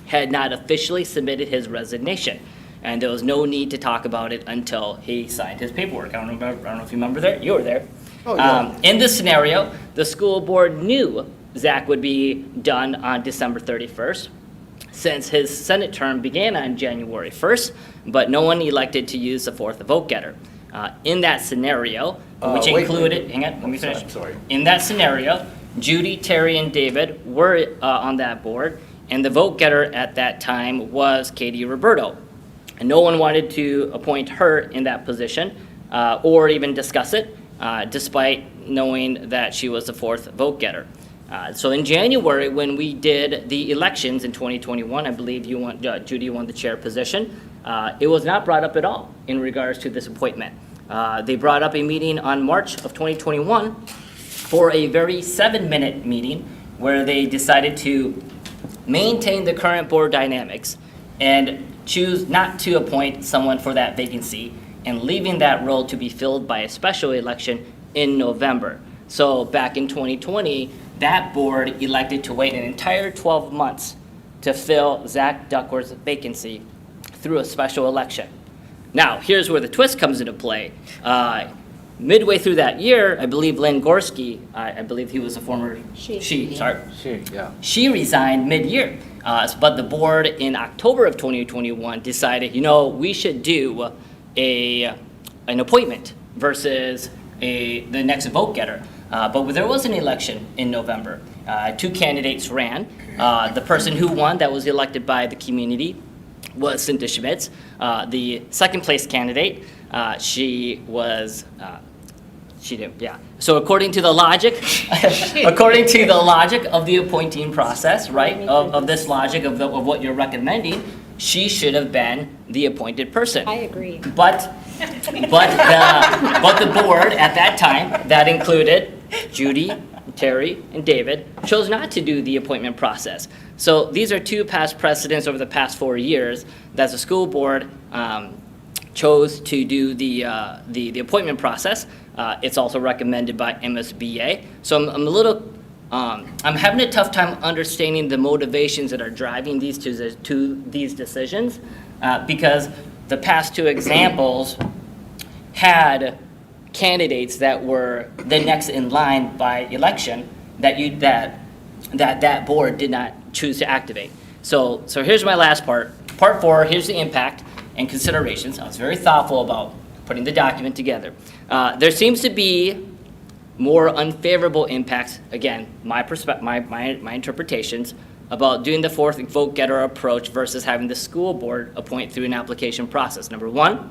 had not officially submitted his resignation. And there was no need to talk about it until he signed his paperwork. I don't know if you remember there, you were there. In this scenario, the school board knew Zach would be done on December 31st, since his Senate term began on January 1st, but no one elected to use the 4th vote getter. In that scenario, which wait, included, wait. hang on, let me Sorry, finish. sorry. In that scenario, Judy, Terry, and David were on that board, and the vote getter at that time was Katie Roberto. And no one wanted to appoint her in that position or even discuss it, despite knowing that she was the 4th vote getter. So in January, when we did the elections in 2021, I believe Judy won the chair position, it was not brought up at all in regards to this appointment. They brought up a meeting on March of 2021 for a very 7-minute meeting where they decided to maintain the current board dynamics and choose not to appoint someone for that vacancy and leaving that role to be filled by a special election in November. So back in 2020, that board elected to wait an entire 12 months to fill Zach Duckworth's vacancy through a special election. Now, here's where the twist comes into play. Midway through that year, I believe Lynn Gorski, I believe he was a former, she resigned mid-year. But the board in October of 2021 decided, we should do an appointment versus the next vote getter. But there was an election in November. 2 candidates ran. The person who won, that was elected by the community, was Cynthia Schmitz. The second place candidate, she didn't, yeah. So according to the logic, of the appointing process, right, of this logic of what you're recommending, she should have been the appointed person. I agree. But the board at that time, that included Judy, Terry, and David, chose not to do the appointment process. So these are 2 past precedents over the past 4 years that the school board chose to do the appointment process. It's also recommended by MSBA. So I'm having a tough time understanding the motivations that are driving these these decisions, because the past 2 examples had candidates that were the next in line by election that board did not choose to activate. So here's my last part. Part 4, here's the impact and considerations. I was very thoughtful about putting the document together. There seems to be more unfavorable impacts, again, my interpretations, about doing the 4th vote getter approach versus having the school board appoint through an application process. Number 1,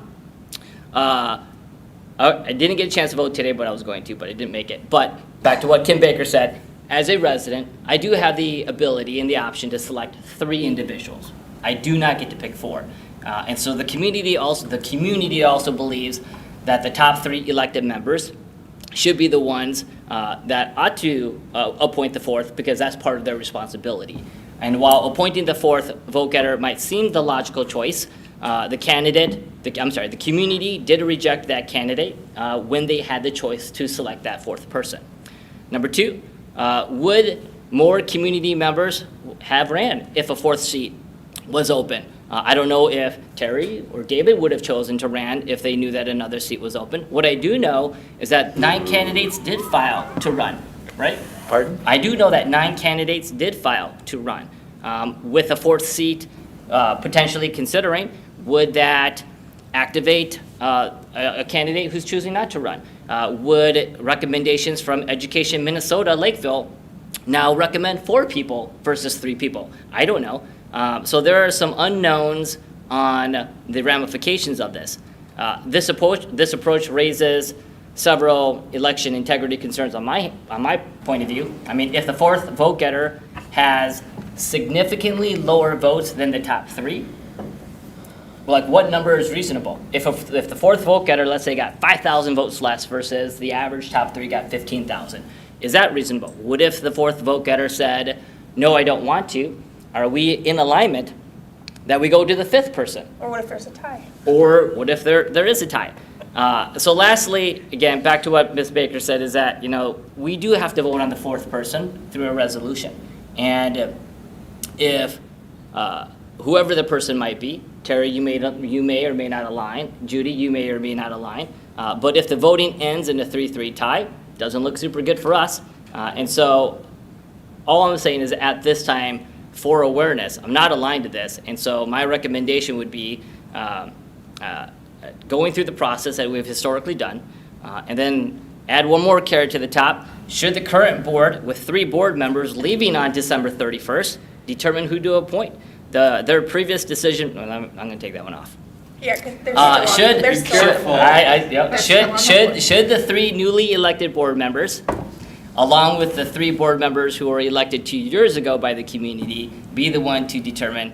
I didn't get a chance to vote today, but I was going to, but I didn't make it. But back to what Kim Baker said, as a resident, I do have the ability and the option to select 3 individuals. I do not get to pick 4. And so the community also believes that the top 3 elected members should be the ones that ought to appoint the 4th, because that's part of their responsibility. And while appointing the 4th vote getter might seem the logical choice, the community did reject that candidate when they had the choice to select that fourth person. Number two, would more community members have ran if a fourth seat was open? I don't know if Terry or David would have chosen to run if they knew that another seat was open. What I do know is that 9 candidates did file to run, right? Pardon? I do know that 9 candidates did file to run. With a fourth seat potentially considering, would that activate a candidate who's choosing not to run? Would recommendations from Education Minnesota, Lakeville, now recommend 4 people versus 3 people? I don't know. So there are some unknowns on the ramifications of this. This approach raises several election integrity concerns on my point of view. I mean, if the fourth vote getter has significantly lower votes than the top 3, like what number is reasonable? If the fourth vote getter, let's say, got 5,000 votes less versus the average top 3 got 15,000, is that reasonable? What if the fourth vote getter said, no, I don't want to? Are we in alignment that we go to the 5th person? Or what if there's a tie? Or what if there is a tie? So lastly, again, back to what Ms. Baker said, is that, we do have to vote on the 4th person through a resolution. And if whoever the person might be, Terry, you may or may not align. Judy, you may or may not align. But if the voting ends in a 3-3 tie, doesn't look super good for us. And so all I'm saying is at this time, for awareness, I'm not aligned to this. And so my recommendation would be going through the process that we've historically done, and then add one more carrot to the top. Should the current board, with 3 board members leaving on December 31st, determine who to appoint? Their previous decision, well, I'm going to take that one off. Yeah, because Should the 3 newly elected board members, along with the 3 board members who were elected 2 years ago by the community, be the one to determine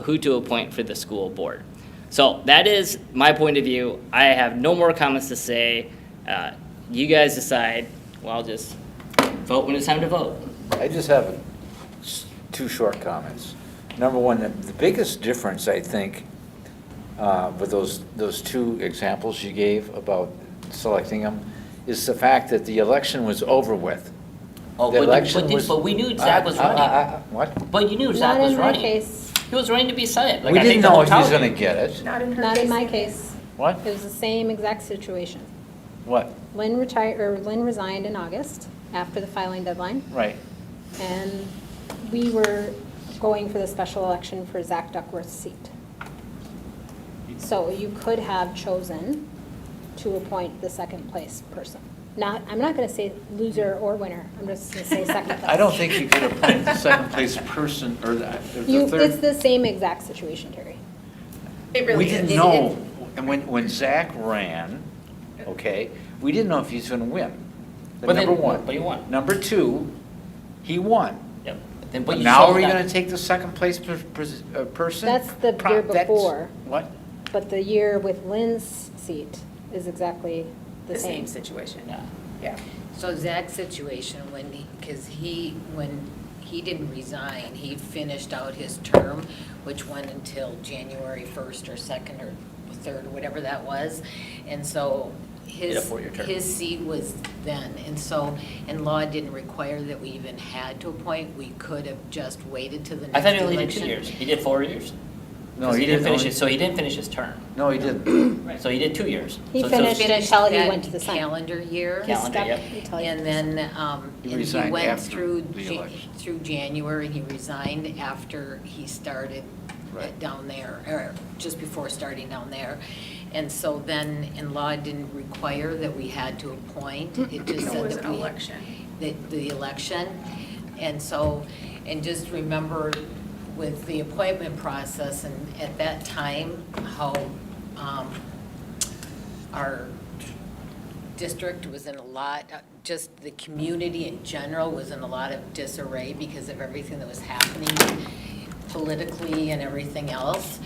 who to appoint for the school board? So that is my point of view. I have no more comments to say. You guys decide. Well, just vote when it's time to vote. I just have 2 short comments. Number one, the biggest difference, I think, with those 2 examples you gave about selecting them, is the fact that the election was over with. Oh, The but election we knew Zach was running. What? But you knew Zach was Not in my running. case. He was running to be Senate. We didn't know if he was gonna get it. Not in her Not in case. my case. What? It was the same exact situation. What? Lynn resigned in August after the filing deadline, Right. and we were going for the special election for Zach Duckworth's seat. So you could have chosen to appoint the second place person. I'm not going to say loser or winner. I'm just going to say second place. I don't think you could appoint the second place person or the It's third. the same exact situation, Terry. It really We is. didn't know, and when Zach ran, okay, we didn't know if he's gonna win. But Number one. But he won. Number 2, he won. Yep. But But you now chose are we not- gonna take the second place person? That's the year before. What? But the year with Lynn's seat is exactly The same situation. Yeah. Yeah. So Zach's situation, when he didn't resign, he finished out his term, which went until January 1st or 2nd or 3rd, whatever that was. And so He had a 4-year term. his seat was then. And law didn't require that we even had to appoint. We could have just waited to the next I election. thought he only did 2 years. He did 4 years. No, 'Cause he didn't finish only- it. So he didn't finish his term. No, he didn't. Right. So he did 2 years. He So- finished Finished until he that went to the Senate. calendar year. He Calendar, stuck yep. until he- And then, He and he resigned went after through, the election. through January, he resigned after he started Right. down there, or just before starting down there. And so then, and law didn't require that we had to appoint, it just It said was that an we. election. The election. And so, and just remember with the appointment process and at that time, how our district was in a lot, just the community in general was in a lot of disarray because of everything that was happening politically and everything else.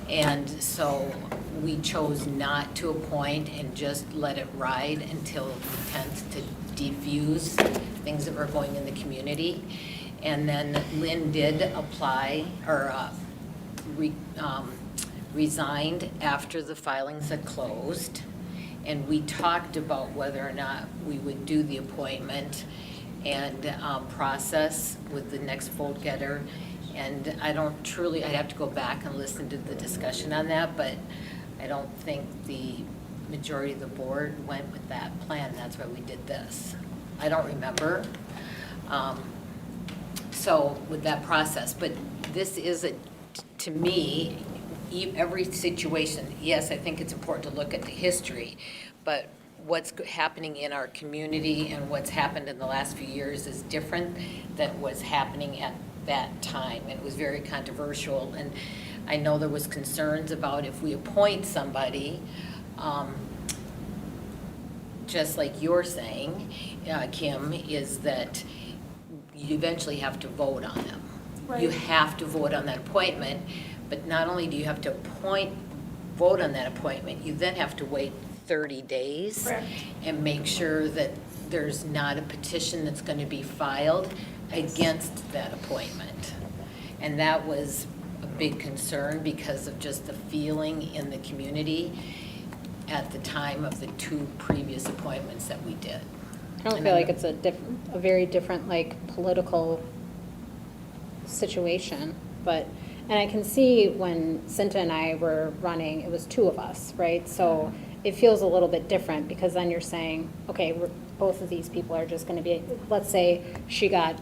And so we chose not to appoint and just let it ride until the 10th to defuse things that were going in the community. And then Lynn did apply or resigned after the filings had closed, and we talked about whether or not we would do the appointment and process with the next vote getter. And I'd have to go back and listen to the discussion on that, but I don't think the majority of the board went with that plan. That's why we did this. I don't remember. So with that process, but this is, to me, every situation, yes, I think it's important to look at the history, but what's happening in our community and what's happened in the last few years is different than what's happening at that time. It was very controversial, and I know there was concerns about if we appoint somebody, just like you're saying, Kim, is that you eventually have to vote on them. Right. You have to vote on that appointment, but not only do you have to vote on that appointment, you then have to wait 30 days. Correct. And make sure that there's not a petition that's going to be filed against that appointment. And that was a big concern because of just the feeling in the community at the time of the 2 previous appointments that we did. I don't feel like it's a very different, like, political situation, but, and I can see when Cinta and I were running, it was 2 of us, right? So it feels a little bit different, because then you're saying, okay, both of these people are just gonna be, let's say she got,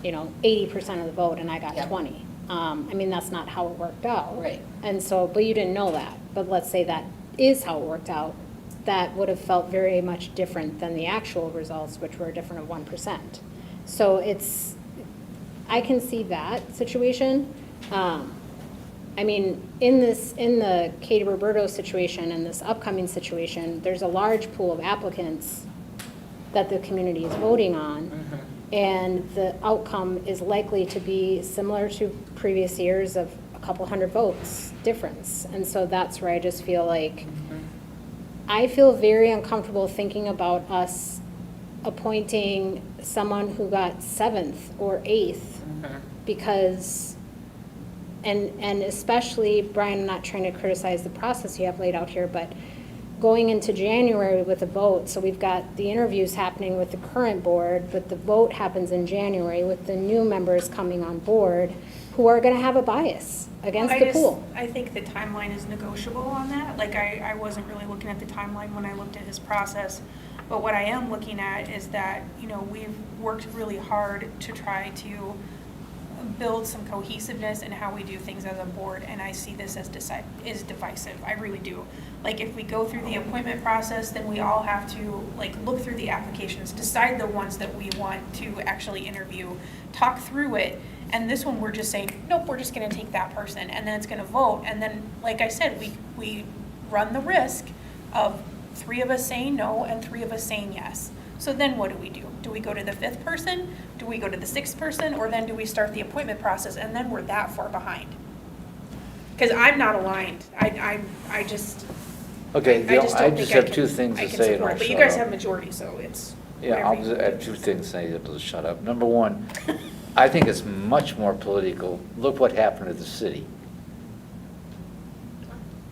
80% of the vote and I got Yep. 20. I mean, that's not how it worked out. Right. And so, but you didn't know that, but let's say that is how it worked out. That would have felt very much different than the actual results, which were different of 1%. So I can see that situation. I mean, in the Katie Roberto situation and this upcoming situation, there's a large pool of applicants that the community is voting on. And the outcome is likely to be similar to previous years of a couple hundred votes difference. And so that's where I just feel like, I feel very uncomfortable thinking about us appointing someone who got 7th or 8th because, and especially, Brian, I'm not trying to criticize the process you have laid out here, but going into January with a vote, so we've got the interviews happening with the current board, but the vote happens in January with the new members coming on board who are going to have a bias against the pool. I think the timeline is negotiable on that. Like, I wasn't really looking at the timeline when I looked at his process. But what I am looking at is that, we've worked really hard to try to build some cohesiveness in how we do things as a board, and I see this as divisive. I really do. Like, if we go through the appointment process, then we all have to, look through the applications, decide the ones that we want to actually interview, talk through it, and this one, we're just saying, nope, we're just gonna take that person, and then it's gonna vote, and then, like I said, we run the risk of 3 of us saying no and 3 of us saying yes. So then what do? Do we go to the 5th person? Do we go to the 6th person? Or then do we start the appointment process and then we're that far behind? Because I'm not aligned. I just, Okay, I just I don't just think have 2 things I to can say and support I'll it. But you shut guys up. have majority, so it's Yeah, I'll whatever just you- add 2 things, and I have to shut up. Number 1, I think it's much more political. Look what happened to the city.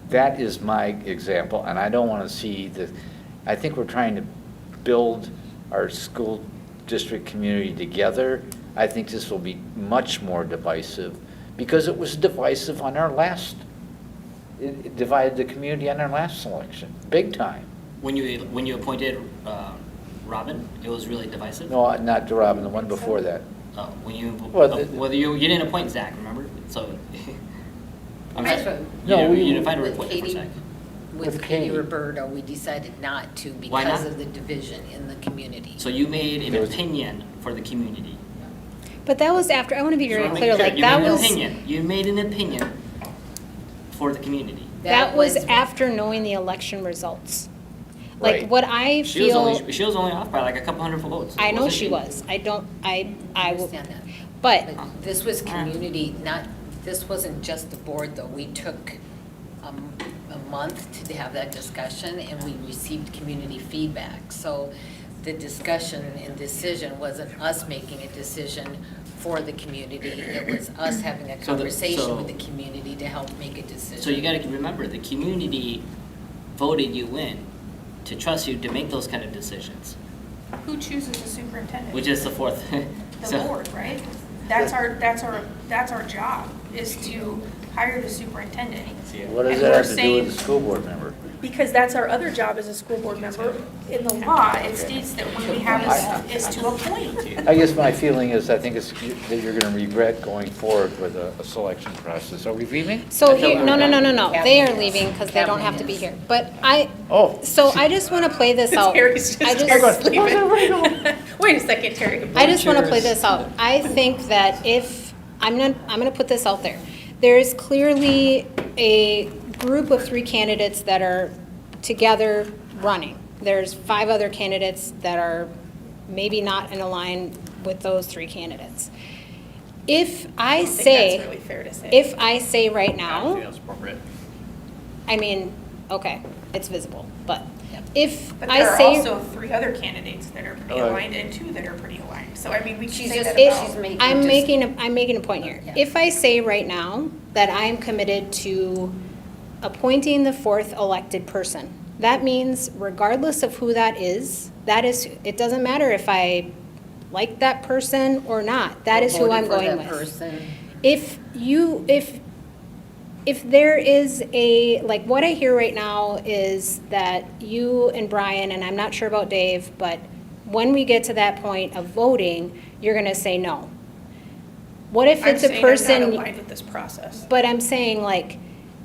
That is my example, and I don't want to see I think we're trying to build our school district community together. I think this will be much more divisive, because it was divisive on our last, it divided the community on our last election, big time. When you appointed Robin, it was really divisive? No, not to Robin, the one before that. When you, Well, whether you didn't appoint Zach, remember? So, I'm That's sorry, what- No, you didn't find a With appointment for Katie- Zach. With With Katie Katie. Roberto, we decided not to Why because not? of the division in the community. So you made an There was- opinion for the community. But that was after, I want to be very So clear, make sure, like, that was, You made an opinion for the community. that was after knowing the election results. Right. Like, what I She was feel, she was only off by like a couple hundred votes. I know wasn't she was, I don't, I I will, understand that. but, But this was community, this wasn't just the board, though. We took a month to have that discussion, and we received community feedback. So the discussion and decision wasn't us making a decision for the community. It was us having a conversation with the community to help make a decision. So you gotta remember, the community voted you in to trust you to make those kind of decisions, Who chooses the superintendent? which is the fourth. The So- board, right? That's our job, is to hire the superintendent. What does And that we're have to do saying- with the school board member? Because that's our other job as a school board member. In the law, it states that when we have is to appoint. I guess my feeling is, I think it's, that you're gonna regret going forward with a selection process. Are we leaving? So I thought here, we no, were no, no, no, done. no, they are leaving because they don't have to be here. But so I just want to play this out. Terry's just I Terry's leaving. Wait a second, Terry. I just want to play this out. I think that if, I'm gonna put this out there. There is clearly a group of 3 candidates that are together running. There's 5 other candidates that are maybe not in a line with those 3 candidates. If I think say, that's really fair to say. if I say right I now, don't think that's appropriate. I mean, okay, it's visible, but if But I there are say. also 3 other candidates that are pretty aligned and 2 that are pretty aligned. So I mean, we can She's say just- that If, about. I'm making a point here. Yeah. If I say right now that I'm committed to appointing the 4th elected person, that means regardless of who that is, it doesn't matter if I like that person or not, that is who I'm going with. If there is like what I hear right now is that you and Brian, and I'm not sure about Dave, but when we get to that point of voting, you're gonna say no. What if I'm it's a saying person? I'm not aligned with this process. But I'm saying, like,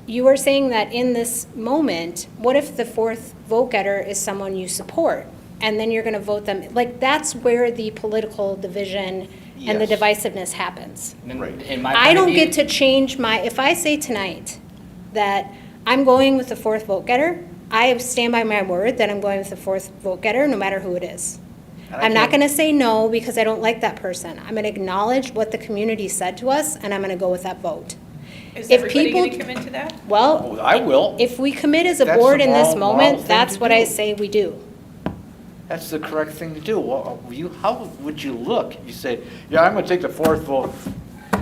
you are saying that in this moment, what if the 4th vote getter is someone you support? And then you're gonna vote them, like, that's where the political division and the Yes. divisiveness happens. In my I point of don't view- get to change if I say tonight that I'm going with the 4th vote getter, I stand by my word that I'm going with the 4th vote getter, no matter who it is. And I I'm not can't- gonna say no because I don't like that person. I'm gonna acknowledge what the community said to us, and I'm gonna go with that vote. Is if everybody people- going to commit to that? Well, Oh, I will. if we commit as a That's board the in this moral moment, thing that's to what I do. say we do. That's the correct thing to do. Well, how would you look? You say, yeah, I'm gonna take the 4th vote,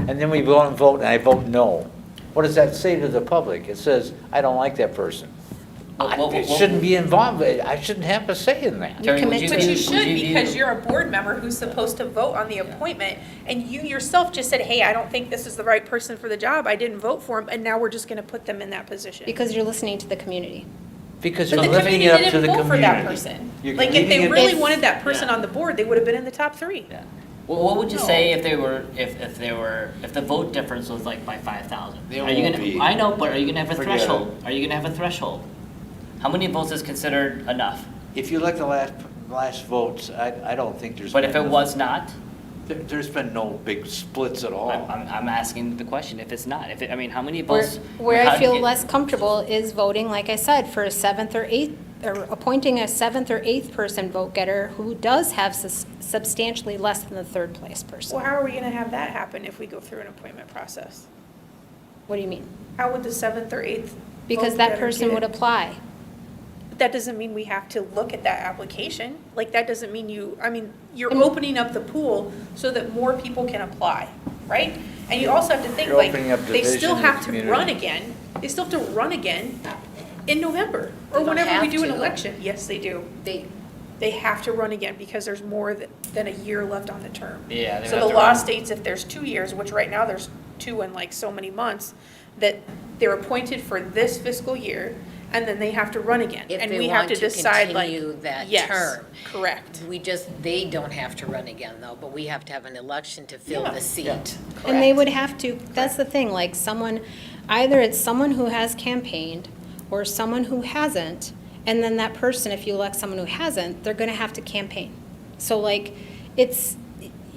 And then we go and vote, and I vote no. What does that say to the public? It says, I don't like that person. It shouldn't be involved, I shouldn't have a say in that. Terry, would commit you to- But you would should, view- because you're a board member who's supposed to vote on the appointment, and you yourself just said, hey, I don't think this is the right person for the job, I didn't vote for him, and now we're just gonna put them in that position. Because you're listening to the community. Because But you're the lifting committee it up to didn't the vote for that community. person. You're Like, if leaving they it- really If- wanted that person Yeah. on the board, they would have been in the top 3. Yeah. Well, what would you say if the vote difference was like by 5,000? There Are you won't gonna? be. I know, but are you gonna have a Forget threshold? Are you gonna have a threshold? How many votes is considered enough? if you look at the last votes, I don't think there's. But if been- it was not, There's been no big splits at all. I'm asking the question, if it's not, I mean, how many Where, votes? where how I do you feel get- less comfortable is voting, like I said, for a 7th or 8th, or appointing a 7th or 8th person vote getter who does have substantially less than the 3rd place person. Well, how are we gonna have that happen if we go through an appointment process? What do you mean? How would the 7th or 8th? Because vote that getter person get would it? apply. But that doesn't mean we have to look at that application. Like, that doesn't mean you're I mean- opening up the pool so that more people can apply, right? And you also have to think, You're like, opening up they still division in have the to community. run again. They still have to run again in November, They or don't whenever we have do an to. election. Yes, they do. They have to run again because there's more than a year left on the term. Yeah, they So have the to law run. states if there's 2 years, which right now there's 2 in like so many months, that they're appointed for this fiscal year, and then they have to run again. If And they we have want to to decide like, continue that yes, term. correct. They don't have to run again though, but we have to have an election to fill Yeah. the seat. And they Correct. would have to, that's the thing, like either it's someone who has campaigned or someone who hasn't, and then that person, if you elect someone who hasn't, they're gonna have to campaign. So like,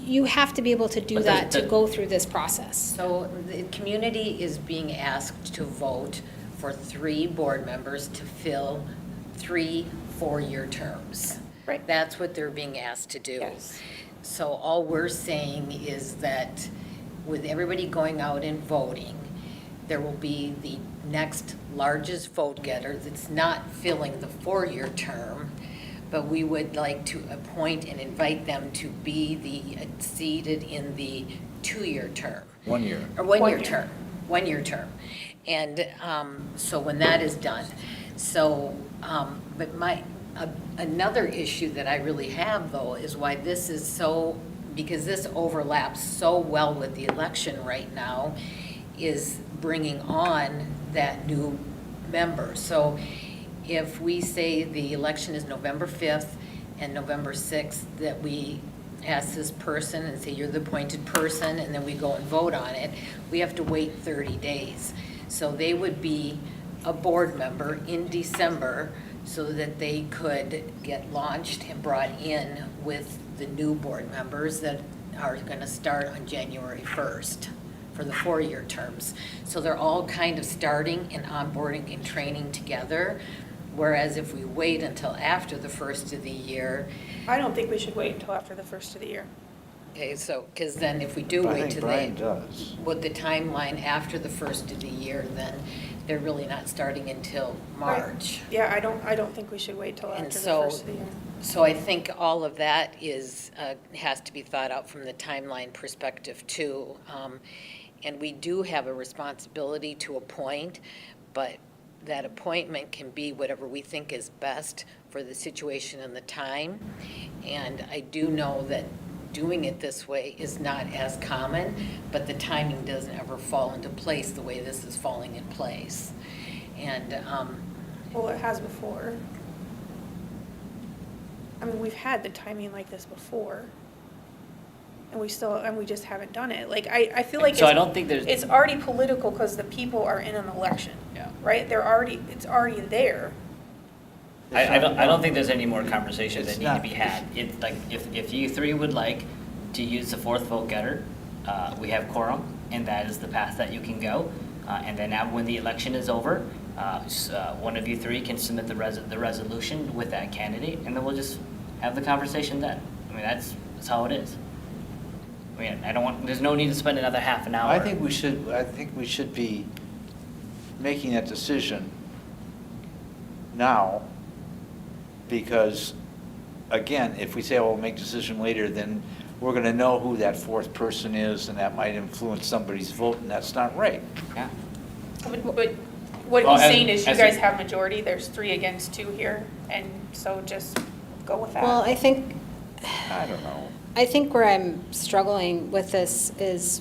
you have to be able to do But that to the- go through this process. So the community is being asked to vote for 3 board members to fill 3 4-year terms. Right. That's what they're being asked to do. Yes. So all we're saying is that with everybody going out and voting, there will be the next largest vote getter that's not filling the 4-year term, but we would like to appoint and invite them to be seated in the 2-year term. 1 year. Or 1-year term, 1-year term. And so when that is done, so, but another issue that I really have though is why this is so, because this overlaps so well with the election right now, is bringing on that new member. So if we say the election is November 5th and November 6th, that we ask this person and say, you're the appointed person, and then we go and vote on it, we have to wait 30 days. So they would be a board member in December so that they could get launched and brought in with the new board members that are going to start on January 1st for the 4-year terms. So they're all kind of starting and onboarding and training together. Whereas if we wait until after the first of the year, I don't think we should wait until after the first of the year. okay, so, because then if we do But I wait think till Brian they, does. with the timeline after the first of the year, then they're really not starting until March. Yeah, I don't think we should wait till And after the so, first of the year. so I think all of that is, has to be thought out from the timeline perspective too. And we do have a responsibility to appoint, but that appointment can be whatever we think is best for the situation and the time. And I do know that doing it this way is not as common, but the timing doesn't ever fall into place the way this is falling in place. And, Well, it has before. I mean, we've had the timing like this before. And we just haven't done it. Like, I feel like So I don't think there's- it's already political because the people are in an election. Yeah. Right? It's already there. I don't think there's any more conversations that It's need to not- be had. It's like, if you three would like to use the fourth vote getter, we have quorum, and that is the path that you can go. And then when the election is over, one of you three can submit the resolution with that candidate, and then we'll just have the conversation then. I mean, that's how it is. I mean, there's no need to spend another half an hour. I think we should be making that decision now, because, again, if we say, oh, we'll make a decision later, then we're gonna know who that fourth person is, and that might influence somebody's vote, and that's not right. Yeah. But what Well, he's as- saying is you as guys a- have majority, there's 3 against 2 here, and so just go with that. Well, I think I don't know. where I'm struggling with this is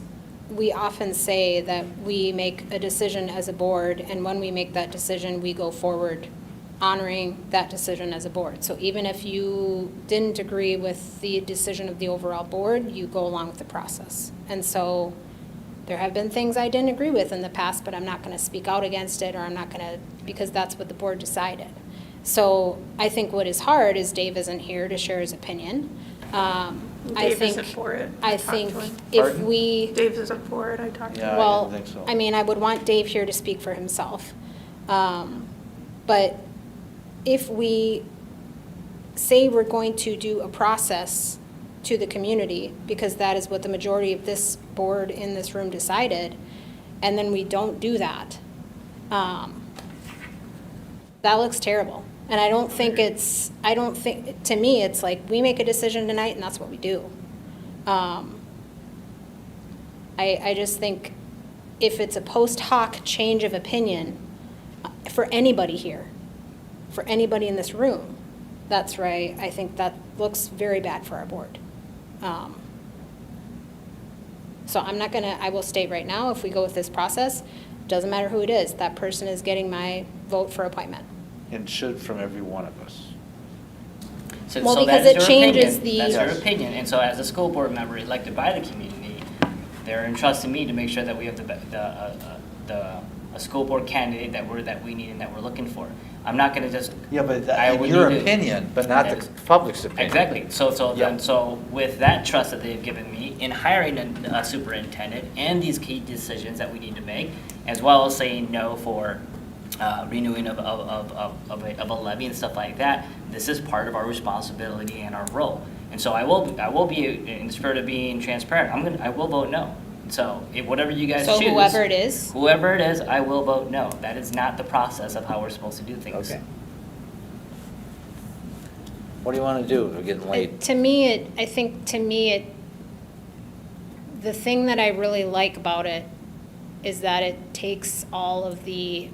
we often say that we make a decision as a board, and when we make that decision, we go forward honoring that decision as a board. So even if you didn't agree with the decision of the overall board, you go along with the process. And so there have been things I didn't agree with in the past, but I'm not going to speak out against it, or I'm not going to, because that's what the board decided. So I think what is hard is Dave isn't here to share his opinion. I Dave think, isn't for it. I talked to think him. if Pardon? we, Dave isn't for it, I talked to Yeah, him. I well, didn't think so. I mean, I would want Dave here to speak for himself. But if we say we're going to do a process to the community, because that is what the majority of this board in this room decided, and then we don't do that, that looks terrible. And I don't think to me, it's like, we make a decision tonight and that's what we do. I just think if it's a post hoc change of opinion for anybody here, for anybody in this room, that's right, I think that looks very bad for our board. So I will state right now, if we go with this process, doesn't matter who it is, that person is getting my vote for appointment. And should from every one of us. Well, So because that is it your changes opinion. That's Yes. your opinion, and so as a school board member elected by the community, they're entrusting me to make sure that we have a school board candidate that we need and that we're looking for. I'm not gonna just. Yeah, but I would your need to- opinion, but not the Yes. public's opinion. Exactly, so Yeah. with that trust that they've given me in hiring a superintendent and these key decisions that we need to make, as well as saying no for renewing of a levy and stuff like that, this is part of our responsibility and our role. And so I will be, in the spirit of being transparent, I will vote no. So whatever you guys choose. So whoever it is? Whoever it is, I will vote no. That is not the process of how we're supposed to do things. Okay. What do you want to do? We're getting late. To me, the thing that I really like about it is that it takes all of the,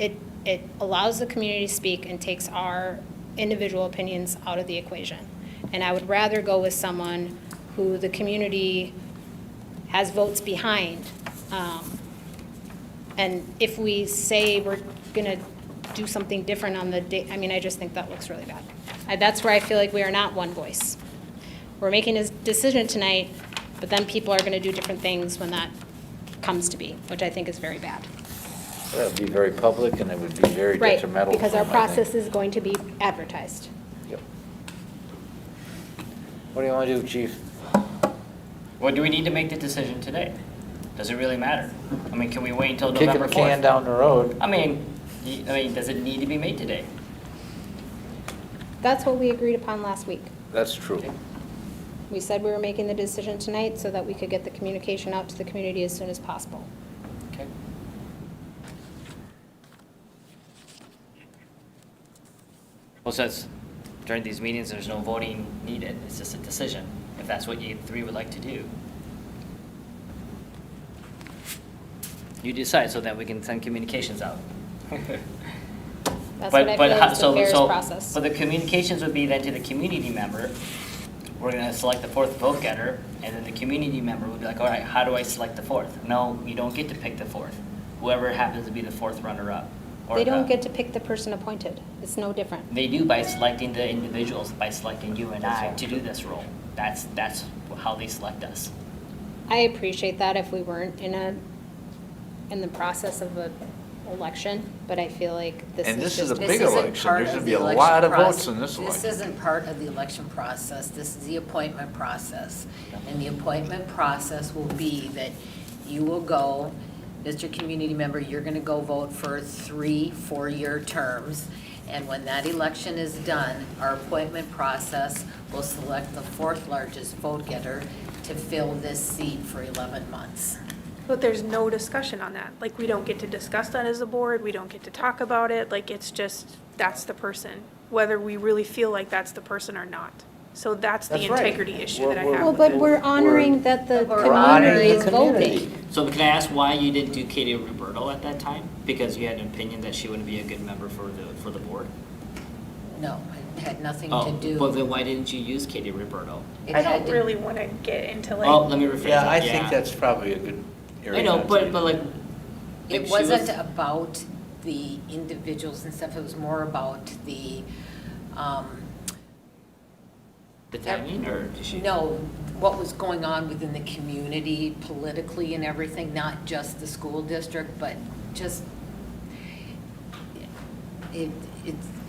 it allows the community to speak and takes our individual opinions out of the equation. And I would rather go with someone who the community has votes behind. And if we say we're gonna do something different on the day, I mean, I just think that looks really bad. That's where I feel like we are not one voice. We're making a decision tonight, but then people are gonna do different things when that comes to be, which I think is very bad. That would be very public, and it would be very Right, detrimental. because for our them, I think. process is going to be advertised. Yep. What do you want to do, chief? Well, do we need to make the decision today? Does it really matter? I mean, can we wait until Kicking November the 4th? can down the road. I mean, does it need to be made today? That's what we agreed upon last week. That's true. We said we were making the decision tonight so that we could get the communication out to the community as soon as possible. Okay. Well, since during these meetings, there's no voting needed, it's just a decision, if that's what you three would like to do. You decide, so that we can send communications out. That's what I feel is the fairest process. But the communications would be then to the community member, we're gonna select the fourth vote getter, and then the community member would be like, all right, how do I select the fourth? No, you don't get to pick the fourth, whoever happens to be the fourth runner-up. or They don't the- get to pick the person appointed. It's no different. They do by selecting the individuals, by selecting you and I to do this role. That's how they select us. I appreciate that if we weren't in the process of an election, but I feel like this And is this is just. a big This isn't election. part There's of gonna the be a election lot of proc- votes in this This election. isn't part of the election process, this is the appointment process. And the appointment process will be that you will go, Mr. Community Member, you're gonna go vote for 3 4-year terms. And when that election is done, our appointment process will select the 4th largest vote getter to fill this seat for 11 months. But there's no discussion on that. Like, we don't get to discuss that as a board, we don't get to talk about it, like, it's just, that's the person, whether we really feel like that's the person or not. So that's the That's right. integrity issue that I We're- have Well, with but it. we're honoring that the We're honoring community the is community. voting. So can I ask why you didn't do Katie Roberto at that time? Because you had an opinion that she wouldn't be a good member for the board? No, it had nothing Oh, to do. but then why didn't you use Katie Roberto? It I had don't to- really want to get into Oh, like, let me rephrase that. Yeah, I think that's probably a good area. I know, to- but like. It if she wasn't was- about the individuals and stuff, it was more about the, The timing, or did she? no, what was going on within the community politically and everything, not just the school district, but just, it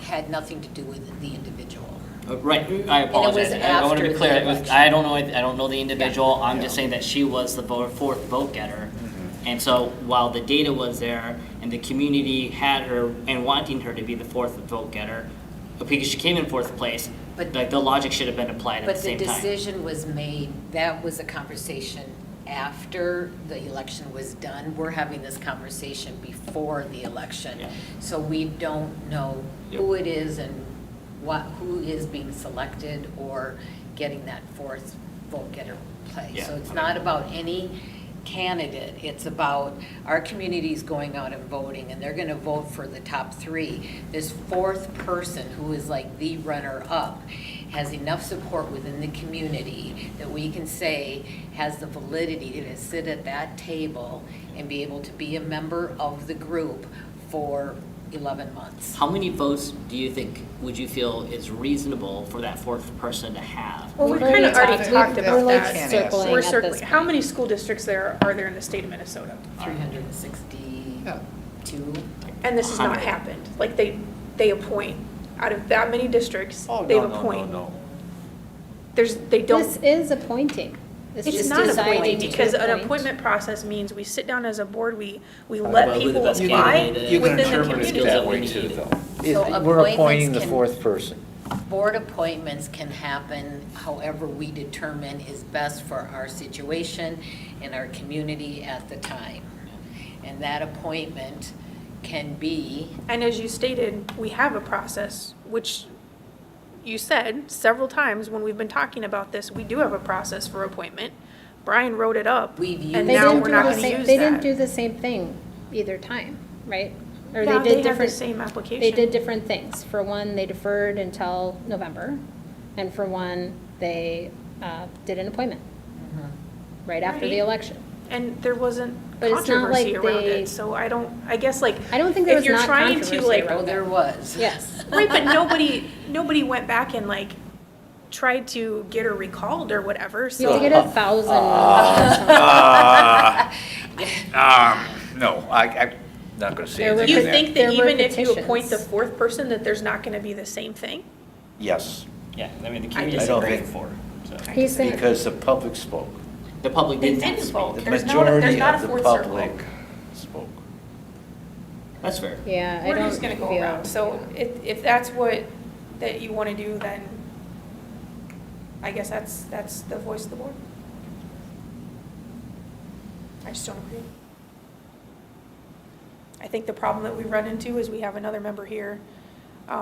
had nothing to do with the individual. Right, I apologize. I want to after be the clear. election. I don't know the individual. I'm just Yeah. saying that she was the fourth vote getter. Mm-hmm. And so while the data was there and the community had her and wanting her to be the fourth vote getter, because she came in fourth place, But- like the logic should have been applied at But the the same time. decision was made, that was a conversation after the election was done. We're having this conversation before the election. Yeah. So we don't know who it is and who is being selected or getting that 4th vote getter place. Yeah, So it's okay. not about any candidate, it's about our community's going out and voting, and they're gonna vote for the top 3. This 4th person, who is like the runner-up, has enough support within the community that we can say has the validity to sit at that table and be able to be a member of the group for 11 months. How many votes do you think, would you feel is reasonable for that fourth person to have? well, we We've kind of already we've- talked we're about like that. Can't ask circling We're at this circling, how point. many school districts are there in the state of Minnesota? 362. And this has not 100. happened. Like, they appoint, out of that many districts, Oh, they no, no, appoint. no, no. They This don't, is appointing. This it's is not deciding appointing, to because an appoint. appointment process means we sit down as a board, we Well, let who the people best apply candidate You can within the interpret it community. that way too, though. So We're appointing the appointments can- fourth person. Board appointments can happen however we determine is best for our situation and our community at the time. And that appointment can be, And as you stated, we have a process, which you said several times when we've been talking about this, we do have a process for appointment. Brian wrote it up, We've used and They now didn't we're do not the gonna same, use they didn't do that. the same thing either time, right? Or Yeah, they they did had the different. same application. They did different things. For one, they deferred until November, and for one, they did an appointment right after the Right. election. And there wasn't But it's not like controversy around they- it, so I guess like. I don't think there if was you're not trying to, controversy like- around Oh, there was. Yes. Right, but nobody went back and like tried to get her recalled or whatever, You have to so. get 1,000. No, I'm not gonna say There were anything You on that. think There that were even if you appoint the petitions. fourth person, that there's not gonna be the same thing? Yes, Yeah, I mean, the I community I don't voted think- for, so. He's saying, because the public spoke. The public They did not didn't speak. vote. The There's majority not a of the fourth circle. public spoke. That's fair. yeah, I We're don't just gonna go feel- around, so if that's that you wanna do, then I guess that's the voice of the board. I just don't agree. I think the problem that we run into is we have another member here, who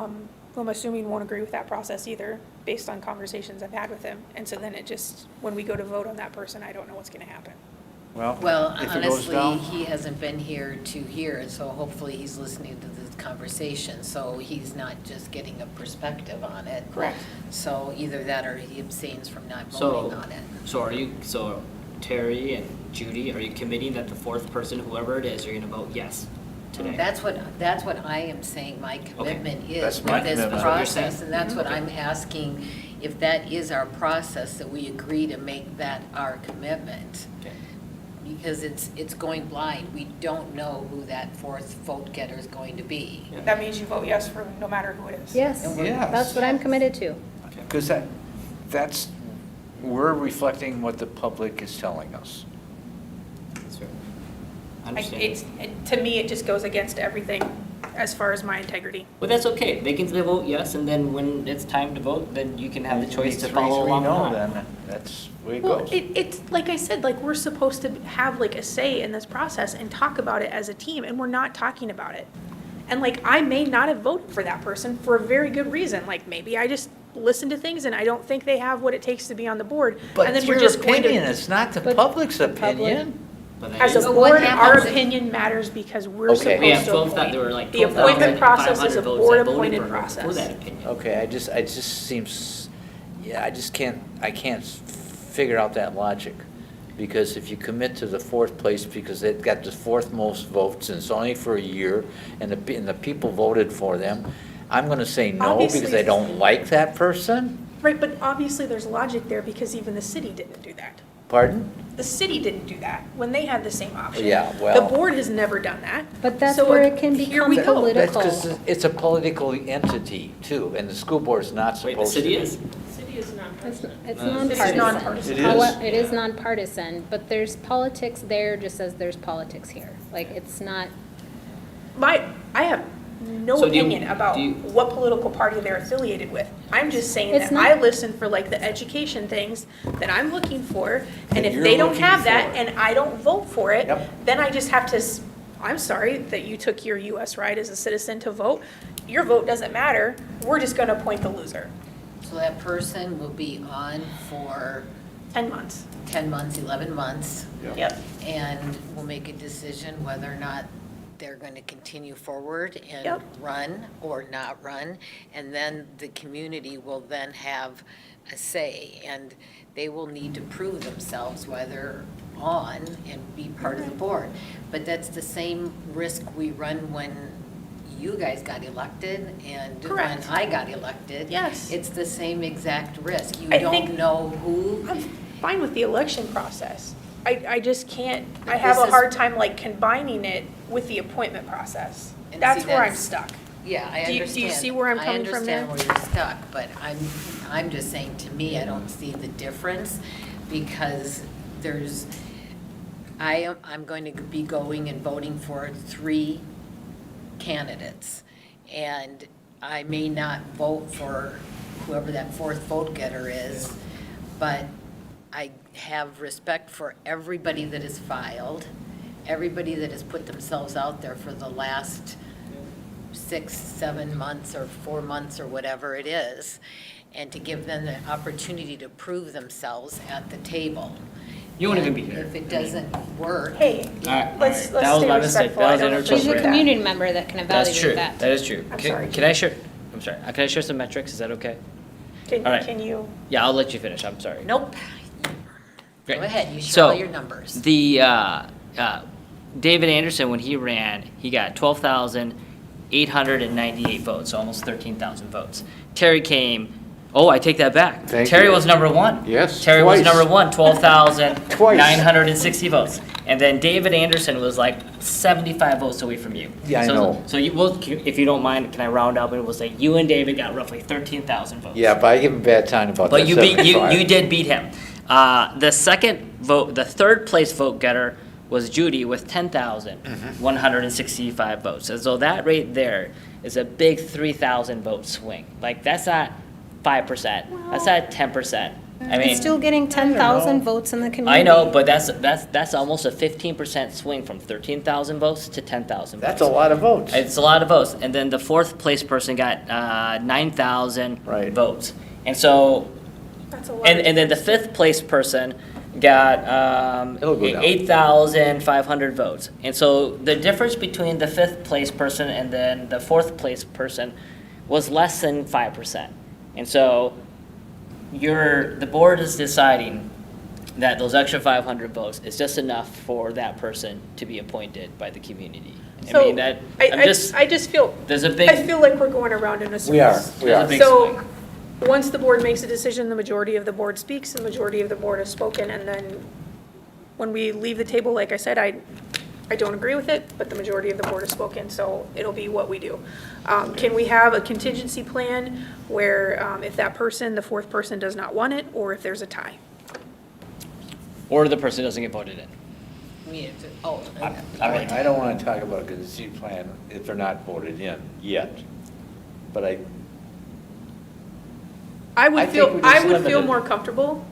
I'm assuming won't agree with that process either, based on conversations I've had with him. And so then it just, when we go to vote on that person, I don't know what's gonna happen. Well, if it goes honestly, down, he hasn't been here to hear it, so hopefully he's listening to this conversation, so he's not just getting a perspective on it. Correct. So either that or he abstains from not So, voting on it. so Terry and Judy, are you committing that the fourth person, whoever it is, you're gonna vote yes today? That's what I am saying my commitment That's is my with this commitment. That's what you're saying? process. And that's what Okay. I'm asking, if that is our process, that we agree to make that our commitment. Okay. Because it's going blind. We don't know who that fourth vote getter is going to be. Yeah. That means you vote yes for no matter who it is. Yes, And we're- Yes. that's what I'm committed to. Okay. because that's, we're reflecting what the public is telling us. That's fair. I To understand. me, it just goes against everything as far as my integrity. But that's okay. They can vote yes, and then when it's time to vote, then you can have the choice to Three, follow three, along or no, not. then that's the way it Well, goes. it's, like I said, like, we're supposed to have like a say in this process and talk about it as a team, and we're not talking about it. And like, I may not have voted for that person for a very good reason, like, maybe I just listen to things and I don't think they have what it takes to be on the board. And But then it's we're your just going opinion, to, it's not the But public's the public- opinion. But that as a is- So what board, our happens if- opinion matters because we're Okay. supposed We have to 12,000, there were appoint. like The appointment process is 12,500 a votes that board voted appointed for that process. opinion. Okay, I just seems, yeah, I can't figure out that logic. Because if you commit to the fourth place because they've got the fourth most votes and it's only for a year and the people voted for them, I'm gonna say no because Obviously- I don't like that person. Right, but obviously there's logic there because even the city didn't do that. Pardon? The city didn't do that when they had the same option. Yeah, well- The board has never done that. But that's So, where it can here we become go. political. That's because it's a political entity too, and the school board is not supposed Wait, to the city be. is? It's It's nonpartisan. nonpartisan. It is? It is nonpartisan, but there's politics there just as there's politics here. Like, it's not, I have no So do you- opinion about do you- what political party they're affiliated with. I'm just saying It's that not- I listen for like the education things that I'm looking for. And That if you're they don't looking have that for. and I don't vote for it, Yep. then I just have to, I'm sorry that you took your US right as a citizen to vote. Your vote doesn't matter. We're just gonna appoint the loser. So that person will be on for 10 months. 10 months, 11 months, Yep. and we'll make a decision whether or not they're going to continue forward and Yep. run or not run. And then the community will then have a say, and they will need to prove themselves while they're on and be part of the board. But that's the same risk we run when you guys got elected and when Correct. I got elected. Yes. It's the same exact risk. You I don't think- know who. I'm fine with the election process. I just can't, I But have this a is- hard time like combining it with the appointment process. And That's see, where I'm that's- stuck. Yeah, I Do you understand. see where I'm coming from there? I understand where you're stuck, but I'm just saying, to me, I don't see the difference because I'm going to be going and voting for 3 candidates. And I may not vote for whoever that fourth vote getter is, but I have respect for everybody that has filed, everybody that has put themselves out there for the last 6, 7 months or 4 months or whatever it is, and to give them the opportunity to prove themselves at the table. You won't even And be here. If it doesn't work. Hey, Alright, let's that was stay my mistake. respectful. That I was don't inappropriate. She's a appreciate that. community member that can That's true. evaluate that. That is true. I'm sorry. Can I share, I'm sorry, can I share some metrics? Is that okay? All right. Can you? Yeah, I'll let you finish. I'm sorry. Nope. Great. Go ahead, you share So, all your numbers. The, David Anderson, when he ran, he got 12,898 votes, so almost 13,000 votes. Terry came, oh, I take that back. Thank Terry you. was number one. Yes, Terry was twice. number one, 12,960 Twice. votes. And then David Anderson was like 75 votes away from you. Yeah, I So- know. So you, well, if you don't mind, can I round up and we'll say you and David got roughly 13,000 votes. Yeah, but I give him a bad time about that But you beat, you 75. did beat him. The second vote, the third place vote getter was Judy with 10,165 votes. And so that right there is a big 3,000 vote swing. Like, that's not 5%, that's not 10%. I mean, It's still getting 10,000 votes in the community. I know, but that's almost a 15% swing from 13,000 votes to 10,000 votes. That's a lot of votes. It's a lot of votes. And then the fourth place person got 9,000 Right. votes. And so, That's a lot. and then the fifth place person got It'll go down. 8,500 votes. And so the difference between the fifth place person and then the fourth place person was less than 5%. And so the board is deciding that those extra 500 votes is just enough for that person to be appointed by the community. I So, mean, I just feel, there's a I big, feel like we're going around in a circle. We are. there's a big So, swing. once the board makes a decision, the majority of the board speaks, the majority of the board has spoken, and then when we leave the table, like I said, I don't agree with it, but the majority of the board has spoken, so it'll be what we do. Can we have a contingency plan where if that person, the fourth person, does not want it, or if there's a tie? Or the person doesn't get voted in. I mean, oh, I don't want to talk about a contingency plan if they're not voted in yet. But I I would think feel, we I just would feel limit it. more comfortable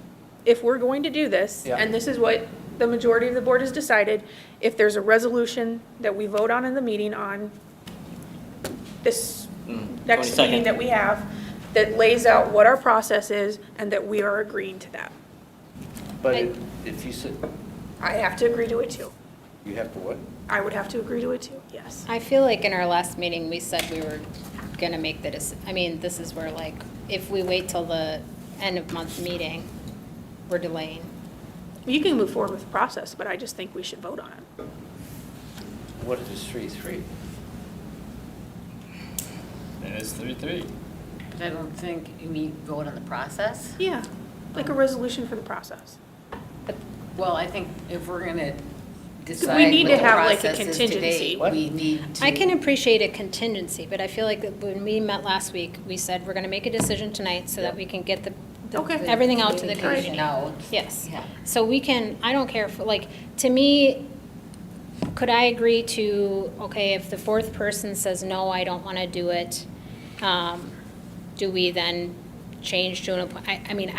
if we're going to do this, Yeah. and this is what the majority of the board has decided, if there's a resolution that we vote on in the meeting on this next 22nd. meeting that we have, that lays out what our process is, and that we are agreeing to that. but if you said, I have to agree to it too. you have to what? I would have to agree to it too, yes. I feel like in our last meeting, we said we were gonna make the I mean, this is where like, if we wait till the end of month meeting, we're delaying. You can move forward with the process, but I just think we should vote on it. What is this 3-3? It is 3-3. But I don't think, you mean vote on the process? Yeah, like a resolution for the process. Well, I think if we're gonna decide need what to the have, like, a process is today, contingency. we need to. I can appreciate a contingency, but I feel like that when we met last week, we said we're gonna make a decision tonight so that we can get the Okay. everything out to the Communication community. out. Yes. Yeah. So we can, I don't care for, like, to me, could I agree to, okay, if the fourth person says, no, I don't want to do it, do we then change to an appointment? I mean,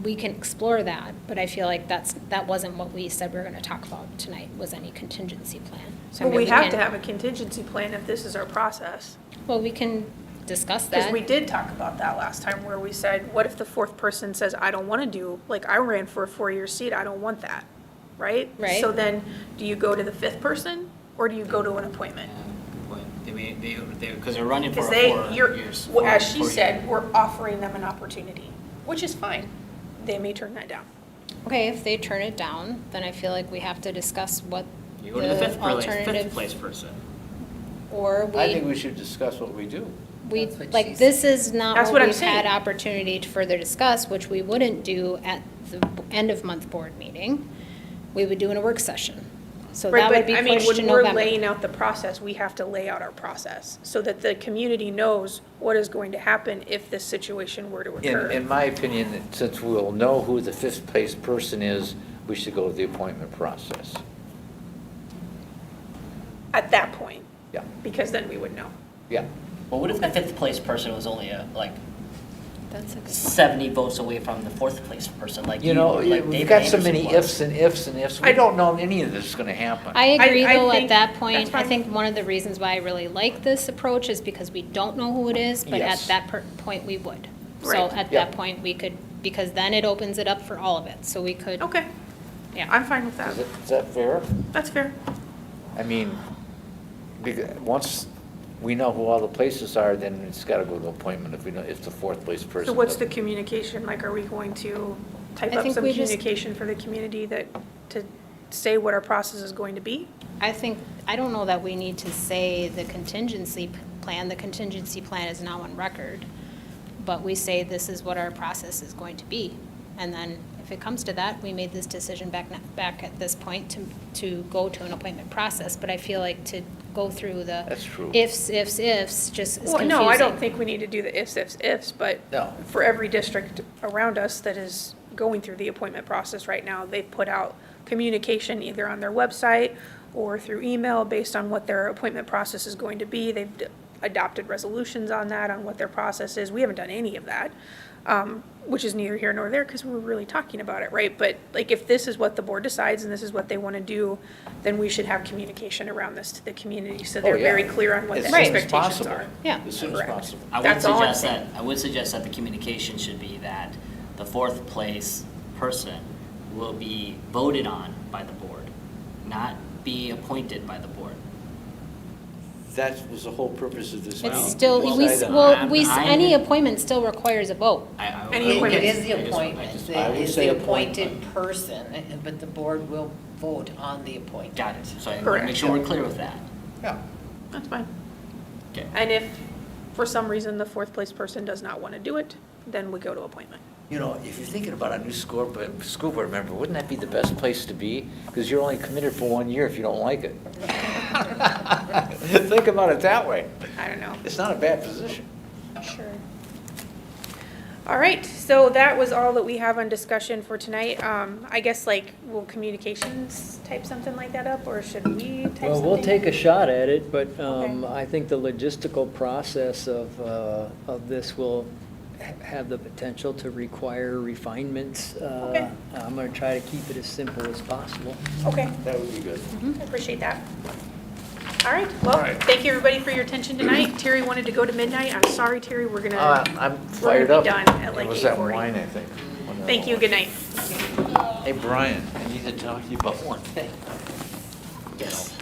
we can explore that, but I feel like that wasn't what we said we were going to talk about tonight, was any contingency plan. So I Well, mean, we have can- to have a contingency plan if this is our process. Well, we can discuss Because that. we did talk about that last time, where we said, what if the fourth person says, I don't want to do, like, I ran for a 4-year seat, I don't want that, right? Right. So then, do you go to the fifth person, or do you go to an appointment? Because they're running for Because 4 you're, years. well, as she 4 said, years. we're offering them an opportunity, which is fine. They may turn that down. Okay, if they turn it down, then I feel like we have to discuss what You go to the fifth alternative, place person. or I think we, we should discuss what we do. That's what she like, this is not That's what what I'm we've had saying. opportunity to further discuss, which we wouldn't do at the end of month board meeting. We would do in a work session. So Right, that but would be I mean, pushed to when we're November. laying out the process, we have to lay out our process, so that the community knows what is going to happen if this situation were to In occur. my opinion, since we'll know who the fifth place person is, we should go to the appointment process. At that point, Yeah, because then we would know. yeah. Well, what if the fifth place person was only That's a good. 70 votes away from the fourth place person, like You know, like we've David got so Anderson many was. ifs and ifs and ifs. We don't know any of this is gonna happen. I agree, I though, think at that that's point, I fine. think one of the reasons why I really like this approach is because we don't know who it is, but at Yes. that point, we would. So Right. at Yeah. that point, we could, because then it opens it up for all of it, so we could. Okay, Yeah. I'm fine with that. Is that fair? That's fair. I mean, once we know who all the places are, then it's gotta go to appointment if we know, if the fourth place person. So what's the doesn't. communication, like, are we going to type I up think some we just- communication for the community to say what our process is going to be? I don't know that we need to say the contingency plan. The contingency plan is now on record. But we say this is what our process is going to be. And then if it comes to that, we made this decision back at this point to go to an appointment process. But I feel like to go through the That's true. ifs just is Well, confusing. no, I don't think we need to do the ifs, but No. for every district around us that is going through the appointment process right now, they've put out communication either on their website or through email based on what their appointment process is going to be. They've adopted resolutions on that, on what their process is. We haven't done any of that, which is neither here nor there because we're really talking about it, right? But like, if this is what the board decides and this is what they want to do, then we should have communication around this to the community so they're Oh, yeah. very clear on what As the soon as expectations possible. are. Yeah. As soon as Correct. possible. That's all I'm I would suggest that the communication should be that the fourth place person will be voted on by the board, not be appointed by the board. That was the whole purpose of this meeting. It's still, to decide on. any appointment still requires a vote. Any It appointment. is the I just- appointment, I would it's say the appointment. appointed person, but the board will vote on the appointment. Got it, so I want to Correct. make sure we're clear with that. Yeah. That's fine. Okay. And if for some reason the fourth place person does not want to do it, then we go to appointment. You know, if you're thinking about a new school board member, wouldn't that be the best place to be? Because you're only committed for 1 year if you don't like it. Think about it that way. I don't know. It's not a bad position. Sure. All right, so that was all that we have on discussion for tonight. I guess like, will communications type something like that up or should we type something? Well, we'll take a shot at it, but Okay. I think the logistical process of this will have the potential to require refinements. Okay. I'm going to try to keep it as simple as possible. Okay, That would be good. I appreciate that. All right, well, thank you everybody for your attention tonight. Terry wanted to go to midnight. I'm sorry, Terry, we're gonna, I'm we're fired gonna up. be done at like It was that 8:40. wine, I think. Thank you, good night. Hey, Brian, I need to talk to you about one thing. Yes.